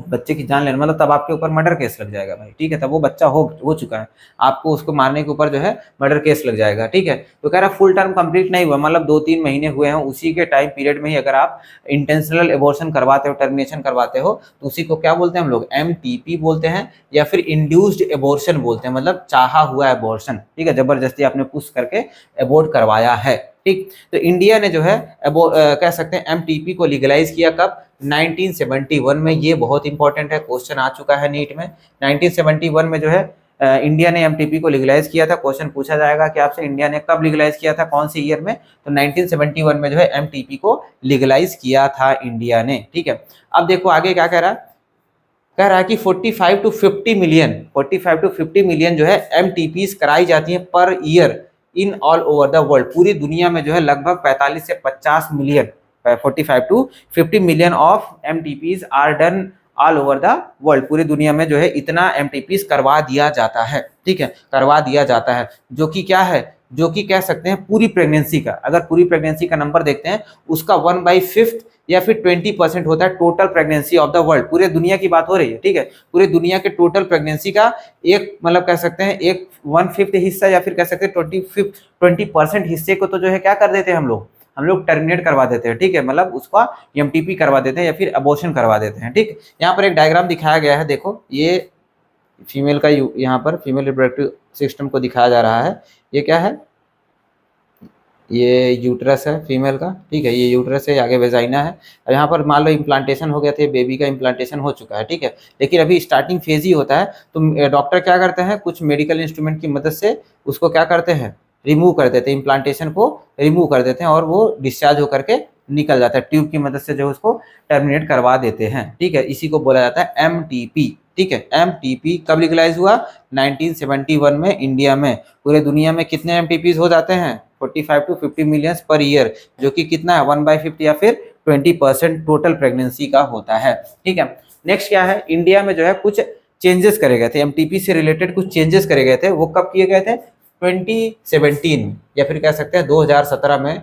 बच्चे की जान लेना, मतलब तब आपके ऊपर मर्डर केस लग जाएगा भाई, ठीक है। तब वो बच्चा हो चुका है, आपको उसको मारने के ऊपर जो है मर्डर केस लग जाएगा, ठीक है। तो कह रहा फुल टर्म कंप्लीट नहीं हुआ, मतलब 2-3 महीने हुए हैं, उसी के टाइम पीरियड में ही अगर आप इंटेंशनल एबॉर्शन करवाते हो, टर्मिनेशन करवाते हो, तो उसी को क्या बोलते हैं हम लोग, एमटीपी बोलते हैं या फिर इंड्यूस्ड एबॉर्शन बोलते हैं, मतलब चाहा हुआ एबॉर्शन, ठीक है, जबरदस्ती आपने पुश करके एबॉर्ट करवाया है, ठीक। तो इंडिया ने जो है कह सकते हैं एमटीपी को लीगलाइज किया कब, 1971 में। ये बहुत इंपॉर्टेंट है, क्वेश्चन आ चुका है नीट में। 1971 में जो है इंडिया ने एमटीपी को लीगलाइज किया था। क्वेश्चन पूछा जाएगा कि आपसे इंडिया ने कब लीगलाइज किया था, कौन सी ईयर में, तो 1971 में जो है एमटीपी को लीगलाइज किया था इंडिया ने, ठीक है। अब देखो आगे क्या कह रहा है, कह रहा है कि 45 to 50 मिलियन जो है एमटीपीज कराई जाती हैं per year in all over the world. पूरी दुनिया में जो है लगभग 45 से 50 million, 45 to 50 million of MTPs are done all over the world. पूरी दुनिया में जो है इतना एमटीपीज करवा दिया जाता है, ठीक है, करवा दिया जाता है, जो कि क्या है, जो कि कह सकते हैं पूरी प्रेगनेंसी का, अगर पूरी प्रेगनेंसी का नंबर देखते हैं उसका 1/5 या फिर 20% होता है total pregnancy of the world. पूरे दुनिया की बात हो रही है, ठीक है, पूरे दुनिया के टोटल प्रेगनेंसी का एक, मतलब कह सकते हैं एक 1/5 हिस्सा या फिर कह सकते हैं 20% हिस्से को तो जो है क्या कर देते हैं हम लोग टर्मिनेट करवा देते हैं, ठीक है, मतलब उसका एमटीपी करवा देते हैं या फिर अबॉर्शन करवा देते हैं, ठीक। यहाँ पर एक डायग्राम दिखाया गया है, देखो ये फीमेल का, यहाँ पर फीमेल रिप्रोडक्टिव सिस्टम को दिखाया जा रहा है। ये क्या है, ये यूट्रस है फीमेल का, ठीक है, ये यूट्रस है, आगे वेजाइना है। और यहाँ पर मान लो इम्प्लांटेशन हो गया था, बेबी का इम्प्लांटेशन हो चुका है, ठीक है, लेकिन अभी स्टार्टिंग फेज ही होता है। तो डॉक्टर क्या करते हैं, कुछ मेडिकल इंस्ट्रूमेंट की मदद से उसको क्या करते हैं, रिमूव कर देते हैं, इम्प्लांटेशन को रिमूव कर देते हैं और वो डिस्चार्ज होकर के निकल जाता है, ट्यूब की मदद से जो उसको टर्मिनेट करवा देते हैं, ठीक है। इसी को बोला जाता है एमटीपी, ठीक है। एमटीपी कब लीगलाइज हुआ, 1971 में इंडिया में। पूरे दुनिया में कितने एमटीपीज हो जाते हैं, 45 to 50 मिलियंस पर ईयर, जो कि कितना है 1/50 या फिर 20% टोटल प्रेगनेंसी का होता है। ठीक है, नेक्स्ट क्या है, इंडिया में जो है कुछ चेंजेस करे गए थे, एमटीपी से रिलेटेड कुछ चेंजेस करे गए थे। वो कब किए गए थे? 2017 या फिर कह सकते हैं 2017 में,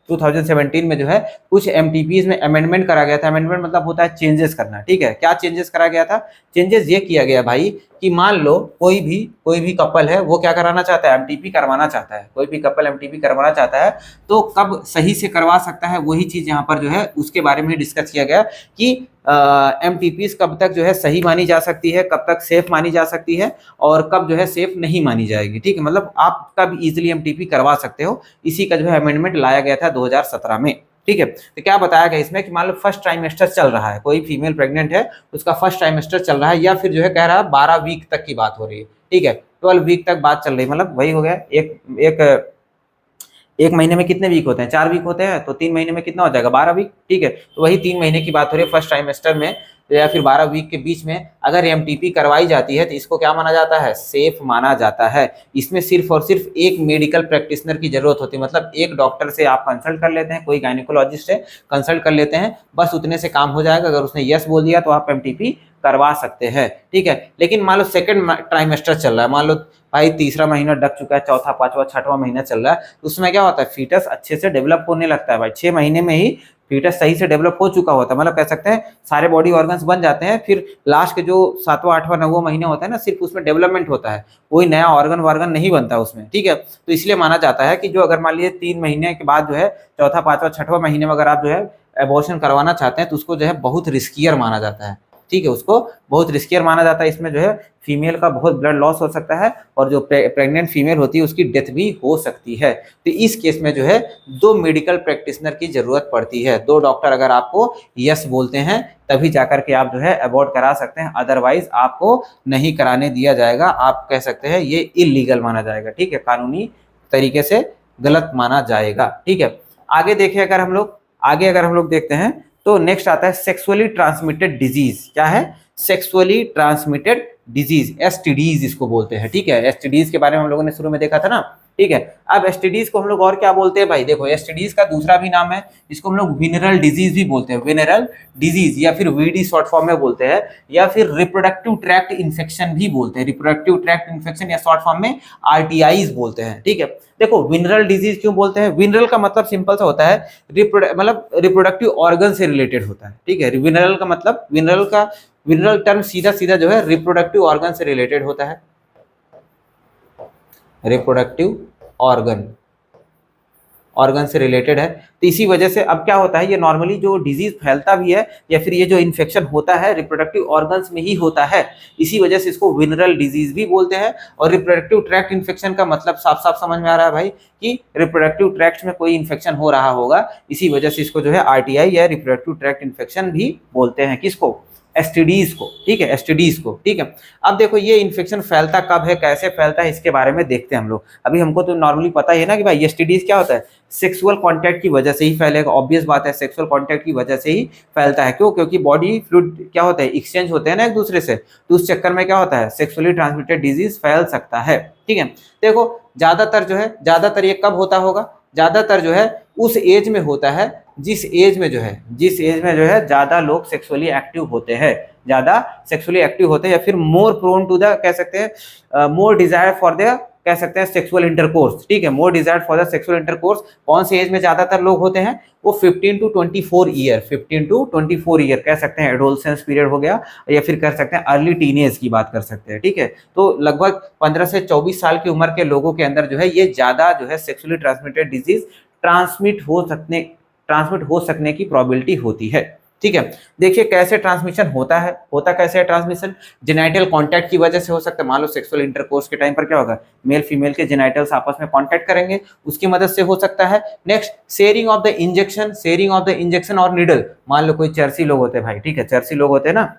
2017 में जो है कुछ एमटीपीज में अमेंडमेंट करा गया था। अमेंडमेंट मतलब होता है चेंजेस करना। ठीक है, क्या चेंजेस करा गया था? चेंजेस ये किया गया भाई कि मान लो कोई भी कपल है, वो क्या कराना चाहता है? एमटीपी करवाना चाहता है। कोई भी कपल एमटीपी करवाना चाहता है तो कब सही से करवा सकता है, वही चीज यहाँ पर जो है उसके बारे में डिस्कस किया गया कि एमटीपीज कब तक जो है सही मानी जा सकती है, कब तक सेफ मानी जा सकती है और कब जो है सेफ नहीं मानी जाएगी। ठीक है, मतलब आप कब इजीली एमटीपी करवा सकते हो, इसी का जो है अमेंडमेंट लाया गया था 2017 में। ठीक है, तो क्या बताया गया इसमें कि मान लो फर्स्ट ट्राइमेस्टर चल रहा है, कोई फीमेल प्रेग्नेंट है, उसका फर्स्ट ट्राइमेस्टर चल रहा है, या फिर जो है कह रहा है 12 वीक तक की बात हो रही है। ठीक है, 12 वीक तक बात चल रही है, मतलब वही हो गया एक महीने में कितने वीक होते हैं? 4 वीक होते हैं, तो 3 महीने में कितना हो जाएगा? 12 वीक। ठीक है, तो वही 3 महीने की बात हो रही है फर्स्ट ट्राइमेस्टर में, या फिर 12 वीक के बीच में अगर एमटीपी करवाई जाती है तो इसको क्या माना जाता है? सेफ माना जाता है। इसमें सिर्फ और सिर्फ एक मेडिकल प्रैक्टिशनर की जरूरत होती है, मतलब एक डॉक्टर से आप कंसल्ट कर लेते हैं, कोई गायनेकोलॉजिस्ट से कंसल्ट कर लेते हैं, बस उतने से काम हो जाएगा। अगर उसने यस बोल दिया तो आप एमटीपी करवा सकते हैं। ठीक है, लेकिन मान लो सेकंड ट्राइमेस्टर चल रहा है, मान लो भाई तीसरा महीना डक चुका है, चौथा, पांचवा, छठवां महीना चल रहा है, तो उसमें क्या होता है? फीटस अच्छे से डेवलप होने लगता है भाई। 6 महीने में ही फीटस सही से डेवलप हो चुका होता है, मतलब कह सकते हैं सारे बॉडी ऑर्गन्स बन जाते हैं। फिर लास्ट के जो 7वां, 8वां, 9वां महीने होता है ना, सिर्फ उसमें डेवलपमेंट होता है, कोई नया ऑर्गन वार्गन नहीं बनता उसमें। ठीक है, तो इसलिए माना जाता है कि जो अगर मान लीजिए 3 महीने के बाद जो है चौथा, पांचवा, छठवां महीने में अगर आप जो है एबॉर्शन करवाना चाहते हैं तो उसको जो है बहुत रिस्कियर माना जाता है। ठीक है, उसको बहुत रिस्कियर माना जाता है। इसमें जो है फीमेल का बहुत ब्लड लॉस हो सकता है और जो प्रेग्नेंट फीमेल होती है उसकी डेथ भी हो सकती है। तो इस केस में जो है 2 मेडिकल प्रैक्टिशनर की जरूरत पड़ती है। 2 डॉक्टर अगर आपको यस बोलते हैं तभी जाकर के आप जो है अबॉर्ट करा सकते हैं, अदरवाइज आपको नहीं कराने दिया जाएगा। आप कह सकते हैं ये इलीगल माना जाएगा। ठीक है, कानूनी तरीके से गलत माना जाएगा। ठीक है, आगे देखें अगर हम लोग देखते हैं तो नेक्स्ट आता है सेक्सुअली ट्रांसमिटेड डिजीज। क्या है? सेक्सुअली ट्रांसमिटेड डिजीज, एसटीडीज इसको बोलते हैं। ठीक है, एसटीडीज के बारे में हम लोगों ने शुरू में देखा था ना। ठीक है, अब एसटीडीज को हम लोग और क्या बोलते हैं भाई? देखो, एसटीडीज का दूसरा भी नाम है, इसको हम लोग विनरल डिजीज भी बोलते हैं, विनरल डिजीज, या फिर वीडी शॉर्ट फॉर्म में बोलते हैं, या फिर रिप्रोडक्टिव ट्रैक्ट इन्फेक्शन भी बोलते हैं। रिप्रोडक्टिव ट्रैक्ट इन्फेक्शन या शॉर्ट फॉर्म में आरटीआईज बोलते हैं। ठीक है, देखो विनरल डिजीज क्यों बोलते हैं? विनरल का मतलब सिंपल सा होता है, मतलब रिप्रोडक्टिव ऑर्गन से रिलेटेड होता है। ठीक है, विनरल का मतलब, विनरल टर्म सीधा सीधा जो है रिप्रोडक्टिव ऑर्गन से रिलेटेड होता है। रिप्रोडक्टिव ऑर्गन से रिलेटेड है, तो इसी वजह से अब क्या होता है, ये नॉर्मली जो डिजीज फैलता भी है या फिर ये जो इन्फेक्शन होता है रिप्रोडक्टिव ऑर्गन्स में ही होता है, इसी वजह से इसको विनरल डिजीज भी बोलते हैं। और रिप्रोडक्टिव ट्रैक्ट इन्फेक्शन का मतलब साफ साफ समझ में आ रहा है भाई कि रिप्रोडक्टिव ट्रैक्ट में कोई इन्फेक्शन हो रहा होगा, इसी वजह से इसको जो है आरटीआई या रिप्रोडक्टिव ट्रैक्ट इन्फेक्शन भी बोलते हैं। किसको? एसटीडीज को। ठीक है, एसटीडीज को। ठीक है, अब देखो ये इन्फेक्शन फैलता कब है, कैसे फैलता है, इसके बारे में देखते हैं हम लोग। अभी हमको तो नॉर्मली पता है ना कि भाई एसटीडीज क्या होता है, सेक्सुअल कांटेक्ट की वजह से ही फैलेगा। ऑब्वियस बात है, सेक्सुअल कांटेक्ट की वजह से ही फैलता है। क्यों? क्योंकि बॉडी फ्लूइड क्या होता है, एक्सचेंज होते हैं ना एक दूसरे से, तो उस चक्कर में क्या होता है, सेक्सुअली ट्रांसमिटेड डिजीज फैल सकता है। ठीक है, देखो ज्यादातर ये कब होता होगा? ज्यादातर जो है उस एज में होता है जिस एज में जो है ज्यादा लोग सेक्सुअली एक्टिव होते हैं, या फिर मोर प्रोन टू द, कह सकते हैं मोर डिजायर फॉर द, कह सकते हैं सेक्सुअल इंटरकोर्स। ठीक है, more desire for the sexual intercourse कौन सी एज में ज्यादातर लोग होते हैं? वो 15 to 24 ईयर कह सकते हैं, एडोलसेंस पीरियड हो गया, या फिर कर सकते हैं अर्ली टीनेज की बात कर सकते हैं। ठीक है, तो लगभग 15 से 24 साल की उम्र के लोगों के अंदर जो है ये ज्यादा जो है सेक्सुअली ट्रांसमिटेड डिजीज ट्रांसमिट हो सकने की प्रोबेबिलिटी होती है। ठीक है, देखिए कैसे ट्रांसमिशन होता कैसे है ट्रांसमिशन? जेनाइटल कांटेक्ट की वजह से हो सकता है। मान लो सेक्सुअल इंटरकोर्स के टाइम पर क्या होगा, मेल फीमेल के जेनाइटल्स आपस में कांटेक्ट करेंगे, उसकी मदद से हो सकता है। Next, sharing of the injection और निडल। मान लो कोई चर्सी लोग होते हैं भाई, ठीक है, चर्सी लोग होते हैं ना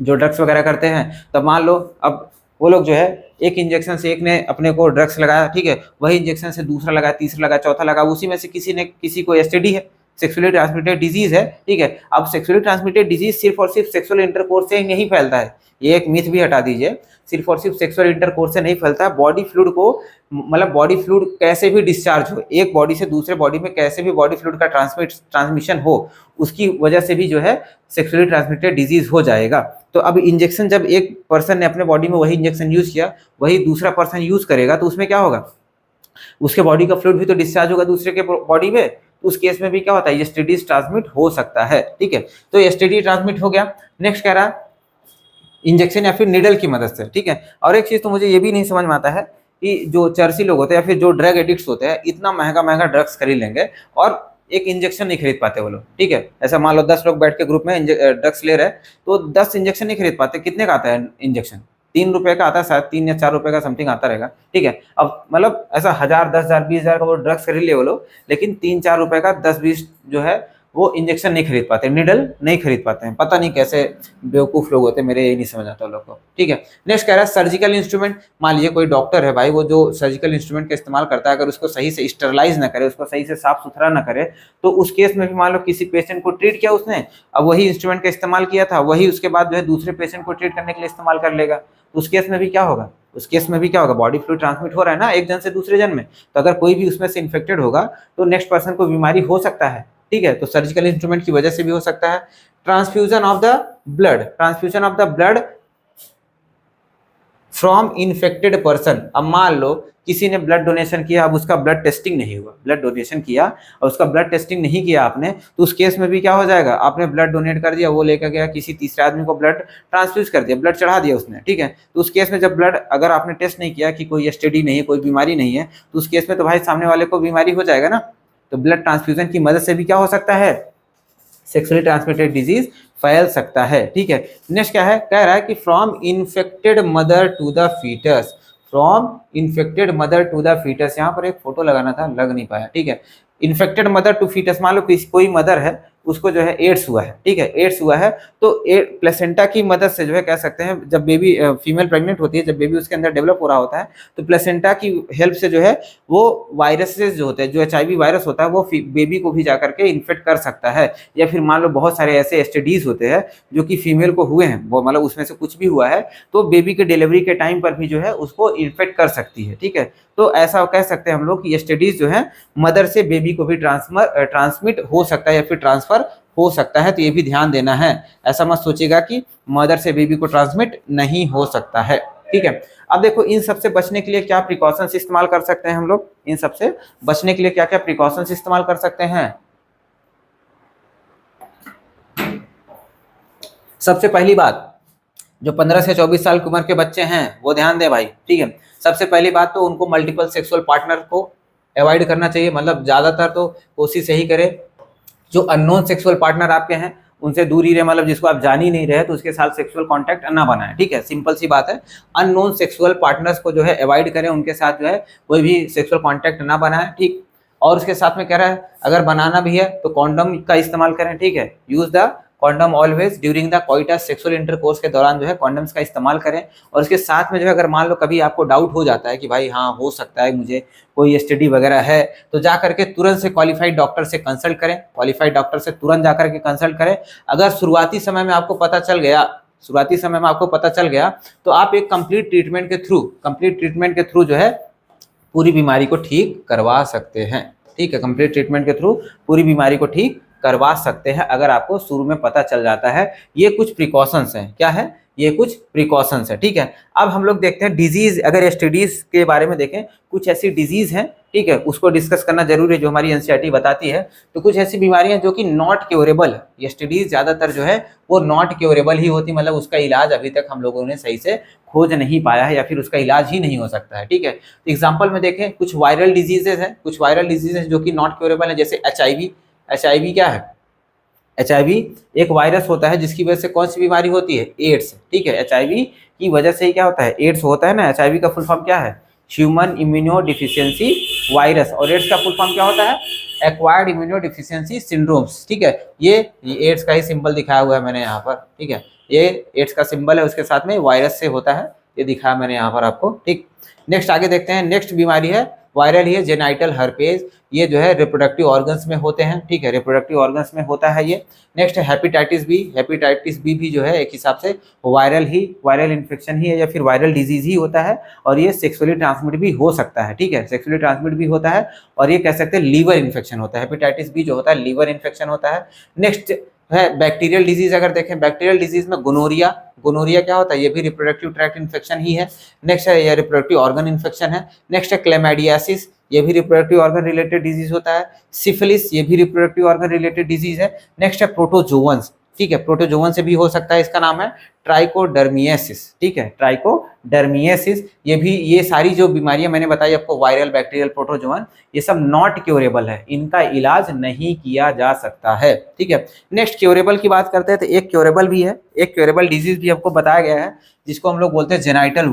जो ड्रग्स वगैरह करते हैं, तो मान लो अब वो लोग जो है एक इंजेक्शन से एक ने अपने को ड्रग्स लगाया, ठीक है, वही इंजेक्शन से दूसरा लगाया, तीसरा लगाया, चौथा लगा, उसी में से किसी को एसटीडी है, सेक्सुअली ट्रांसमिटेड डिजीज है, ठीक है। अब सेक्सुअली ट्रांसमिटेड डिजीज सिर्फ और सिर्फ सेक्सुअल इंटरकोर्स से नहीं फैलता है, ये एक मिथ भी हटा दीजिए। सिर्फ और सिर्फ सेक्सुअल इंटरकोर्स से नहीं फैलता है, बॉडी फ्लूइड को मतलब बॉडी फ्लूइड कैसे भी डिस्चार्ज हो, एक बॉडी से दूसरे बॉडी में कैसे भी बॉडी फ्लूइड का ट्रांसमिशन हो, उसकी वजह से भी जो है सेक्सुअली ट्रांसमिटेड डिजीज हो जाएगा। तो अब इंजेक्शन जब एक पर्सन ने अपने बॉडी में वही इंजेक्शन यूज किया, वही दूसरा पर्सन यूज करेगा, तो उसमें क्या होगा, उसके बॉडी का फ्लूइड भी तो डिस्चार्ज होगा दूसरे के बॉडी में, तो उस केस में भी क्या होता है, एसटीडी ट्रांसमिट हो सकता है, ठीक है। तो एसटीडी ट्रांसमिट हो गया। नेक्स्ट कह रहा है इंजेक्शन या फिर निडल की मदद से, ठीक है। और एक चीज तो मुझे ये भी नहीं समझ में आता है कि जो चर्सी लोग होते हैं या फिर जो ड्रग एडिक्ट्स होते हैं, इतना महंगा महंगा ड्रग्स खरीद लेंगे और एक इंजेक्शन नहीं खरीद पाते वो लोग, ठीक है। ऐसा मान लो 10 लोग बैठ के ग्रुप में ड्रग्स ले रहे हैं, तो 10 इंजेक्शन नहीं खरीद पाते। कितने का आता है इंजेक्शन? 3 रुपए का आता है शायद, 3 या 4 रुपए का समथिंग आता रहेगा, ठीक है। अब मतलब ऐसा 1000, 10,000, 20,000 का वो ड्रग्स खरीद लिए वो लोग, लेकिन 3-4 रुपए का 10-20 जो है वो इंजेक्शन नहीं खरीद पाते, निडल नहीं खरीद पाते हैं। पता नहीं कैसे बेवकूफ लोग होते हैं, मेरे ये नहीं समझ आता लोग को, ठीक है। नेक्स्ट कह रहा है सर्जिकल इंस्ट्रूमेंट। मान लीजिए कोई डॉक्टर है भाई, वो जो सर्जिकल इंस्ट्रूमेंट का इस्तेमाल करता है, अगर उसको सही से स्टरलाइज ना करे, उसको सही से साफ सुथरा ना करे, तो उस केस में भी मान लो किसी पेशेंट को ट्रीट किया उसने, अब वही इंस्ट्रूमेंट का इस्तेमाल किया था, वही उसके बाद जो है दूसरे पेशेंट को ट्रीट करने के लिए इस्तेमाल कर लेगा, तो उस केस में भी क्या होगा, उस केस में भी क्या होगा, बॉडी फ्लूइड ट्रांसमिट हो रहा है ना एक जन से दूसरे जन में, तो अगर कोई भी उसमें से इन्फेक्टेड होगा तो नेक्स्ट पर्सन को बीमारी हो सकता है, ठीक है। तो सर्जिकल इंस्ट्रूमेंट की वजह से भी हो सकता है। Transfusion of the blood, transfusion of the blood from infected person. अब मान लो किसी ने ब्लड डोनेशन किया, अब उसका ब्लड टेस्टिंग नहीं हुआ, ब्लड डोनेशन किया और उसका ब्लड टेस्टिंग नहीं किया आपने, तो उस केस में भी क्या हो जाएगा, आपने ब्लड डोनेट कर दिया, वो लेकर गया किसी तीसरे आदमी को ब्लड ट्रांसफ्यूज कर दिया, ब्लड चढ़ा दिया उसने, ठीक है। तो उस केस में जब ब्लड अगर आपने टेस्ट नहीं किया कि कोई एसटीडी नहीं है, कोई बीमारी नहीं है, तो उस केस में तो भाई सामने वाले को बीमारी हो जाएगा ना। तो ब्लड ट्रांसफ्यूजन की मदद से भी क्या हो सकता है, सेक्सुअली ट्रांसमिटेड डिजीज फैल सकता है, ठीक है। नेक्स्ट क्या है, कह रहा है कि from infected mother to the foetus, from infected mother to the foetus. यहाँ पर एक फोटो लगाना था, लग नहीं पाया, ठीक है। इन्फेक्टेड मदर टू फीटस, मान लो कोई मदर है, उसको जो है एड्स हुआ है, ठीक है, एड्स हुआ है, तो प्लेसेंटा की मदद से जो है कह सकते हैं, जब बेबी फीमेल प्रेग्नेंट होती है, जब बेबी उसके अंदर डेवलप हो रहा होता है, तो प्लेसेंटा की हेल्प से जो है वो वायरसेस जो होते हैं, जो HIV वायरस होता है, वो बेबी को भी जाकर के इन्फेक्ट कर सकता है। या फिर मान लो बहुत सारे ऐसे एसटीडीज होते हैं जो कि फीमेल को हुए हैं, वो मतलब उसमें से कुछ भी हुआ है, तो बेबी के डिलीवरी के टाइम पर भी जो है उसको इन्फेक्ट कर सकती है, ठीक है। तो ऐसा कह सकते हैं हम लोग कि एसटीडीज जो है मदर से बेबी को भी ट्रांसमिट हो सकता है या फिर ट्रांसफर हो सकता है, तो ये भी ध्यान देना है। ऐसा मत सोचिएगा कि मदर से बेबी को ट्रांसमिट नहीं हो सकता है, ठीक है। अब देखो इन सब से बचने के लिए क्या प्रिकॉशंस इस्तेमाल कर सकते हैं हम लोग, इन सब से बचने के लिए क्या क्या प्रिकॉशंस इस्तेमाल कर सकते हैं। सबसे पहली बात, जो 15 से 24 साल की उम्र के बच्चे हैं वो ध्यान दे भाई, ठीक है। सबसे पहली बात तो उनको मल्टीपल सेक्सुअल पार्टनर को अवॉइड करना चाहिए, मतलब ज्यादातर तो कोशिश यही करें जो अननोन सेक्सुअल पार्टनर आपके हैं उनसे दूर ही रहे, मतलब जिसको आप जान ही नहीं रहे तो उसके साथ सेक्सुअल कांटेक्ट ना बनाएं, ठीक है। सिंपल सी बात है, अननोन सेक्सुअल पार्टनर्स को जो है अवॉइड करें, उनके साथ जो है कोई भी सेक्सुअल कांटेक्ट ना बनाएं, ठीक। और उसके साथ में कह रहा है अगर बनाना भी है तो कॉन्डम का इस्तेमाल करें, ठीक है। Use the condom always during the coitus, sexual intercourse के दौरान जो है कॉन्डम्स का इस्तेमाल करें। और उसके साथ में जो है अगर मान लो कभी आपको डाउट हो जाता है कि भाई हाँ हो सकता है मुझे कोई एसटीडी वगैरह है, तो जा करके तुरंत से क्वालिफाइड डॉक्टर से कंसल्ट करें, क्वालिफाइड डॉक्टर से तुरंत जा करके कंसल्ट करें। अगर शुरुआती समय में आपको पता चल गया तो आप एक कंप्लीट ट्रीटमेंट के थ्रू जो है पूरी बीमारी को ठीक करवा सकते हैं, ठीक है। कंप्लीट ट्रीटमेंट के थ्रू पूरी बीमारी को ठीक करवा सकते हैं अगर आपको शुरू में पता चल जाता है। ये कुछ प्रिकॉशंस हैं, क्या है, ये कुछ प्रिकॉशंस है, ठीक है। अब हम लोग देखते हैं डिजीज, अगर एसटीडीज के बारे में देखें, कुछ ऐसी डिजीज हैं, ठीक है, उसको डिस्कस करना जरूरी है जो हमारी एनसीईआरटी बताती है। तो कुछ ऐसी बीमारियां जो कि नॉट क्योरेबल है, एसटीडीज ज्यादातर जो है वो नॉट क्योरेबल ही होती, मतलब उसका इलाज अभी तक हम लोगों ने सही से खोज नहीं पाया है या फिर उसका इलाज ही नहीं हो सकता है, ठीक है। एग्जाम्पल में देखें, कुछ वायरल डिजीजेज हैं, जो कि नॉट क्योरेबल है, जैसे HIV क्या है, HIV एक वायरस होता है जिसकी वजह से कौन सी बीमारी होती है, एड्स, ठीक है। HIV की वजह से ही क्या होता है, एड्स होता है ना। HIV का फुल फॉर्म क्या है, ह्यूमन इम्यूनो डिफिशियंसी वायरस, और एड्स का फुल फॉर्म क्या होता है, एक्वायर्ड इम्यूनो डिफिशियंसी सिंड्रोम्स, ठीक है। ये एड्स का ही सिंबल दिखाया हुआ है मैंने यहाँ पर, ठीक है, ये एड्स का सिंबल है, उसके साथ में वायरस से होता है, ये दिखाया मैंने यहाँ पर आपको, ठीक। नेक्स्ट आगे देखते हैं, नेक्स्ट बीमारी है वायरल ही है। जेनाइटल हर्पेज, ये जो है रिप्रोडक्टिव ऑर्गन्स में होते हैं, ठीक है, रिप्रोडक्टिव ऑर्गन्स में होता है ये। नेक्स्ट है हेपेटाइटिस बी। हेपेटाइटिस बी भी जो है एक हिसाब से वायरल इन्फेक्शन ही है या फिर वायरल डिजीज ही होता है, और ये सेक्सुअली ट्रांसमिट भी हो सकता है, ठीक है, सेक्सुअली ट्रांसमिट भी होता है। और ये कह सकते हैं लीवर इन्फेक्शन होता है, हेपेटाइटिस बी जो होता है लीवर इन्फेक्शन होता है। नेक्स्ट है बैक्टीरियल डिजीज। अगर देखें बैक्टीरियल डिजीज में गोनोरिया, गोनोरिया क्या होता है, ये भी रिप्रोडक्टिव ट्रैक्ट इन्फेक्शन ही है। नेक्स्ट है ये रिप्रोडक्टिव ऑर्गन इन्फेक्शन है। नेक्स्ट है क्लेमाइडियासिस, ये भी रिप्रोडक्टिव ऑर्गन रिलेटेड डिजीज होता है। सिफिलिस, ये भी रिप्रोडक्टिव ऑर्गन रिलेटेड डिजीज है। नेक्स्ट है प्रोटोजोवंस, ठीक है, प्रोटोजोवन से भी हो सकता है, इसका नाम है ट्राइकोडर्मियासिस, ठीक है, ट्राइकोडर्मियासिस। ये सारी जो बीमारियां मैंने बताई आपको, वायरल, बैक्टीरियल, प्रोटोजोवन, ये सब नॉट क्योरेबल है, इनका इलाज नहीं किया जा सकता है, ठीक है। नेक्स्ट क्योरेबल की बात करते हैं, तो एक क्योरेबल भी है, एक क्योरेबल डिजीज भी आपको बताया गया है, जिसको हम लोग बोलते हैं जेनाइटल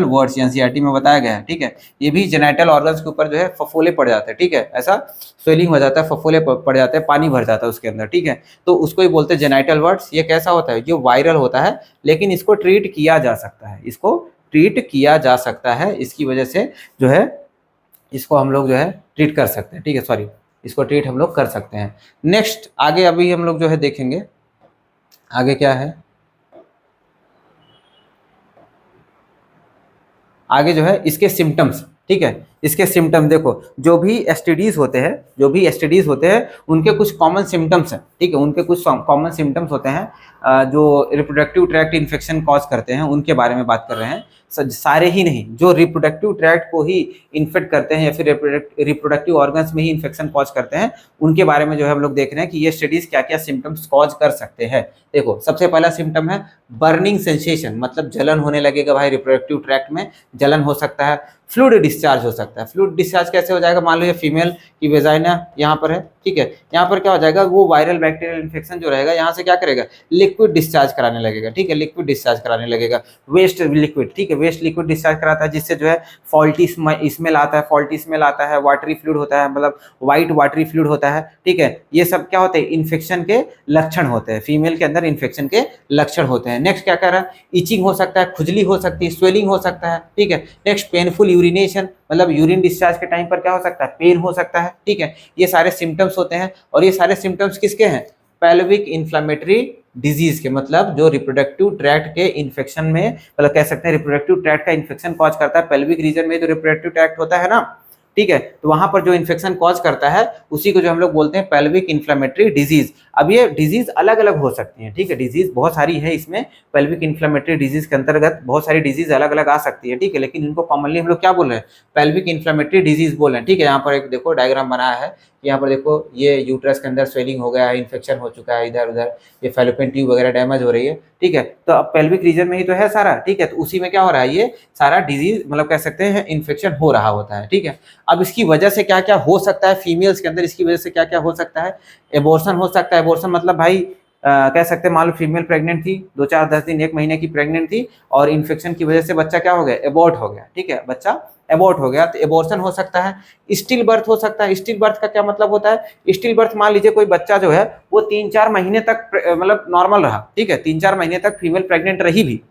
वर्ड्स, एनसीईआरटी में बताया गया है, ठीक है। ये भी जेनाइटल ऑर्गन्स के ऊपर जो है फफोले पड़ जाते हैं, ठीक है, ऐसा स्वेलिंग हो जाता है, फफोले पड़ जाते हैं, पानी भर जाता है उसके अंदर, ठीक है, तो उसको ही बोलते हैं जेनाइटल वर्ड्स। ये कैसा होता है, जो वायरल होता है, लेकिन इसको ट्रीट किया जा सकता है, इसकी वजह से जो है इसको हम लोग जो है ट्रीट कर सकते हैं, ठीक है, सॉरी, इसको ट्रीट हम लोग कर सकते हैं। नेक्स्ट आगे अभी हम लोग जो है देखेंगे, आगे क्या है, आगे जो है इसके सिम्टम्स, ठीक है, इसके सिम्टम देखो, जो भी एसटीडीज होते हैं उनके कुछ कॉमन सिम्टम्स हैं, ठीक है, उनके कुछ कॉमन सिम्टम्स होते हैं जो रिप्रोडक्टिव ट्रैक्ट इन्फेक्शन कॉज करते हैं, उनके बारे में बात कर रहे हैं। सारे ही नहीं, जो रिप्रोडक्टिव ट्रैक्ट को ही इन्फेक्ट करते हैं या फिर रिप्रोडक्टिव ऑर्गन्स में ही इन्फेक्शन कॉज करते हैं, उनके बारे में जो है हम लोग देख रहे हैं कि ये स्टडीज क्या क्या सिम्टम्स कॉज कर सकते हैं। देखो सबसे पहला सिम्टम है बर्निंग सेंसेशन, मतलब जलन होने लगेगा भाई, रिप्रोडक्टिव ट्रैक्ट में जलन हो सकता है। फ्लूइड डिस्चार्ज हो सकता है। फ्लूइड डिस्चार्ज कैसे हो जाएगा, मान लो ये फीमेल की वेजाइना यहाँ पर है, ठीक है, यहाँ पर क्या हो जाएगा, वो वायरल बैक्टीरियल इन्फेक्शन जो रहेगा यहाँ से क्या करेगा, लिक्विड डिस्चार्ज कराने लगेगा, ठीक है, लिक्विड डिस्चार्ज कराने लगेगा, वेस्ट लिक्विड, ठीक है, वेस्ट लिक्विड डिस्चार्ज कराता है, जिससे जो है फॉल्टी स्मेल आता है, वाटरी फ्लूइड होता है, मतलब वाइट वाटरी फ्लूइड होता है, ठीक है, ये सब क्या होते हैं, इन्फेक्शन के लक्षण होते हैं, फीमेल के अंदर इन्फेक्शन के लक्षण होते हैं। नेक्स्ट क्या कर रहा है, इचिंग हो सकता है, खुजली हो सकती है, स्वेलिंग हो सकता है, ठीक है। नेक्स्ट पेनफुल यूरिनेशन, मतलब यूरिन डिस्चार्ज के टाइम पर क्या हो सकता है, पेन हो सकता है, ठीक है, ये सारे सिम्टम्स होते हैं। और ये सारे सिम्टम्स किसके हैं, पेल्विक इन्फ्लेमेटरी डिजीज के, मतलब जो रिप्रोडक्टिव ट्रैक्ट के इन्फेक्शन में, मतलब कह सकते हैं रिप्रोडक्टिव ट्रैक्ट का इन्फेक्शन कॉज करता है, पेल्विक रीजन में जो रिप्रोडक्टिव ट्रैक्ट होता है ना, ठीक है, तो वहां पर जो इन्फेक्शन कॉज करता है उसी को जो हम लोग बोलते हैं पेल्विक इन्फ्लेमेटरी डिजीज। अब ये डिजीज अलग अलग हो सकती हैं, ठीक है, डिजीज बहुत सारी है इसमें, पेल्विक इन्फ्लेमेटरी डिजीज के अंतर्गत बहुत सारी डिजीज अलग अलग आ सकती है, ठीक है, लेकिन इनको कॉमनली हम लोग क्या बोल रहे हैं, पेल्विक इन्फ्लेमेटरी डिजीज बोल रहे हैं, ठीक है। यहाँ पर एक देखो डायग्राम बनाया है, यहाँ पर देखो ये यूट्रस के अंदर स्वेलिंग हो गया है, इन्फेक्शन हो चुका है, इधर उधर ये फैलोपियन ट्यूब वगैरह डैमेज हो रही है, ठीक है, तो अब पेल्विक रीजन में ही तो है सारा, ठीक है, तो उसी में क्या हो रहा है, ये सारा डिजीज मतलब कह सकते हैं इन्फेक्शन हो रहा होता है, ठीक है। अब इसकी वजह से क्या क्या हो सकता है फीमेल्स के अंदर, इसकी वजह से क्या क्या हो सकता है, एबॉर्शन हो सकता है। एबॉर्शन मतलब भाई कह सकते हैं मान लो फीमेल प्रेग्नेंट थी, 2 4 10 दिन 1 महीने की प्रेग्नेंट थी, और इन्फेक्शन की वजह से बच्चा क्या हो गया, एबॉर्ट हो गया, ठीक है, बच्चा एबॉर्ट हो गया, तो एबॉर्शन हो सकता है। स्टिल बर्थ हो सकता है। स्टिल बर्थ का क्या मतलब होता है, स्टिल बर्थ मान लीजिए कोई बच्चा जो है वो 3 4 महीने तक मतलब नॉर्मल रहा, ठीक है, 3 4 महीने तक फीमेल प्रेग्नेंट रही भी,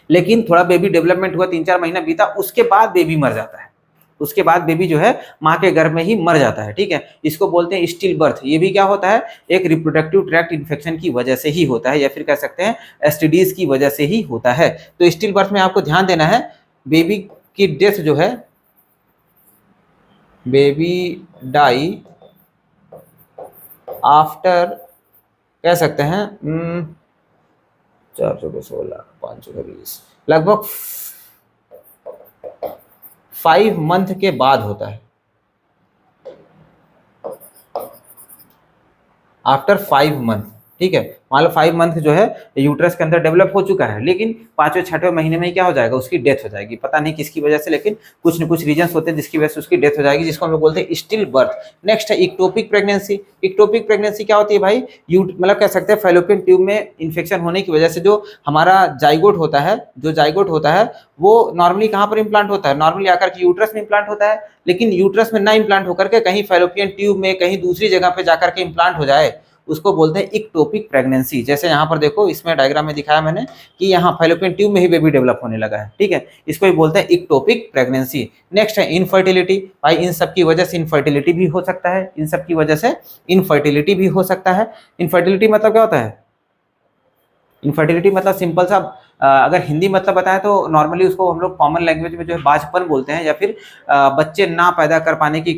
लेकिन थोड़ा बेबी डेवलपमेंट हुआ, 3 4 महीना बीता, उसके बाद बेबी मर जाता है, उसके बाद बेबी जो है माँ के गर्भ में ही मर जाता है, ठीक है, इसको बोलते हैं स्टिल बर्थ। ये भी क्या होता है, एक रिप्रोडक्टिव ट्रैक्ट इन्फेक्शन की वजह से ही होता है, या फिर कह सकते हैं एसटीडीज की वजह से ही होता है। तो स्टिल बर्थ में आपको ध्यान देना है, बेबी की डेथ जो है, बेबी डाई आफ्टर कह सकते हैं 416 520 लगभग 5 मंथ के बाद होता है, आफ्टर 5 मंथ, ठीक है, मान लो 5 मंथ जो है यूट्रस के अंदर डेवलप हो चुका है, लेकिन 5वें 6वें महीने में क्या हो जाएगा, उसकी डेथ हो जाएगी, पता नहीं किसकी वजह से, लेकिन कुछ न कुछ रीजंस होते हैं जिसकी वजह से उसकी डेथ हो जाएगी, जिसको हम लोग बोलते हैं स्टिल बर्थ। नेक्स्ट है इक्टोपिक प्रेगनेंसी। इक्टोपिक प्रेगनेंसी क्या होती है भाई, मतलब कह सकते हैं फैलोपियन ट्यूब में इन्फेक्शन होने की वजह से जो हमारा जाइगोट होता है, वो नॉर्मली कहाँ पर इम्प्लांट होता है, नॉर्मली आकर के यूट्रस में इम्प्लांट होता है, लेकिन यूट्रस में ना इम्प्लांट होकर के कहीं फैलोपियन ट्यूब में, कहीं दूसरी जगह पे जाकर के इम्प्लांट हो जाए, उसको बोलते हैं इक्टोपिक प्रेगनेंसी। जैसे यहाँ पर देखो इसमें डायग्राम में दिखाया मैंने कि यहाँ फैलोपियन ट्यूब में ही बेबी डेवलप होने लगा है, ठीक है, इसको ही बोलते हैं इक्टोपिक प्रेगनेंसी। नेक्स्ट है इनफर्टिलिटी। भाई इन सब की वजह से इनफर्टिलिटी भी हो सकता है, इन सब की वजह से इनफर्टिलिटी भी हो सकता है। इनफर्टिलिटी मतलब क्या होता है? इनफर्टिलिटी मतलब सिंपल सा अगर हिंदी मतलब बताएं तो नॉर्मली उसको हम लोग कॉमन लैंग्वेज में जो है बाझपन बोलते हैं, या फिर बच्चे ना पैदा कर पाने की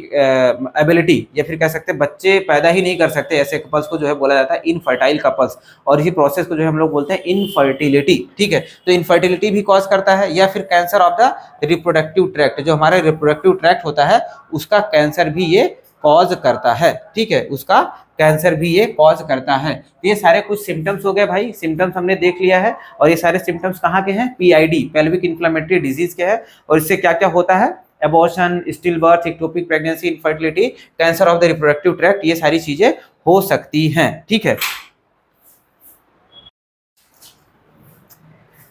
एबिलिटी, या फिर कह सकते हैं बच्चे पैदा ही नहीं कर सकते, ऐसे कपल्स को जो है बोला जाता है इनफर्टाइल कपल्स। और इसी प्रोसेस को जो है हम लोग बोलते हैं इनफर्टिलिटी, ठीक है। तो इनफर्टिलिटी भी कॉज करता है, या फिर cancer of the reproductive tract, जो हमारा रिप्रोडक्टिव ट्रैक्ट होता है उसका कैंसर भी ये कॉज करता है, ठीक है, उसका कैंसर भी ये कॉज करता है। तो ये सारे कुछ सिम्टम्स हो गए भाई, सिम्टम्स हमने देख लिया है। और ये सारे सिम्टम्स कहाँ के हैं? पीआईडी, पेल्विक इन्फ्लेमेटरी डिजीज के हैं। और इससे क्या क्या होता है? Abortion, still birth, ectopic pregnancy, infertility, cancer of the reproductive tract, ये सारी चीजें हो सकती हैं, ठीक है।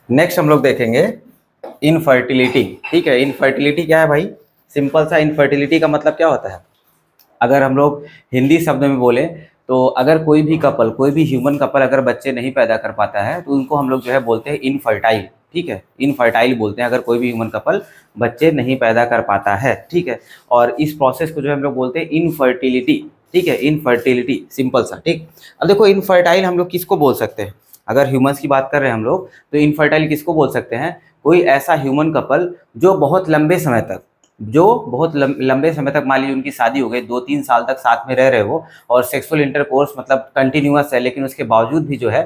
नेक्स्ट हम लोग देखेंगे इनफर्टिलिटी, ठीक है। इनफर्टिलिटी क्या है भाई? सिंपल सा, इनफर्टिलिटी का मतलब क्या होता है? अगर हम लोग हिंदी शब्द में बोले तो अगर कोई भी कपल, कोई भी ह्यूमन कपल अगर बच्चे नहीं पैदा कर पाता है तो उनको हम लोग जो है बोलते हैं इनफर्टाइल, ठीक है, इनफर्टाइल बोलते हैं अगर कोई भी ह्यूमन कपल बच्चे नहीं पैदा कर पाता है, ठीक है। और इस प्रोसेस को जो है हम लोग बोलते हैं इनफर्टिलिटी, ठीक है, इनफर्टिलिटी, सिंपल सा, ठीक। अब देखो इनफर्टाइल हम लोग किसको बोल सकते हैं? अगर ह्यूमंस की बात कर रहे हैं हम लोग तो इनफर्टाइल किसको बोल सकते हैं? कोई ऐसा ह्यूमन कपल जो बहुत लंबे समय तक, जो बहुत लंबे समय तक, मान लीजिए उनकी शादी हो गई, 2-3 साल तक साथ में रह रहे हो और सेक्सुअल इंटरकोर्स मतलब कंटिन्यूअस है, लेकिन उसके बावजूद भी जो है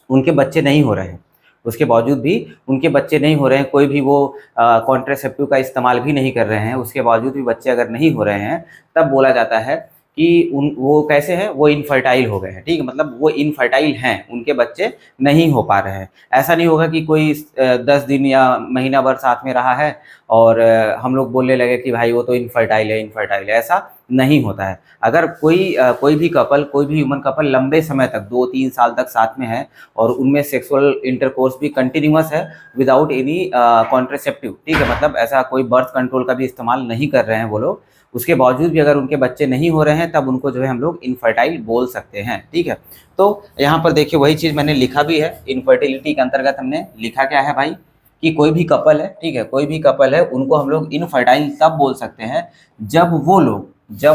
उनके बच्चे नहीं हो रहे हैं, उसके बावजूद भी उनके बच्चे नहीं हो रहे हैं, कोई भी वो कॉन्ट्रासेप्टिव का इस्तेमाल भी नहीं कर रहे हैं, उसके बावजूद भी बच्चे अगर नहीं हो रहे हैं, तब बोला जाता है कि वो कैसे हैं? वो इनफर्टाइल हो गए हैं, ठीक है, मतलब वो इनफर्टाइल हैं, उनके बच्चे नहीं हो पा रहे हैं। ऐसा नहीं होगा कि कोई 10 दिन या महीना भर साथ में रहा है और हम लोग बोलने लगे कि भाई वो तो इनफर्टाइल है, इनफर्टाइल है, ऐसा नहीं होता है। अगर कोई भी कपल, कोई भी ह्यूमन कपल लंबे समय तक 2-3 साल तक साथ में है और उनमें सेक्सुअल इंटरकोर्स भी कंटिन्यूअस है विदाउट एनी कॉन्ट्रासेप्टिव, ठीक है, मतलब ऐसा कोई बर्थ कंट्रोल का भी इस्तेमाल नहीं कर रहे हैं वो लोग, उसके बावजूद भी अगर उनके बच्चे नहीं हो रहे हैं, तब उनको जो है हम लोग इनफर्टाइल बोल सकते हैं, ठीक है। तो यहाँ पर देखिए वही चीज़ मैंने लिखा भी है, इनफर्टिलिटी के अंतर्गत हमने लिखा क्या है भाई कि कोई भी कपल है, ठीक है, कोई भी कपल है उनको हम लोग इनफर्टाइल तब बोल सकते हैं जब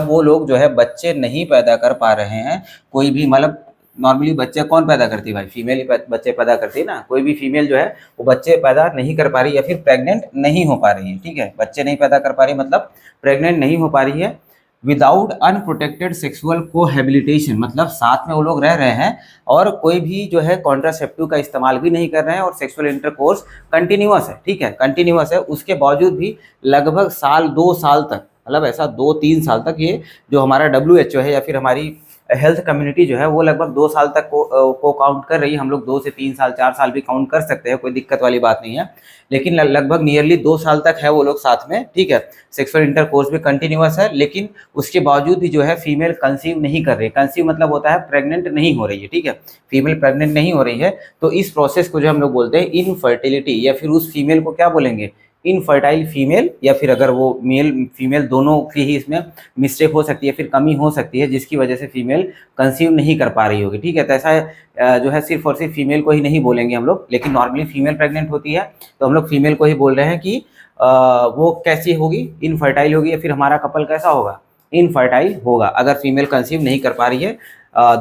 वो लोग जो है बच्चे नहीं पैदा कर पा रहे हैं। कोई भी मतलब नॉर्मली बच्चे कौन पैदा करती है भाई? फीमेल ही बच्चे पैदा करती है ना। कोई भी फीमेल जो है वो बच्चे पैदा नहीं कर पा रही या फिर प्रेग्नेंट नहीं हो पा रही है, ठीक है, बच्चे नहीं पैदा कर पा रही मतलब प्रेग्नेंट नहीं हो पा रही है विदाउट अनप्रोटेक्टेड सेक्सुअल कोहैबिलिटेशन, मतलब साथ में वो लोग रह रहे हैं और कोई भी जो है कॉन्ट्रासेप्टिव का इस्तेमाल भी नहीं कर रहे हैं और सेक्सुअल इंटरकोर्स कंटिन्यूअस है, ठीक है, कंटिन्यूअस है, उसके बावजूद भी लगभग साल 2 साल तक, मतलब ऐसा 2-3 साल तक, ये जो हमारा WHO है या फिर हमारी हेल्थ कम्युनिटी जो है वो लगभग 2 साल तक को काउंट कर रही है। हम लोग 2 से 3 साल 4 साल भी काउंट कर सकते हैं, कोई दिक्कत वाली बात नहीं है, लेकिन लगभग नियरली 2 साल तक है वो लोग साथ में, ठीक है, सेक्सुअल इंटरकोर्स भी कंटिन्यूअस है, लेकिन उसके बावजूद भी जो है फीमेल कंसीव नहीं कर रही है। कंसीव मतलब होता है प्रेग्नेंट नहीं हो रही है, ठीक है, फीमेल प्रेग्नेंट नहीं हो रही है। तो इस प्रोसेस को जो हम लोग बोलते हैं इनफर्टिलिटी, या फिर उस फीमेल को क्या बोलेंगे? इनफर्टाइल फीमेल, या फिर अगर वो मेल फीमेल दोनों की ही इसमें मिस्टेक हो सकती है, फिर कमी हो सकती है जिसकी वजह से फीमेल कंसीव नहीं कर पा रही होगी, ठीक है। तो ऐसा जो है सिर्फ और सिर्फ फीमेल को ही नहीं बोलेंगे हम लोग, लेकिन नॉर्मली फीमेल प्रेग्नेंट होती है तो हम लोग फीमेल को ही बोल रहे हैं कि वो कैसी होगी? इनफर्टाइल होगी, या फिर हमारा कपल कैसा होगा? इनफर्टाइल होगा अगर फीमेल कंसीव नहीं कर पा रही है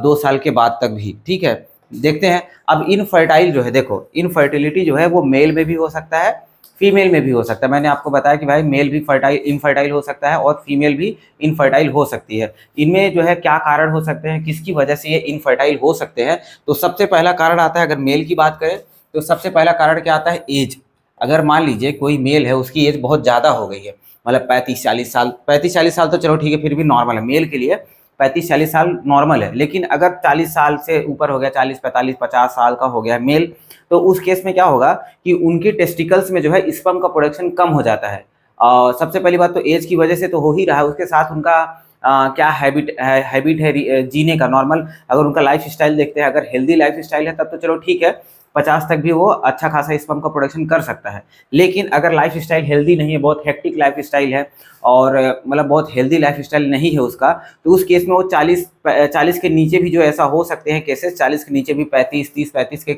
2 साल के बाद तक भी, ठीक है। देखते हैं अब इनफर्टाइल जो है, देखो इनफर्टिलिटी जो है वो मेल में भी हो सकता है, फीमेल में भी हो सकता है। मैंने आपको बताया कि भाई मेल भी इनफर्टाइल हो सकता है और फीमेल भी इनफर्टाइल हो सकती है। इनमें जो है क्या कारण हो सकते हैं, किसकी वजह से ये इनफर्टाइल हो सकते हैं? तो सबसे पहला कारण आता है, अगर मेल की बात करें तो सबसे पहला कारण क्या आता है? एज। अगर मान लीजिए कोई मेल है, उसकी एज बहुत ज़्यादा हो गई है, मतलब 35-40 साल, 35-40 साल तो चलो ठीक है, फिर भी नॉर्मल है मेल के लिए, 35-40 साल नॉर्मल है। लेकिन अगर 40 साल से ऊपर हो गया, 40-45-50 साल का हो गया मेल, तो उस केस में क्या होगा कि उनकी टेस्टिकल्स में जो है स्पर्म का प्रोडक्शन कम हो जाता है। सबसे पहली बात तो एज की वजह से तो हो ही रहा है, उसके साथ उनका क्या हैबिट है जीने का, नॉर्मल अगर उनका लाइफ स्टाइल देखते हैं, अगर हेल्दी लाइफ स्टाइल है तब तो चलो ठीक है, 50 तक भी वो अच्छा खासा स्पर्म का प्रोडक्शन कर सकता है। लेकिन अगर लाइफ स्टाइल हेल्दी नहीं है, बहुत हेक्टिक लाइफ स्टाइल है और मतलब बहुत हेल्दी लाइफ स्टाइल नहीं है उसका, तो उस केस में वो 40 के नीचे भी जो ऐसा हो सकते हैं केसेस, 40 के नीचे भी 35 के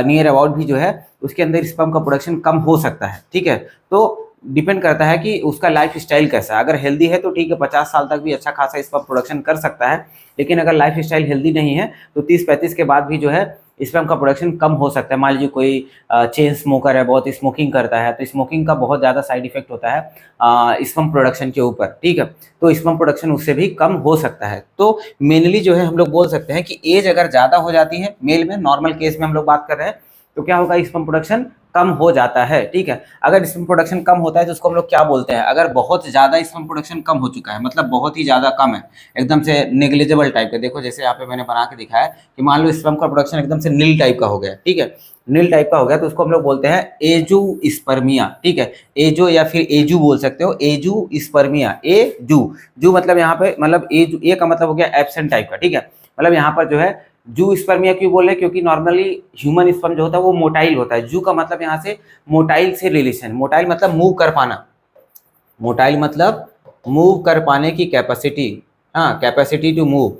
नियर अबाउट भी जो है उसके अंदर स्पर्म का प्रोडक्शन कम हो सकता है। ठीक है, तो डिपेंड करता है कि उसका लाइफ स्टाइल कैसा है। अगर हेल्दी है तो ठीक है, 50 साल तक भी अच्छा खासा स्पर्म प्रोडक्शन कर सकता है। लेकिन अगर लाइफ स्टाइल हेल्दी नहीं है तो 30-35 के बाद भी जो है स्पर्म का प्रोडक्शन कम हो सकता है। मान लीजिए कोई चेन स्मोकर है, बहुत स्मोकिंग करता है, तो स्मोकिंग का बहुत ज़्यादा साइड इफेक्ट होता है स्पर्म प्रोडक्शन के ऊपर। ठीक है, तो स्पर्म प्रोडक्शन उससे भी कम हो सकता है। तो मेनली जो है हम लोग बोल सकते हैं कि एज अगर ज़्यादा हो जाती है मेल में, नॉर्मल केस में हम लोग बात कर रहे हैं, तो क्या होगा, स्पर्म प्रोडक्शन कम हो जाता है। ठीक है, अगर स्पर्म प्रोडक्शन कम होता है तो उसको हम लोग क्या बोलते हैं, अगर बहुत ज़्यादा स्पर्म प्रोडक्शन कम हो चुका है, मतलब बहुत ही ज़्यादा कम है, एकदम से नेग्लिजिबल टाइप का। देखो जैसे यहाँ पे मैंने बना के दिखाया है कि मान लो स्पर्म का प्रोडक्शन एकदम से नील टाइप का हो गया। ठीक है, नील टाइप का हो गया तो उसको हम लोग बोलते हैं एजूस्पर्मिया। ठीक है, एजो या फिर एजू बोल सकते हो, एजूस्पर्मिया। एजू, जू मतलब यहाँ पे मतलब एजू, ए का मतलब हो गया एब्सेंट टाइप का। ठीक है, मतलब यहाँ पर जो है जू स्पर्मिया क्यों बोल रहे हैं, क्योंकि नॉर्मली ह्यूमन स्पर्म जो होता है वो मोटाइल होता है। जू का मतलब यहाँ से मोटाइल से रिलेशन, मोटाइल मतलब मूव कर पाना, मोटाइल मतलब मूव कर पाने की कैपेसिटी, हाँ, capacity to move.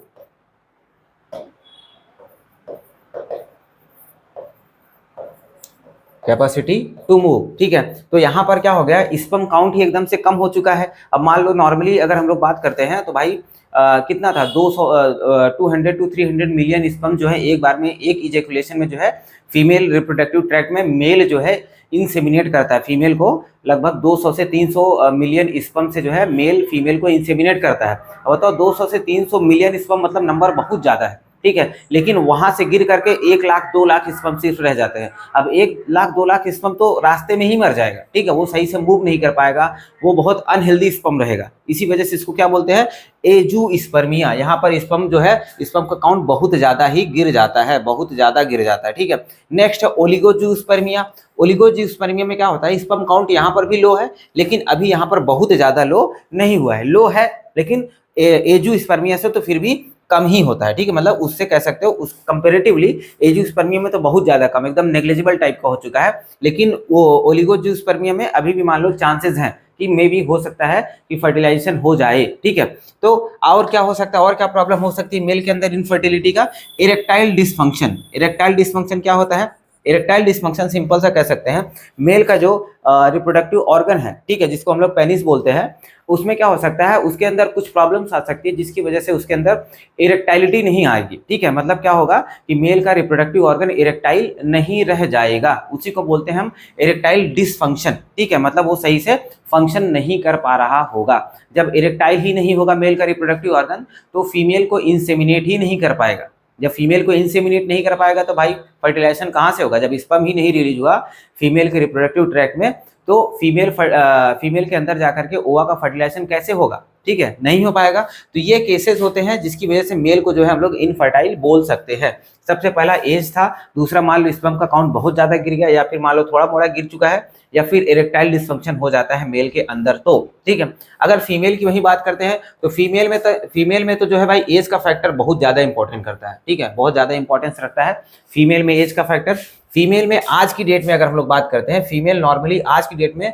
Capacity to move. ठीक है, तो यहाँ पर क्या हो गया, स्पर्म काउंट ही एकदम से कम हो चुका है। अब मान लो नॉर्मली अगर हम लोग बात करते हैं तो भाई कितना था, 200 टू 300 मिलियन स्पर्म जो है एक बार में, एक इजेकुलेशन में जो है फीमेल रिप्रोडक्टिव ट्रैक्ट में मेल जो है इंसेमिनेट करता है फीमेल को। लगभग 200 से 300 मिलियन स्पर्म से जो है मेल फीमेल को इंसेमिनेट करता है। अब बताओ 200 से 300 मिलियन स्पर्म मतलब नंबर बहुत ज़्यादा है। ठीक है, लेकिन वहां से गिर करके 1 लाख 2 लाख स्पर्म सिर्फ रह जाते हैं। अब 1 लाख 2 लाख स्पर्म तो रास्ते में ही मर जाएगा। ठीक है, वो सही से मूव नहीं कर पाएगा, वो बहुत अनहेल्दी स्पर्म रहेगा। इसी वजह से इसको क्या बोलते हैं, एजूस्पर्मिया। यहाँ पर स्पर्म जो है, स्पर्म का काउंट बहुत ज्यादा ही गिर जाता है, बहुत ज्यादा गिर जाता है। ठीक है, नेक्स्ट है ओलिगोजूस्पर्मिया। ओलिगोजूस्पर्मिया में क्या होता है, स्पर्म काउंट यहाँ पर भी लो है, लेकिन अभी यहाँ पर बहुत ज्यादा लो नहीं हुआ है, लो है लेकिन एजूस्पर्मिया से तो फिर भी कम ही होता है। ठीक है, मतलब उससे कह सकते हो उस कंपेरेटिवली एजूस्पर्मिया में तो बहुत ज्यादा कम, एकदम नेग्लिजिबल टाइप का हो चुका है। लेकिन वो ओलिगोजूस्पर्मिया में अभी भी मान लो चांसेस हैं कि मे भी हो सकता है कि फर्टिलाइजेशन हो जाए। ठीक है, तो और क्या हो सकता है, और क्या प्रॉब्लम हो सकती है मेल के अंदर इनफर्टिलिटी का, इरेक्टाइल डिसफंक्शन। इरेक्टाइल डिसफंक्शन क्या होता है, इरेक्टाइल डिसफंक्शन सिंपल सा कह सकते हैं, मेल का जो रिप्रोडक्टिव ऑर्गन है, ठीक है, जिसको हम लोग पेनिस बोलते हैं, उसमें क्या हो सकता है, उसके अंदर कुछ प्रॉब्लम्स आ सकती है जिसकी वजह से उसके अंदर इरेक्टाइलिटी नहीं आएगी। ठीक है, मतलब क्या होगा कि मेल का रिप्रोडक्टिव ऑर्गन इरेक्टाइल नहीं रह जाएगा, उसी को बोलते हैं हम इरेक्टाइल डिसफंक्शन। ठीक है, मतलब वो सही से फंक्शन नहीं कर पा रहा होगा। जब इरेक्टाइल ही नहीं होगा मेल का रिप्रोडक्टिव ऑर्गन, तो फीमेल को इंसेमिनेट ही नहीं कर पाएगा। जब फीमेल को इंसेमिनेट नहीं कर पाएगा तो भाई फर्टिलाइजेशन कहाँ से होगा, जब स्पर्म ही नहीं रिलीज हुआ फीमेल के रिप्रोडक्टिव ट्रैक्ट में, तो फीमेल के अंदर जाकर के ओवा का फर्टिलाइजेशन कैसे होगा। ठीक है, नहीं हो पाएगा। तो ये केसेस होते हैं जिसकी वजह से मेल को जो है हम लोग इनफर्टाइल बोल सकते हैं। सबसे पहला एज था, दूसरा मान लो स्पर्म का काउंट बहुत ज्यादा गिर गया, या फिर मान लो थोड़ा मोड़ा गिर चुका है, या फिर इरेक्टाइल डिसफंक्शन हो जाता है मेल के अंदर। तो ठीक है, अगर फीमेल की वही बात करते हैं तो फीमेल में तो जो है भाई एज का फैक्टर बहुत ज्यादा इंपॉर्टेंट करता है। ठीक है, बहुत ज्यादा इंपॉर्टेंस रखता है फीमेल में एज का फैक्टर। फीमेल में आज की डेट में अगर हम लोग बात करते हैं, फीमेल नॉर्मली आज की डेट में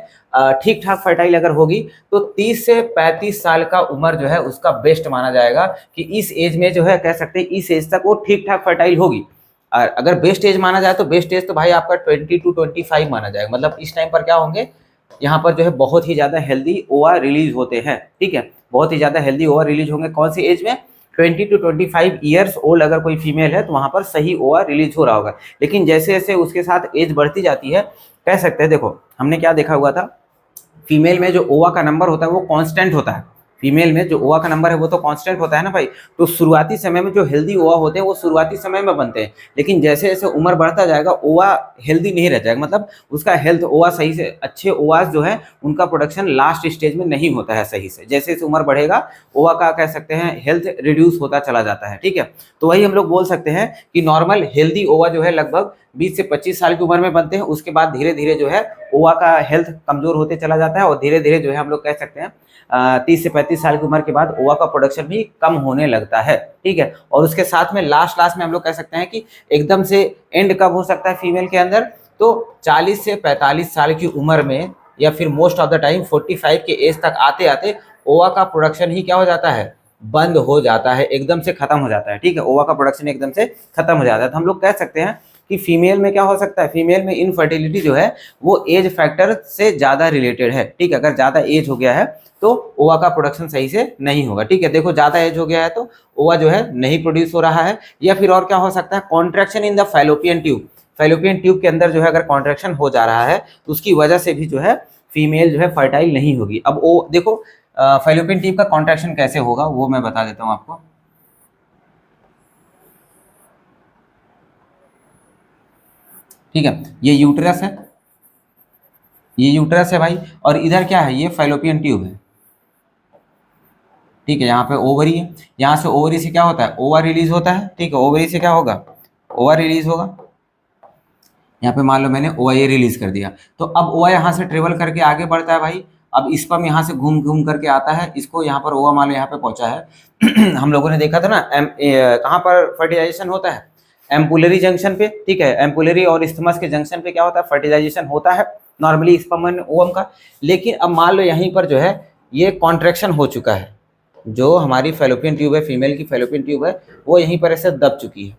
ठीक ठाक फर्टाइल अगर होगी तो 30 से 35 साल का उम्र जो है उसका बेस्ट माना जाएगा, कि इस एज में जो है कह सकते हैं इस एज तक वो ठीक ठाक फर्टाइल होगी। और अगर बेस्ट एज माना जाए तो बेस्ट एज तो भाई आपका 20 to 25 माना जाएगा। मतलब इस टाइम पर क्या होंगे, यहाँ पर जो है बहुत ही ज्यादा हेल्दी ओवा रिलीज होते हैं। ठीक है, बहुत ही ज्यादा हेल्दी ओवा रिलीज होंगे कौन सी एज में, 20 to 25 ईयर्स ओल्ड अगर कोई फीमेल है तो वहां पर सही ओवा रिलीज हो रहा होगा। लेकिन जैसे जैसे उसके साथ एज बढ़ती जाती है, कह सकते हैं, देखो हमने क्या देखा हुआ था, फीमेल में जो ओवा का नंबर होता है वो कांस्टेंट होता है। फीमेल में जो ओवा का नंबर है वो तो कांस्टेंट होता है ना भाई। तो शुरुआती समय में जो हेल्दी ओवा होते हैं वो शुरुआती समय में बनते हैं, लेकिन जैसे जैसे उम्र बढ़ता जाएगा ओवा हेल्दी नहीं रह जाएगा, मतलब उसका हेल्थ ओवा सही से, अच्छे ओवास जो है उनका प्रोडक्शन लास्ट स्टेज में नहीं होता है सही से। जैसे जैसे उम्र बढ़ेगा ओवा का कह सकते हैं हेल्थ रिड्यूस होता चला जाता है। ठीक है, तो वही हम लोग बोल सकते हैं कि नॉर्मल हेल्दी ओवा जो है लगभग 20 से 25 साल की उम्र में बनते हैं। उसके बाद धीरे धीरे जो है ओवा का हेल्थ कमजोर होते चला जाता है, और धीरे धीरे जो है हम लोग कह सकते हैं 30 से 35 साल की उम्र के बाद ओवा का प्रोडक्शन भी कम होने लगता है, ठीक है। और उसके साथ में लास्ट में हम लोग कह सकते हैं कि एकदम से एंड कब हो सकता है फीमेल के अंदर, तो 40 से 45 साल की उम्र में या फिर मोस्ट ऑफ द टाइम 45 के एज तक आते आते ओवा का प्रोडक्शन ही क्या हो जाता है, बंद हो जाता है, एकदम से खत्म हो जाता है, ठीक है। ओवा का प्रोडक्शन एकदम से खत्म हो जाता है। तो हम लोग कह सकते हैं कि फीमेल में क्या हो सकता है, फीमेल में इनफर्टिलिटी जो है वो एज फैक्टर से ज़्यादा रिलेटेड है, ठीक है। अगर ज़्यादा एज हो गया है तो ओवा का प्रोडक्शन सही से नहीं होगा, ठीक है। देखो ज़्यादा एज हो गया है तो ओवा जो है नहीं प्रोड्यूस हो रहा है। या फिर और क्या हो सकता है, contraction in the fallopian tube, fallopian tube के अंदर जो है अगर कॉन्ट्रैक्शन हो जा रहा है तो उसकी वजह से भी जो है फीमेल जो है फर्टाइल नहीं होगी। अब वो देखो फैलोपियन ट्यूब का कॉन्ट्रैक्शन कैसे होगा वो मैं बता देता हूँ आपको। ठीक है, ये यूट्रस है, ये यूट्रस है भाई, और इधर क्या है, ये फैलोपियन ट्यूब है, ठीक है। यहाँ पे ओवरी है, यहाँ से ओवरी से क्या होता है, ओवा रिलीज होता है, ठीक है। ओवरी से क्या होगा, ओवा रिलीज होगा। यहाँ पे मान लो मैंने ओवा ये रिलीज कर दिया, तो अब ओवा यहाँ से ट्रेवल करके आगे बढ़ता है भाई। अब स्पर्म यहाँ से घूम घूम करके आता है, इसको यहाँ पर ओवा मान लो यहाँ पे पहुंचा है। हम लोगों ने देखा था ना कहाँ पर फर्टिलाइजेशन होता है, एम्पुलरी जंक्शन पे, ठीक है। एम्पुलरी और इस्थमस के जंक्शन पे क्या होता है, फर्टिलाइजेशन होता है नॉर्मली स्पर्म एंड ओवम का। लेकिन अब मान लो यहीं पर जो है ये कॉन्ट्रैक्शन हो चुका है, जो हमारी फैलोपियन ट्यूब है, फीमेल की फैलोपियन ट्यूब है, वो यहीं पर ऐसे दब चुकी है,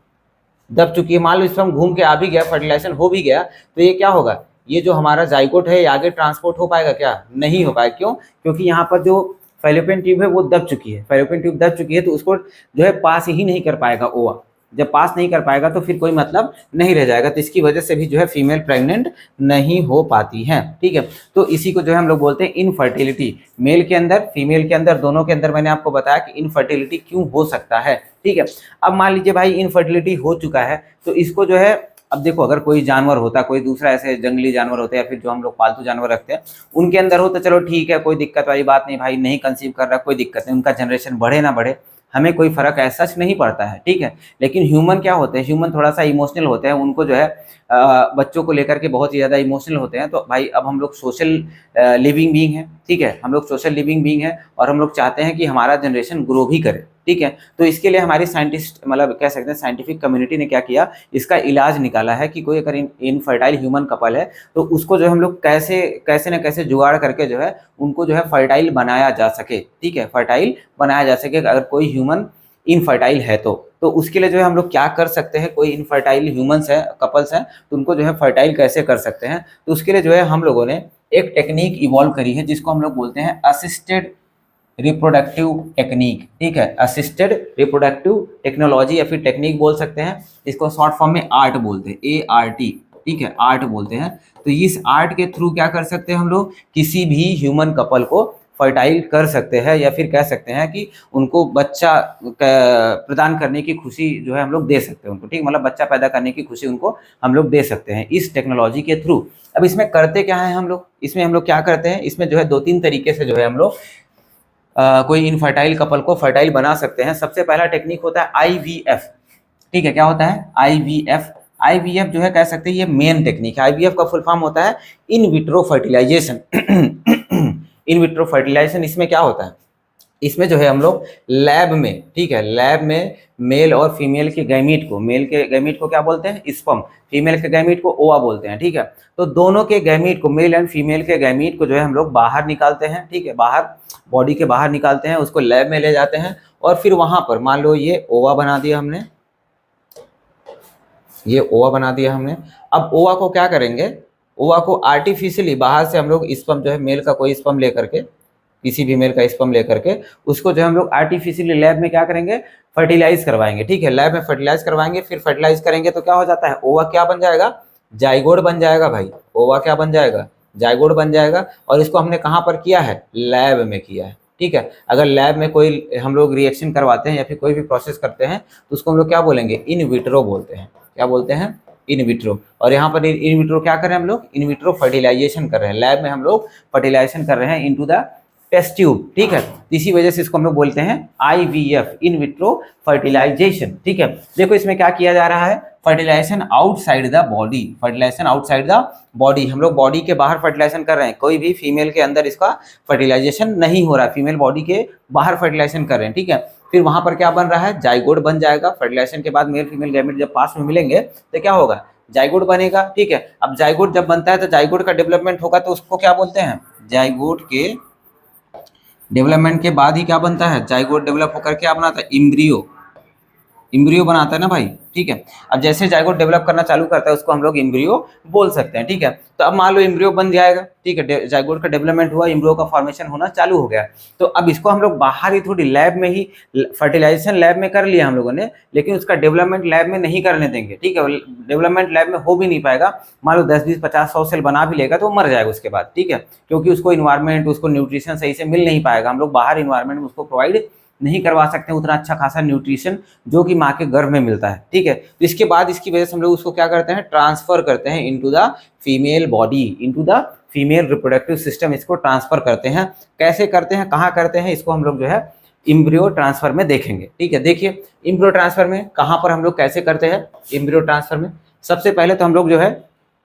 दब चुकी है। मान लो स्पर्म घूम के आ भी गया, फर्टिलाइजेशन हो भी गया, तो ये क्या होगा, ये जो हमारा जाइगोट है ये आगे ट्रांसपोर्ट हो पाएगा क्या, नहीं हो पाएगा। क्यों, क्योंकि यहाँ पर जो फैलोपियन ट्यूब है वो दब चुकी है, फैलोपियन ट्यूब दब चुकी है, तो उसको जो है पास ही नहीं कर पाएगा ओवा। जब पास नहीं कर पाएगा तो फिर कोई मतलब नहीं रह जाएगा, तो इसकी वजह से भी जो है फीमेल प्रेग्नेंट नहीं हो पाती है, ठीक है। तो इसी को जो है हम लोग बोलते हैं इनफर्टिलिटी, मेल के अंदर फीमेल के अंदर दोनों के अंदर। मैंने आपको बताया कि इनफर्टिलिटी क्यों हो सकता है, ठीक है। अब मान लीजिए भाई इनफर्टिलिटी हो चुका है, तो इसको जो है, अब देखो अगर कोई जानवर होता, कोई दूसरा ऐसे जंगली जानवर होते या फिर जो हम लोग पालतू जानवर रखते हैं उनके अंदर हो तो चलो ठीक है, कोई दिक्कत वाली बात नहीं भाई, नहीं कंसीव कर रहा कोई दिक्कत नहीं, उनका जनरेशन बढ़े ना बढ़े हमें कोई फर्क ऐसा सच नहीं पड़ता है, ठीक है। लेकिन ह्यूमन क्या होते हैं, ह्यूमन थोड़ा सा इमोशनल होते हैं, उनको जो है बच्चों को लेकर के बहुत ही ज़्यादा इमोशनल होते हैं। तो भाई अब हम लोग सोशल लिविंग बीइंग है, ठीक है, हम लोग सोशल लिविंग बीइंग है और हम लोग चाहते हैं कि हमारा जनरेशन ग्रो भी करे, ठीक है। तो इसके लिए हमारी साइंटिस्ट मतलब कह सकते हैं साइंटिफिक कम्युनिटी ने क्या किया, इसका इलाज निकाला है कि कोई अगर इनफर्टाइल ह्यूमन कपल है तो उसको जो है हम लोग कैसे कैसे न कैसे जुगाड़ करके जो है उनको जो है फर्टाइल बनाया जा सके, ठीक है, फर्टाइल बनाया जा सके। अगर कोई ह्यूमन इनफर्टाइल है तो उसके लिए जो है हम लोग क्या कर सकते हैं, कोई इनफर्टाइल ह्यूमंस हैं, कपल्स हैं, तो उनको जो है फर्टाइल कैसे कर सकते हैं। तो उसके लिए जो है हम लोगों ने एक टेक्निक इवॉल्व करी है जिसको हम लोग बोलते हैं असिस्टेड रिप्रोडक्टिव टेक्निक, ठीक है। असिस्टेड रिप्रोडक्टिव टेक्नोलॉजी या फिर टेक्निक बोल सकते हैं, इसको शॉर्ट फॉर्म में आर्ट बोलते हैं, ART, ठीक है, आर्ट बोलते हैं। तो इस आर्ट के थ्रू क्या कर सकते हैं हम लोग, किसी भी ह्यूमन कपल को फर्टाइल कर सकते हैं या फिर कह सकते हैं कि उनको बच्चा प्रदान करने की खुशी जो है हम लोग दे सकते हैं उनको, ठीक, मतलब बच्चा पैदा करने की खुशी उनको हम लोग दे सकते हैं इस टेक्नोलॉजी के थ्रू। अब इसमें करते क्या है हम लोग, इसमें हम लोग क्या करते हैं, इसमें जो है 2-3 तरीके से जो है हम लोग कोई इनफर्टाइल कपल को फर्टाइल बना सकते हैं। सबसे पहला टेक्निक होता है IVF, ठीक है। क्या होता है IVF, IVF जो है कह सकते हैं ये मेन टेक्निक है। IVF का फुल फॉर्म होता है in vitro fertilisation. In vitro fertilisation, इसमें क्या होता है, इसमें जो है हम लोग लैब में, ठीक है, लैब में मेल और फीमेल के गैमीट को, मेल के गैमीट को क्या बोलते हैं स्पर्म, फीमेल के गैमीट को ओवा बोलते हैं, ठीक है। तो दोनों के गैमीट को, मेल एंड फीमेल के गैमीट को जो है हम लोग बाहर निकालते हैं, ठीक है, बाहर बॉडी के बाहर निकालते हैं, उसको लैब में ले जाते हैं और फिर वहां पर मान लो ये ओवा बना दिया हमने, ये ओवा बना दिया हमने। अब ओवा को क्या करेंगे, ओवा को आर्टिफिशियली बाहर से हम लोग स्पर्म जो है मेल का कोई स्पर्म लेकर के, किसी भी मेल का स्पर्म लेकर के उसको जो है हम लोग आर्टिफिशियली लैब में क्या करेंगे, फर्टिलाइज करवाएंगे, ठीक है, लैब में फर्टिलाइज करवाएंगे। फिर फर्टिलाइज करेंगे तो क्या हो जाता है, ओवा क्या बन जाएगा, जाइगोड बन जाएगा भाई, ओवा क्या बन जाएगा, जाइगोड बन जाएगा। और इसको हमने कहाँ पर किया है, लैब में किया है, ठीक है। अगर लैब में कोई हम लोग रिएक्शन करवाते हैं या फिर कोई भी प्रोसेस करते हैं तो उसको हम लोग क्या बोलेंगे, इन विट्रो बोलते हैं। क्या बोलते हैं, इन विट्रो। और यहाँ पर इन विट्रो क्या कर रहे हैं हम लोग, इन विट्रो फर्टिलाइजेशन कर रहे हैं, लैब में हम लोग फर्टिलाइजेशन कर रहे हैं इनटू द टेस्ट ट्यूब, ठीक है। इसी वजह से इसको हम लोग बोलते हैं IVF, इन विट्रो फर्टिलाइजेशन, ठीक है। देखो इसमें क्या किया जा रहा है, fertilisation outside the body, fertilisation outside the body, हम लोग बॉडी के बाहर फर्टिलाइजेशन कर रहे हैं, कोई भी फीमेल के अंदर इसका फर्टिलाइजेशन नहीं हो रहा है, फीमेल बॉडी के बाहर फर्टिलाइजेशन कर रहे हैं, ठीक है। फिर वहां पर क्या बन रहा है, जाइगोट बन जाएगा। फर्टिलाइजेशन के बाद मेल फीमेल गैमेट जब पास में मिलेंगे तो क्या होगा, जाइगोट बनेगा, ठीक है। अब जाइगोट जब बनता है तो जाइगोट का डेवलपमेंट होगा, तो उसको क्या बोलते हैं, जाइगोट के डेवलपमेंट के बाद ही क्या बनता है, जाइगोट डेवलप होकर क्या बनाता है, इम्ब्रियो, इम्ब्रियो बनाता है ना भाई, ठीक है। अब जैसे जाइगोट डेवलप करना चालू करता है उसको हम लोग इम्ब्रियो बोल सकते हैं, ठीक है। तो अब मान लो इम्ब्रियो बन जाएगा, ठीक है, जाइगोट का डेवलपमेंट हुआ, इम्ब्रियो का फॉर्मेशन होना चालू हो गया। तो अब इसको हम लोग बाहर ही थोड़ी लैब में ही, फर्टिलाइजेशन लैब में कर लिया हम लोगों ने, लेकिन उसका डेवलपमेंट लैब में नहीं करने देंगे, ठीक है। डेवलपमेंट लैब में हो भी नहीं पाएगा, मान लो 10 20 50 100 सेल बना भी लेगा तो मर जाएगा उसके बाद, ठीक है, क्योंकि उसको इन्वायरमेंट, उसको न्यूट्रिशन सही से मिल नहीं पाएगा, हम लोग बाहर इन्वायरमेंट में उसको प्रोवाइड नहीं करवा सकते हैं उतना अच्छा खासा न्यूट्रिशन जो कि माँ के गर्भ में मिलता है, ठीक है। तो इसके बाद इसकी वजह से हम लोग उसको क्या करते हैं, ट्रांसफर करते हैं into the female body, into the female reproductive system, इसको ट्रांसफर करते हैं। कैसे करते हैं, कहाँ करते हैं, इसको हम लोग जो है इम्ब्रियो ट्रांसफर में देखेंगे, ठीक है। देखिए इम्ब्रियो ट्रांसफर में कहाँ पर हम लोग कैसे करते हैं, इम्ब्रियो ट्रांसफर में सबसे पहले तो हम लोग जो है,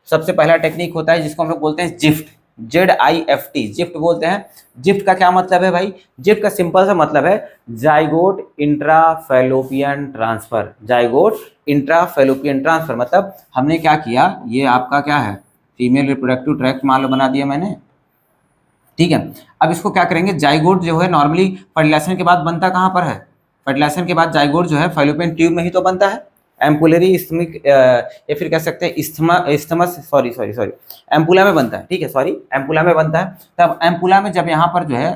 सबसे पहला टेक्निक होता है जिसको हम लोग बोलते हैं जिफ्ट, ZIFT, जिफ्ट बोलते हैं। जिफ्ट का क्या मतलब है भाई, जिफ्ट का सिंपल सा मतलब है zygote intrafallopian transfer, zygote intrafallopian transfer, मतलब हमने क्या किया, ये आपका क्या है, फीमेल रिप्रोडक्टिव ट्रैक्ट मान लो बना दिया मैंने, ठीक है। अब इसको क्या करेंगे, जाइगोट जो है नॉर्मली फर्टिलाइजेशन के बाद बनता कहाँ पर है, फर्टिलाइजेशन के बाद जाइगोट जो है फैलोपियन ट्यूब में ही तो बनता है, एम्पुलरी इस्थमिक, या फिर कह सकते हैं इस्थमस, सॉरी एम्पुला में बनता है, ठीक है, सॉरी एम्पुला में बनता है। तब एम्पुला में जब यहाँ पर जो है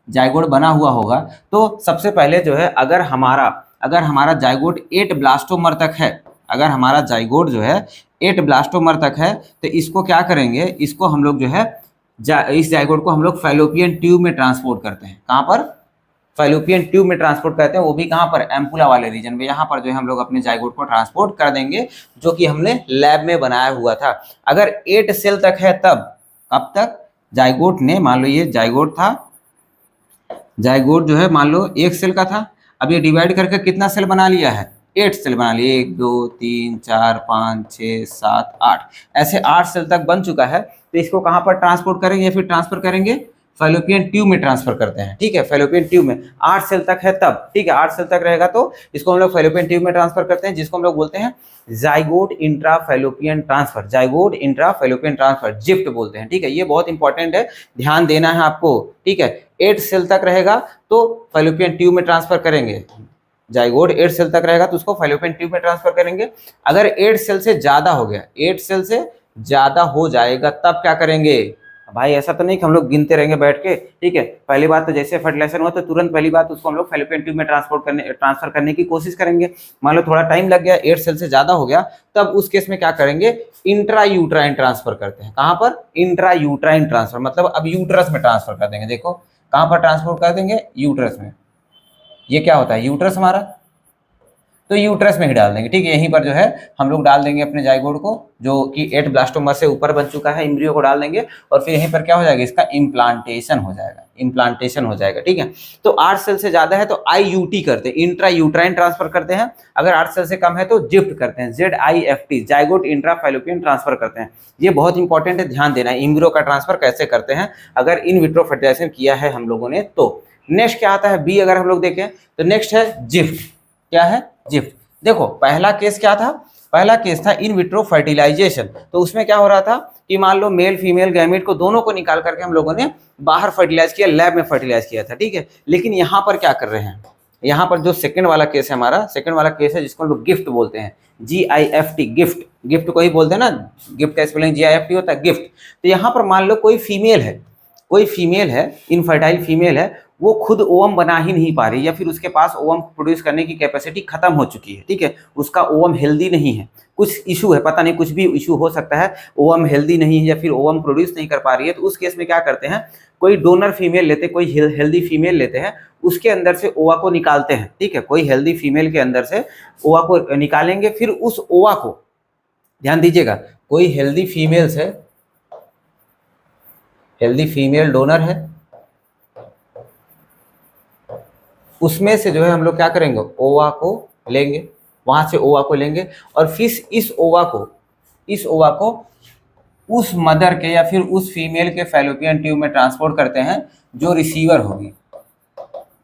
जाइगोट बना हुआ होगा, तो सबसे पहले जो है अगर हमारा जाइगोट 8 ब्लास्टोमर तक है, अगर हमारा जाइगोट जो है 8 ब्लास्टोमर तक है, तो इसको क्या करेंगे, इसको हम लोग जो है इस जाइगोट को हम लोग फैलोपियन ट्यूब में ट्रांसपोर्ट करते हैं, कहाँ पर, फैलोपियन ट्यूब में ट्रांसपोर्ट करते हैं, वो भी कहाँ पर, एम्पुला वाले रीजन में, यहाँ पर जो है हम लोग अपने जाइगोट को ट्रांसपोर्ट कर देंगे, जो कि हमने लैब में बनाया हुआ था। अगर 8 सेल तक है तब, कब तक, जाइगोट ने, मान लो ये जाइगोट था, जाइगोट जो है मान लो 1 सेल का था, अब ये डिवाइड करके कितना सेल बना लिया है, 8 सेल बना लिए, 1 2 3 4 5 6 7 8, ऐसे 8 सेल तक बन चुका है। तो इसको कहाँ पर ट्रांसपोर्ट करेंगे, या फिर ट्रांसफर करेंगे, फैलोपियन ट्यूब में ट्रांसफर करते हैं, ठीक है, फैलोपियन ट्यूब में 8 सेल तक है तब, ठीक है, 8 सेल तक रहेगा तो इसको हम लोग फैलोपियन ट्यूब में ट्रांसफर करते हैं, जिसको हम लोग बोलते हैं zygote intrafallopian transfer, zygote intrafallopian transfer, ZIFT बोलते हैं, ठीक है। ये बहुत इंपॉर्टेंट है, ध्यान देना है आपको, ठीक है। 8 सेल तक रहेगा तो फैलोपियन ट्यूब में ट्रांसफर करेंगे, जाइगोट 8 सेल तक रहेगा तो उसको फैलोपियन ट्यूब में ट्रांसफर करेंगे। अगर 8 सेल से ज्यादा हो गया, 8 सेल से ज्यादा हो जाएगा तब क्या करेंगे भाई, ऐसा तो नहीं कि हम लोग गिनते रहेंगे बैठ के, ठीक है। पहली बात तो जैसे फर्टिलाइजेशन हुआ तो तुरंत पहली बात उसको हम लोग फैलोपियन ट्यूब में ट्रांसफर करने की कोशिश करेंगे। मान लो थोड़ा टाइम लग गया, 8 सेल से ज्यादा हो गया, तब उस केस में क्या करेंगे, इंट्रा यूट्राइन ट्रांसफर करते हैं, कहाँ पर, इंट्रा यूट्राइन ट्रांसफर, मतलब अब यूट्रस में ट्रांसफर कर देंगे। देखो कहाँ पर ट्रांसफर कर देंगे, यूट्रस में। ये क्या होता है, यूट्रस हमारा, तो यूट्रस में ही डाल देंगे, ठीक है। यहीं पर जो है हम लोग डाल देंगे अपने जाइगोट को, जो कि 8 ब्लास्टोमर से ऊपर बन चुका है, इम्ब्रियो को डाल देंगे, और फिर यहीं पर क्या हो जाएगा, इसका इम्प्लांटेशन हो जाएगा, इम्प्लांटेशन हो जाएगा, ठीक है। तो 8 सेल से ज्यादा है तो IUT करते हैं, इंट्रा यूट्राइन ट्रांसफर करते हैं। अगर 8 सेल से कम है तो जिफ्ट करते हैं, ZIFT, जाइगोट इंट्राफैलोपियन ट्रांसफर करते हैं। ये बहुत इंपॉर्टेंट है, ध्यान देना है, इम्ब्रियो का ट्रांसफर कैसे करते हैं अगर इन विट्रो फर्टिलाइजेशन किया है हम लोगों ने तो। नेक्स्ट क्या आता है, बी अगर हम लोग देखें तो नेक्स्ट है जिफ्ट, क्या है, जिफ्ट। देखो पहला केस क्या था, पहला केस था इन विट्रो फर्टिलाइजेशन, तो उसमें क्या हो रहा था कि मान लो मेल फीमेल गैमेट को दोनों को निकाल करके हम लोगों ने बाहर फर्टिलाइज किया, लैब में फर्टिलाइज किया था, ठीक है। लेकिन यहाँ पर क्या कर रहे हैं, यहाँ पर जो सेकंड वाला केस है हमारा, सेकंड वाला केस है जिसको हम लोग गिफ्ट बोलते हैं, GIFT, गिफ्ट, गिफ्ट को ही बोलते हैं ना, गिफ्ट का स्पेलिंग GIFT होता है, गिफ्ट। तो यहाँ पर मान लो कोई फीमेल है, कोई फीमेल है, इनफर्टाइल फीमेल है, वो खुद ओवम बना ही नहीं पा रही, या फिर उसके पास ओवम प्रोड्यूस करने की कैपेसिटी खत्म हो चुकी है, ठीक है, उसका ओवम हेल्दी नहीं है, कुछ इशू है, पता नहीं कुछ भी इशू हो सकता है, ओवम हेल्दी नहीं है या फिर ओवम प्रोड्यूस नहीं कर पा रही है। तो उस केस में क्या करते हैं, कोई डोनर फीमेल लेते, कोई हेल्दी फीमेल लेते हैं, उसके अंदर से ओवा को निकालते हैं, ठीक है, कोई हेल्दी फीमेल के अंदर से ओवा को निकालेंगे, फिर उस ओवा को, ध्यान दीजिएगा, कोई हेल्दी फीमेल से, हेल्दी फीमेल डोनर है, उसमें से जो है हम लोग क्या करेंगे, ओवा को लेंगे, वहां से ओवा को लेंगे और फिर इस ओवा को उस मदर के या फिर उस फीमेल के फैलोपियन ट्यूब में ट्रांसपोर्ट करते हैं जो रिसीवर होगी।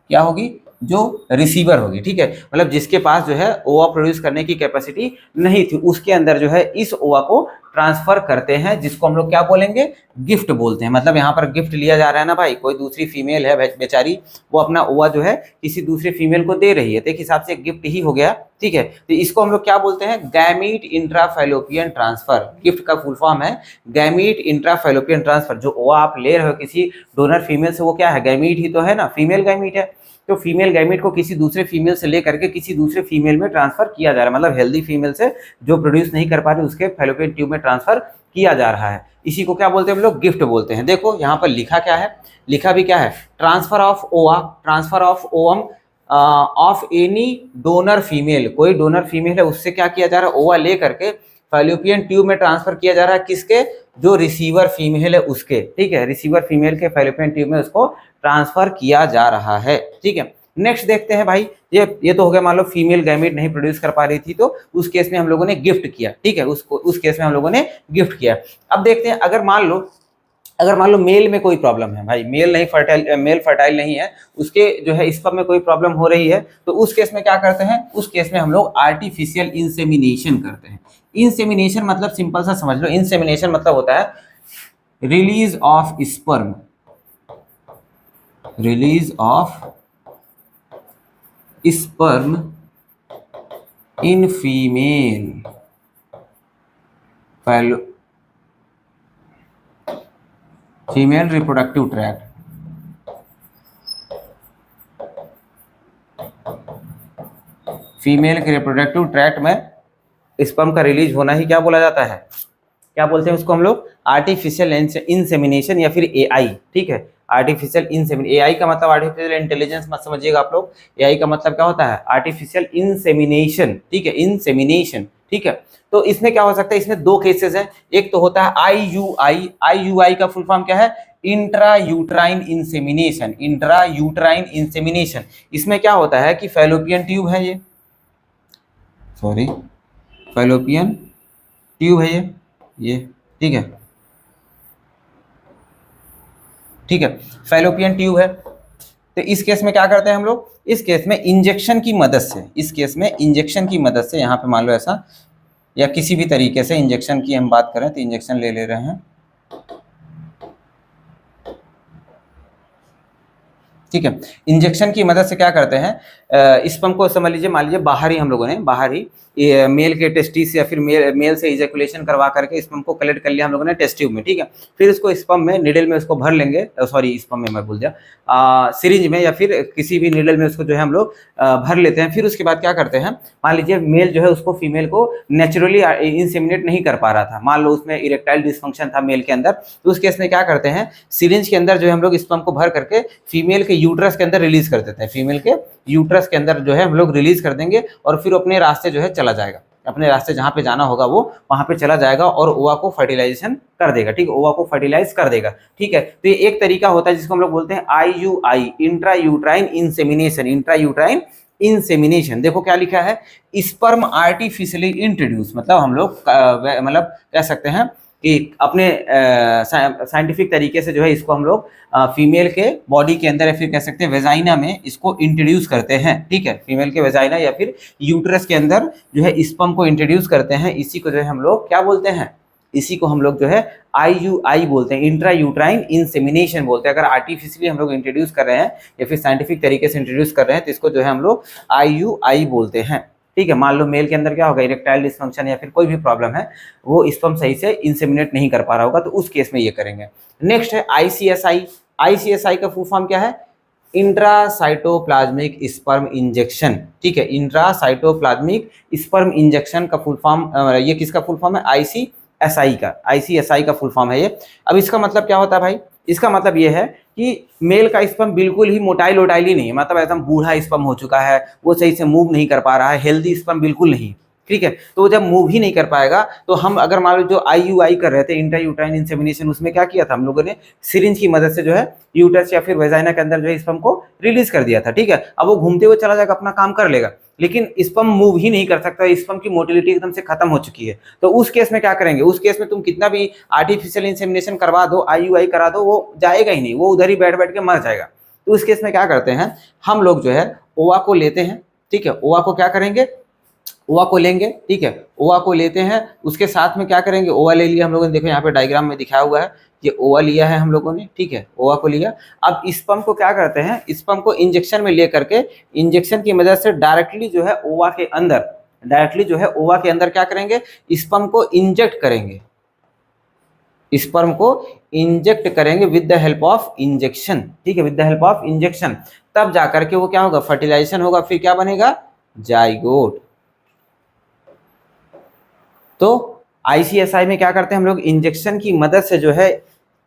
क्या होगी? जो रिसीवर होगी, ठीक है। मतलब जिसके पास जो है ओवा प्रोड्यूस करने की कैपेसिटी नहीं थी, उसके अंदर जो है इस ओवा को ट्रांसफर करते हैं, जिसको हम लोग क्या बोलेंगे? गिफ्ट बोलते हैं। मतलब यहाँ पर गिफ्ट लिया जा रहा है ना भाई, कोई दूसरी फीमेल है बेचारी, वो अपना ओवा जो है किसी दूसरी फीमेल को दे रही है, तो एक हिसाब से गिफ्ट ही हो गया, ठीक है। तो इसको हम लोग क्या बोलते हैं? Gamete intrafallopian transfer. गिफ्ट का फुल फॉर्म है गैमीट इंट्राफैलोपियन ट्रांसफर। जो ओवा आप ले रहे हो किसी डोनर फीमेल से, वो क्या है? गैमीट ही तो है ना, फीमेल गैमीट है। तो फीमेल गैमीट को किसी दूसरे फीमेल से लेकर के किसी दूसरे फीमेल में ट्रांसफर किया जा रहा है। मतलब हेल्दी फीमेल से जो प्रोड्यूस नहीं कर पा रही उसके फैलोपियन ट्यूब में ट्रांसफर किया जा रहा है। इसी को क्या बोलते हैं हम लोग? गिफ्ट बोलते हैं। देखो यहाँ पर लिखा क्या है, लिखा भी क्या है? ट्रांसफर ऑफ ओवा, transfer of ovum of any donor female. कोई डोनर फीमेल है उससे क्या किया जा रहा है? ओवा ले करके फैलोपियन ट्यूब में ट्रांसफर किया जा रहा है। किसके? जो रिसीवर फीमेल है उसके, ठीक है। रिसीवर फीमेल के फैलोपियन ट्यूब में उसको ट्रांसफर किया जा रहा है, ठीक है। नेक्स्ट देखते हैं भाई, ये तो हो गया, मान लो फीमेल गैमेट नहीं प्रोड्यूस कर पा रही थी, तो उस केस में हम लोगों ने गिफ्ट किया, ठीक है। उस केस में हम लोगों ने गिफ्ट किया। अब देखते हैं, अगर मान लो मेल में कोई प्रॉब्लम है भाई, मेल फर्टाइल नहीं है, उसके जो है स्पर्म में कोई प्रॉब्लम हो रही है, तो उस केस में क्या करते हैं? उस केस में हम लोग आर्टिफिशियल इंसेमिनेशन करते हैं। इंसेमिनेशन मतलब सिंपल सा समझ लो, इंसेमिनेशन मतलब होता है release of sperm, release of sperm in female reproductive tract. Female के रिप्रोडक्टिव ट्रैक्ट में स्पर्म का रिलीज होना ही क्या बोला जाता है? क्या बोलते हैं उसको हम लोग? आर्टिफिशियल इंसेमिनेशन या फिर एआई, ठीक है। आर्टिफिशियल इंसेमिनेशन, एआई का मतलब आर्टिफिशियल इंटेलिजेंस मत समझिएगा आप लोग। एआई का मतलब क्या होता है? आर्टिफिशियल इंसेमिनेशन, ठीक है, इंसेमिनेशन, ठीक है। तो इसमें क्या हो सकता है? इसमें दो केसेस है। एक तो होता है आईयूआई। आईयूआई का फुल फॉर्म क्या है? Intra uterine insemination. Intra uterine insemination, इसमें क्या होता है कि फैलोपियन ट्यूब है ये, सॉरी फैलोपियन ट्यूब है ये, ठीक है, ठीक है, फैलोपियन ट्यूब है। तो इस केस में क्या करते हैं हम लोग? इस केस में इंजेक्शन की मदद से, इस केस में इंजेक्शन की मदद से, यहाँ पे मान लो ऐसा, या किसी भी तरीके से इंजेक्शन की हम बात करें तो इंजेक्शन ले रहे हैं, ठीक है। इंजेक्शन की मदद से क्या करते हैं? स्पर्म को समझ लीजिए, मान लीजिए बाहर ही हम लोगों ने, बाहर ही मेल के टेस्टिस या फिर मेल से इजैकुलेशन करवा करके स्पर्म को कलेक्ट कर लिया हम लोगों ने टेस्ट ट्यूब में, ठीक है। फिर उसको स्पर्म में, निडल में उसको भर लेंगे, सॉरी स्पर्म में मैं भूल गया, सिरिंज में या फिर किसी भी निडल में उसको जो है हम लोग भर लेते हैं। फिर उसके बाद क्या करते हैं? मान लीजिए मेल जो है उसको फीमेल को नेचुरली इंसेमिनेट नहीं कर पा रहा था, मान लो उसमें इरेक्टाइल डिसफंक्शन था मेल के अंदर, तो उस केस में क्या करते हैं? सिरिंज के अंदर जो है हम लोग स्पर्म को भर करके फीमेल के यूट्रस के अंदर रिलीज कर देते हैं। फीमेल के यूट्रस के अंदर जो है हम लोग रिलीज कर देंगे और फिर अपने रास्ते जो है चला जाएगा, अपने रास्ते जहां पे जाना होगा वो वहां पे चला जाएगा और ओवा को फर्टिलाइजेशन कर देगा, ठीक है, ओवा को फर्टिलाइज कर देगा, ठीक है। तो ये एक तरीका होता है जिसको हम लोग बोलते हैं IUI, intra uterine insemination. Intra uterine insemination, देखो क्या लिखा है? स्पर्म आर्टिफिशियली इंट्रोड्यूस, मतलब हम लोग मतलब कह सकते हैं कि अपने साइंटिफिक तरीके से जो है इसको हम लोग फीमेल के बॉडी के अंदर या फिर कह सकते हैं वेजाइना में इसको इंट्रोड्यूस करते हैं, ठीक है। फीमेल के वेजाइना या फिर यूट्रस के अंदर जो है स्पर्म को इंट्रोड्यूस करते हैं। इसी को जो है हम लोग क्या बोलते हैं? इसी को हम लोग जो है आईयूआई बोलते हैं, इंट्रा यूट्राइन इंसेमिनेशन बोलते हैं। अगर आर्टिफिशियली हम लोग इंट्रोड्यूस कर रहे हैं या फिर साइंटिफिक तरीके से इंट्रोड्यूस कर रहे हैं तो इसको जो है हम लोग आईयूआई बोलते हैं, ठीक है। मान लो मेल के अंदर क्या होगा? इरेक्टाइल डिसफंक्शन या फिर कोई भी प्रॉब्लम है, वो स्पर्म सही से इंसेमिनेट नहीं कर पा रहा होगा, तो उस केस में ये करेंगे। नेक्स्ट है आईसीएसआई। आईसीएसआई का फुल फॉर्म क्या है? इंट्रासाइटोप्लाज्मिक स्पर्म इंजेक्शन, ठीक है। इंट्रासाइटोप्लाज्मिक स्पर्म इंजेक्शन का फुल फॉर्म, ये किसका फुल फॉर्म है? आईसीएसआई का, आईसीएसआई का फुल फॉर्म है ये। अब इसका मतलब क्या होता है भाई? इसका मतलब ये है कि मेल का स्पर्म बिल्कुल ही मोटाइल ही नहीं है, मतलब एकदम बूढ़ा स्पर्म हो चुका है, वो सही से मूव नहीं कर पा रहा है, हेल्दी स्पर्म बिल्कुल नहीं, ठीक है। तो वो जब मूव ही नहीं कर पाएगा तो हम अगर मान लो जो IUI कर रहे थे, इंट्रा यूट्राइन इंसेमिनेशन, उसमें क्या किया था हम लोगों ने, सिरिंज की मदद से जो है यूट्रस या फिर वेजाइना के अंदर जो है स्पर्म को रिलीज कर दिया था, ठीक है। अब वो घूमते हुए चला जाएगा, अपना काम कर लेगा, लेकिन स्पर्म मूव ही नहीं कर सकता, स्पर्म की मोटिलिटी एकदम से खत्म हो चुकी है। तो उस केस में क्या करेंगे, उस केस में तुम कितना भी आर्टिफिशियल इंसेमिनेशन करवा दो, IUI करा दो, वो जाएगा ही नहीं, वो उधर ही बैठ बैठ के मर जाएगा। तो उस केस में क्या करते हैं हम लोग, जो है ओवा को लेते हैं, ठीक है। ओवा को क्या करेंगे, ओवा को लेंगे, ठीक है। ओवा को लेते हैं, उसके साथ में क्या करेंगे, ओवा ले लिया हम लोगों ने, देखो यहाँ पे डायग्राम में दिखाया हुआ है, ये ओवा लिया है हम लोगों ने, ठीक है। ओवा को लिया, अब स्पर्म को क्या करते हैं, स्पर्म को इंजेक्शन में ले करके, इंजेक्शन की मदद से डायरेक्टली जो है ओवा के अंदर, डायरेक्टली जो है ओवा के अंदर क्या करेंगे, स्पर्म को इंजेक्ट करेंगे, स्पर्म को इंजेक्ट करेंगे with the help of injection, ठीक है, with the help of injection. तब जाकर के वो क्या होगा, फर्टिलाइजेशन होगा, फिर क्या बनेगा, जाइगोट। तो ICSI में क्या करते हैं हम लोग, इंजेक्शन की मदद से जो है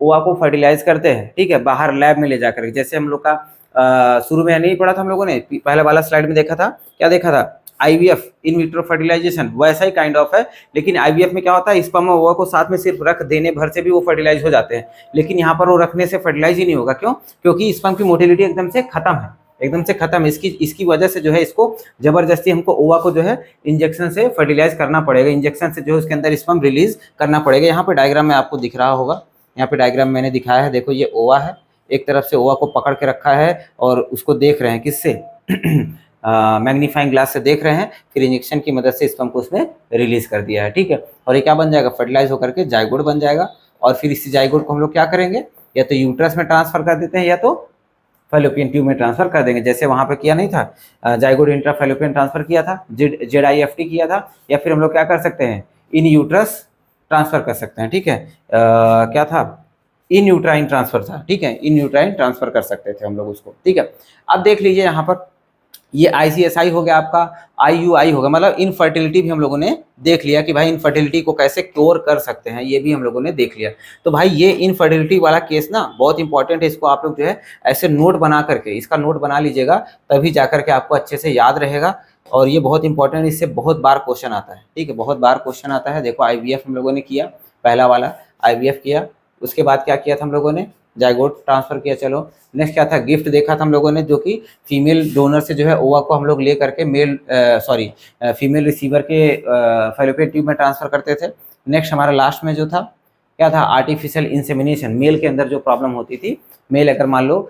ओवा को फर्टिलाइज करते हैं, ठीक है, बाहर लैब में ले जाकर। जैसे हम लोग का शुरू में नहीं पढ़ा था हम लोगों ने, पहले वाला स्लाइड में देखा था, क्या देखा था, IVF, इन विट्रो फर्टिलाइजेशन, वैसा ही काइंड ऑफ है। लेकिन IVF में क्या होता है, स्पर्म और ओवा को साथ में सिर्फ रख देने भर से भी वो फर्टिलाइज हो जाते हैं, लेकिन यहाँ पर वो रखने से फर्टिलाइज ही नहीं होगा। क्यों, क्योंकि स्पर्म की मोटिलिटी एकदम से खत्म है, एकदम से खत्म। इसकी वजह से जो है इसको जबरदस्ती हमको ओवा को जो है इंजेक्शन से फर्टिलाइज करना पड़ेगा, इंजेक्शन से जो है उसके अंदर स्पर्म रिलीज करना पड़ेगा। यहाँ पे डायग्राम में आपको दिख रहा होगा, यहाँ पे डायग्राम मैंने दिखाया है, देखो ये ओवा है, एक तरफ से ओवा को पकड़ के रखा है और उसको देख रहे हैं किससे मैग्नीफाइंग ग्लास से देख रहे हैं, फिर इंजेक्शन की मदद से स्पर्म को उसमें रिलीज कर दिया है, ठीक है। और ये क्या बन जाएगा, फर्टिलाइज होकर के जाइगोट बन जाएगा। और फिर इसी जाइगोट को हम लोग क्या करेंगे, या तो यूट्रस में ट्रांसफर कर देते हैं या तो फैलोपियन ट्यूब में ट्रांसफर कर देंगे, जैसे वहाँ पे किया नहीं था, जाइगोट इंट्रा फैलोपियन ट्रांसफर किया था, ZIFT किया था। या फिर हम लोग क्या कर सकते हैं, इन यूट्रस ट्रांसफर कर सकते हैं, ठीक है। क्या था, इन यूट्राइन ट्रांसफर था, ठीक है, इन यूट्राइन ट्रांसफर कर सकते थे हम लोग उसको, ठीक है। अब देख लीजिए यहाँ पर, ये ICSI हो गया आपका, IUI होगा, मतलब इनफर्टिलिटी भी हम लोगों ने देख लिया कि भाई इनफर्टिलिटी को कैसे क्योर कर सकते हैं, ये भी हम लोगों ने देख लिया। तो भाई ये इनफर्टिलिटी वाला केस ना बहुत इंपॉर्टेंट है, इसको आप लोग जो है ऐसे नोट बना करके, इसका नोट बना लीजिएगा, तभी जा करके आपको अच्छे से याद रहेगा। और ये बहुत इंपॉर्टेंट, इससे बहुत बार क्वेश्चन आता है, ठीक है, बहुत बार क्वेश्चन आता है। देखो IVF हम लोगों ने किया, पहला वाला IVF किया, उसके बाद क्या किया था हम लोगों ने, जाइगोट ट्रांसफर किया। चलो नेक्स्ट क्या था, गिफ्ट देखा था हम लोगों ने, जो कि फीमेल डोनर से जो है ओवा को हम लोग ले करके फीमेल रिसीवर के फैलोपियन ट्यूब में ट्रांसफर करते थे। नेक्स्ट हमारा लास्ट में जो था क्या था, आर्टिफिशियल इंसेमिनेशन, मेल के अंदर जो प्रॉब्लम होती थी, मेल अगर मान लो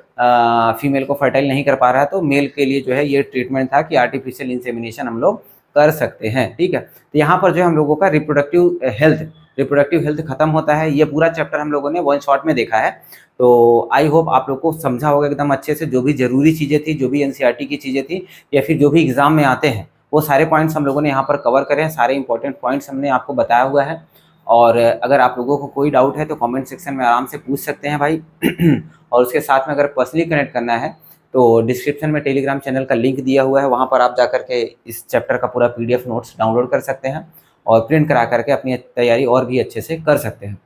फीमेल को फर्टाइल नहीं कर पा रहा है तो मेल के लिए जो है ये ट्रीटमेंट था कि आर्टिफिशियल इंसेमिनेशन हम लोग कर सकते हैं, ठीक है। तो यहाँ पर जो हम लोगों का रिप्रोडक्टिव हेल्थ खत्म होता है। ये पूरा चैप्टर हम लोगों ने वन शॉट में देखा है। तो आई होप आप लोग को समझा होगा एकदम अच्छे से, जो भी जरूरी चीज़ें थी, जो भी NCERT की चीज़ें थी, या फिर जो भी एग्जाम में आते हैं, वो सारे पॉइंट्स हम लोगों ने यहाँ पर कवर करे हैं, सारे इंपॉर्टेंट पॉइंट्स हमने आपको बताया हुआ है। और अगर आप लोगों को कोई डाउट है तो कमेंट सेक्शन में आराम से पूछ सकते हैं भाई। और उसके साथ में अगर पर्सनली कनेक्ट करना है तो डिस्क्रिप्शन में टेलीग्राम चैनल का लिंक दिया हुआ है, वहाँ पर आप जाकर के इस चैप्टर का पूरा PDF नोट्स डाउनलोड कर सकते हैं और प्रिंट करा करके अपनी तैयारी और भी अच्छे से कर सकते हैं।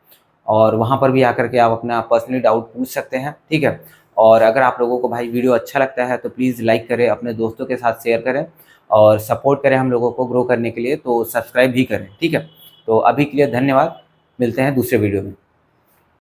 और वहाँ पर भी आकर के आप अपना पर्सनली डाउट पूछ सकते हैं, ठीक है। और अगर आप लोगों को भाई वीडियो अच्छा लगता है तो प्लीज़ लाइक करें, अपने दोस्तों के साथ शेयर करें और सपोर्ट करें हम लोगों को ग्रो करने के लिए, तो सब्सक्राइब भी करें, ठीक है। तो अभी के लिए धन्यवाद, मिलते हैं दूसरे वीडियो में।